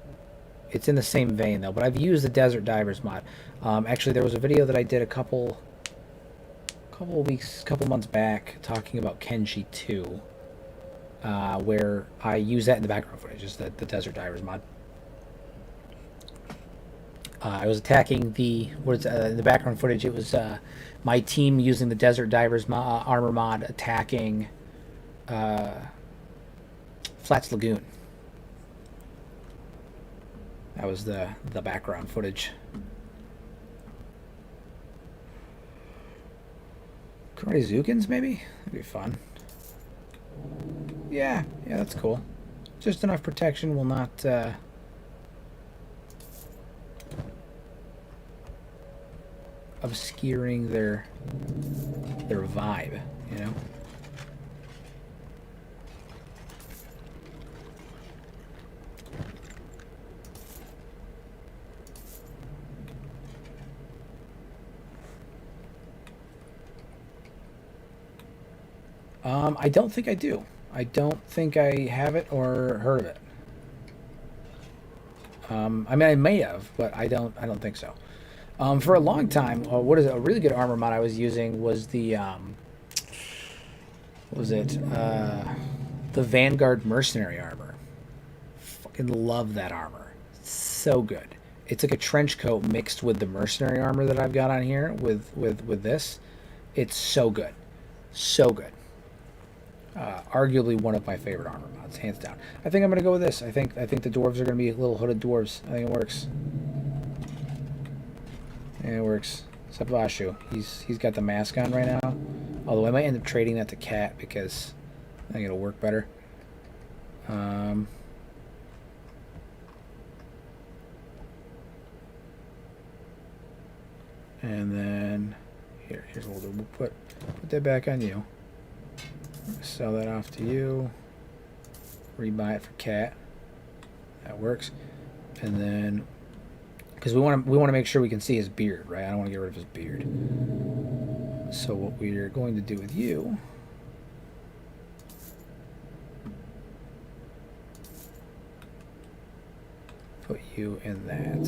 It's in the same vein though, but I've used the Desert Divers mod. Actually, there was a video that I did a couple months back talking about Kenshi 2, where I use that in the background footage, is the Desert Divers mod. I was attacking in the background footage. It was my team using the Desert Divers armor mod attacking Flats Lagoon. That was the background footage. Karate Zukins, maybe? That'd be fun. Yeah, that's cool. Just enough protection will not obscuring their vibe, you know? I don't think I do. I don't think I have it or heard of it. I mean, I may have, but I don't think so. For a long time, what is it? A really good armor mod I was using was the what was it? The Vanguard Mercenary armor. Fucking love that armor. So good. It's like a trench coat mixed with the mercenary armor that I've got on here with this. It's so good. So good. Arguably one of my favorite armor mods, hands down. I think I'm going to go with this. I think the dwarves are going to be little hooded dwarves. I think it works. And it works. Except Vashu. He's got the mask on right now. Although I might end up trading that to Cat because I think it'll work better. And then here's what we'll do. We'll put that back on you. Sell that off to you. Rebuy it for Cat. That works. And then, because we want to make sure we can see his beard, right? I don't want to get rid of his beard. So what we're going to do with you you in that.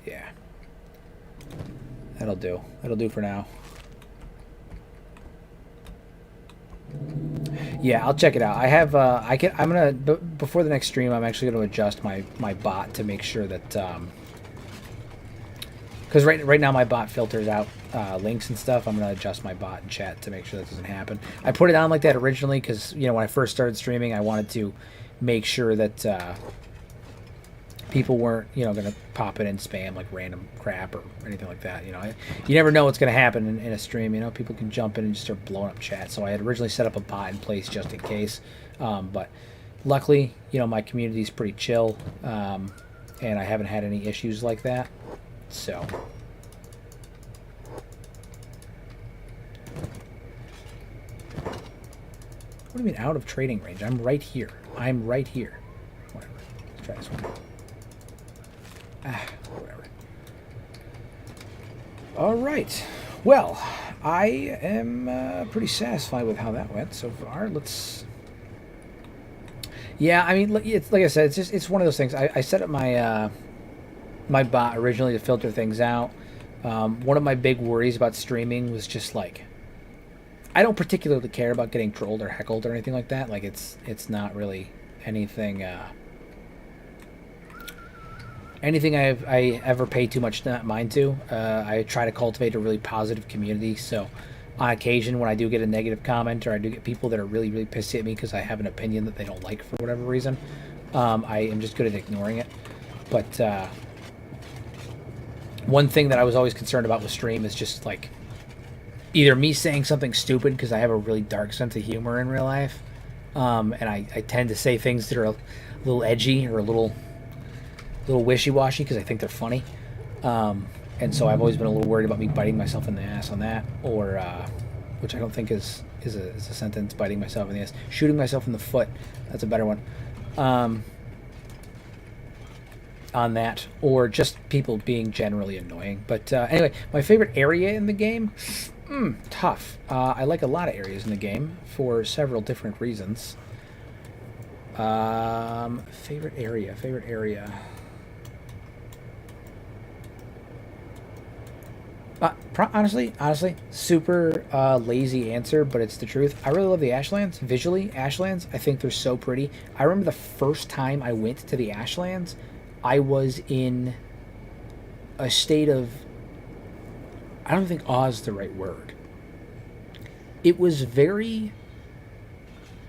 Yeah. That'll do. That'll do for now. Yeah, I'll check it out. I have I'm gonna before the next stream I'm actually gonna adjust my bot to make sure that because right now my bot filters out links and stuff. I'm gonna adjust my bot and chat to make sure that doesn't happen. I put it on like that originally because, you know, when I first started streaming I wanted to make sure that people weren't, you know, gonna pop it in spam like random crap or anything like that. You know, you never know what's gonna happen in a stream. You know, people can jump in and just start blowing up chat. So I had originally set up a bot in place just in case, but luckily, you know, my community is pretty chill, and I haven't had any issues like that. So. What do you mean out of trading range? I'm right here. I'm right here. Whatever. Let's try this one. Whatever. All right. Well, I am pretty satisfied with how that went so far. Let's. Yeah, I mean, it's like I said, it's one of those things. I set up my my bot originally to filter things out. One of my big worries about streaming was just like, I don't particularly care about getting trolled or heckled or anything like that. Like it's not really anything anything I ever pay too much mind to. I try to cultivate a really positive community. So on occasion when I do get a negative comment or I do get people that are really, really pissed at me because I have an opinion that they don't like for whatever reason, I am just good at ignoring it. But one thing that I was always concerned about with stream is just like either me saying something stupid because I have a really dark sense of humor in real life, and I tend to say things that are a little edgy or a little wishy-washy because I think they're funny, and so I've always been a little worried about me biting myself in the ass on that, or which I don't think is a sentence, biting myself in the ass, shooting myself in the foot, that's a better one, on that, or just people being generally annoying. But anyway, my favorite area in the game, tough. I like a lot of areas in the game for several different reasons. Favorite area. Honestly, super lazy answer, but it's the truth. I really love the Ashlands. Visually, Ashlands, I think they're so pretty. I remember the first time I went to the Ashlands, I was in a state of, I don't think awe is the right word. It was very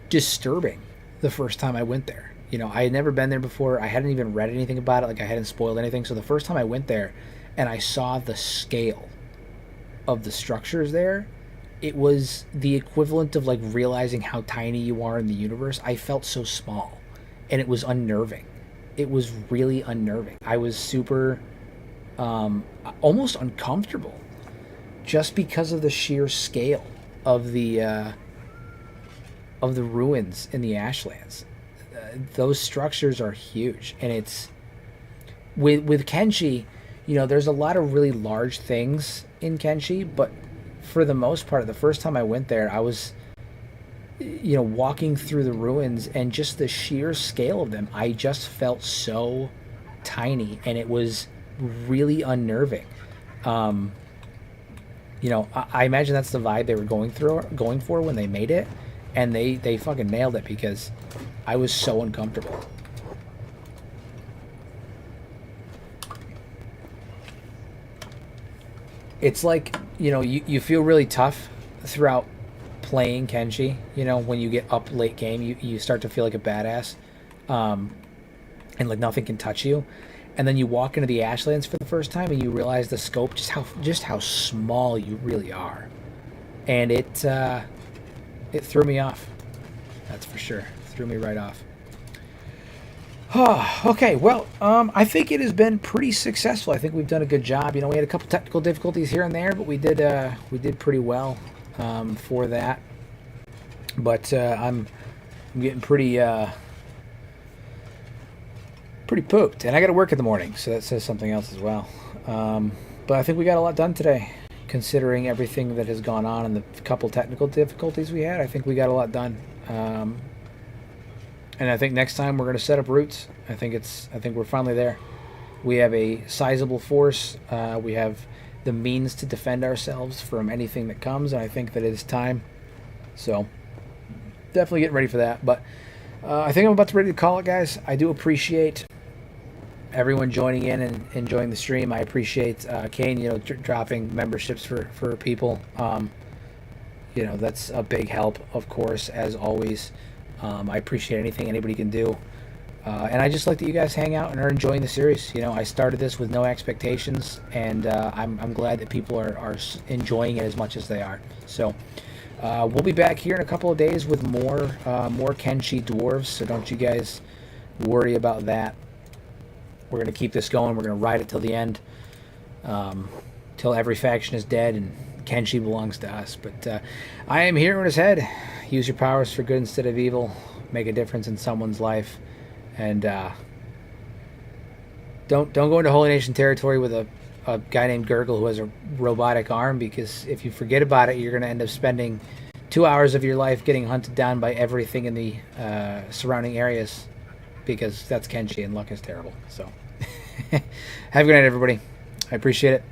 disturbing the first time I went there. You know, I had never been there before. I hadn't even read anything about it. Like, I hadn't spoiled anything. So the first time I went there and I saw the scale of the structures there, it was the equivalent of like realizing how tiny you are in the universe. I felt so small, and it was unnerving. It was really unnerving. I was super, almost uncomfortable, just because of the sheer scale of the ruins in the Ashlands. Those structures are huge, and it's with Kenshi. You know, there's a lot of really large things in Kenshi, but for the most part, the first time I went there, I was, you know, walking through the ruins, and just the sheer scale of them, I just felt so tiny, and it was really unnerving. You know, I imagine that's the vibe they were going for when they made it, and they fucking nailed it, because I was so uncomfortable. It's like, you know, you feel really tough throughout playing Kenshi. You know, when you get up late game, you start to feel like a badass, and like nothing can touch you. And then you walk into the Ashlands for the first time, and you realize the scope, just how small you really are, and it threw me off. That's for sure. Threw me right off. Okay, well, I think it has been pretty successful. I think we've done a good job. You know, we had a couple technical difficulties here and there, but we did pretty well for that. But I'm getting pretty pooped, and I got to work in the morning, so that says something else as well. But I think we got a lot done today, considering everything that has gone on and the couple technical difficulties we had. I think we got a lot done. And I think next time we're going to set up roots. I think we're finally there. We have a sizable force. We have the means to defend ourselves from anything that comes, and I think that it is time. So definitely get ready for that. But I think I'm about to ready to call it, guys. I do appreciate everyone joining in and enjoying the stream. I appreciate Kane, dropping memberships for people. That's a big help, of course, as always. I appreciate anything anybody can do. And I just like that you guys hang out and are enjoying the series. I started this with no expectations, and I'm glad that people are enjoying it as much as they are. So we'll be back here in a couple of days with more Kenshi Dwarves, so don't you guys worry about that. We're going to keep this going. We're going to ride it till the end, till every faction is dead and Kenshi belongs to us. But I am here in his head. Use your powers for good instead of evil. Make a difference in someone's life. And don't go into Holy Nation territory with a guy named Gurgle who has a robotic arm, because if you forget about it, you're going to end up spending 2 hours of your life getting hunted down by everything in the surrounding areas, because that's Kenshi and luck is terrible. So have a good night, everybody. I appreciate it.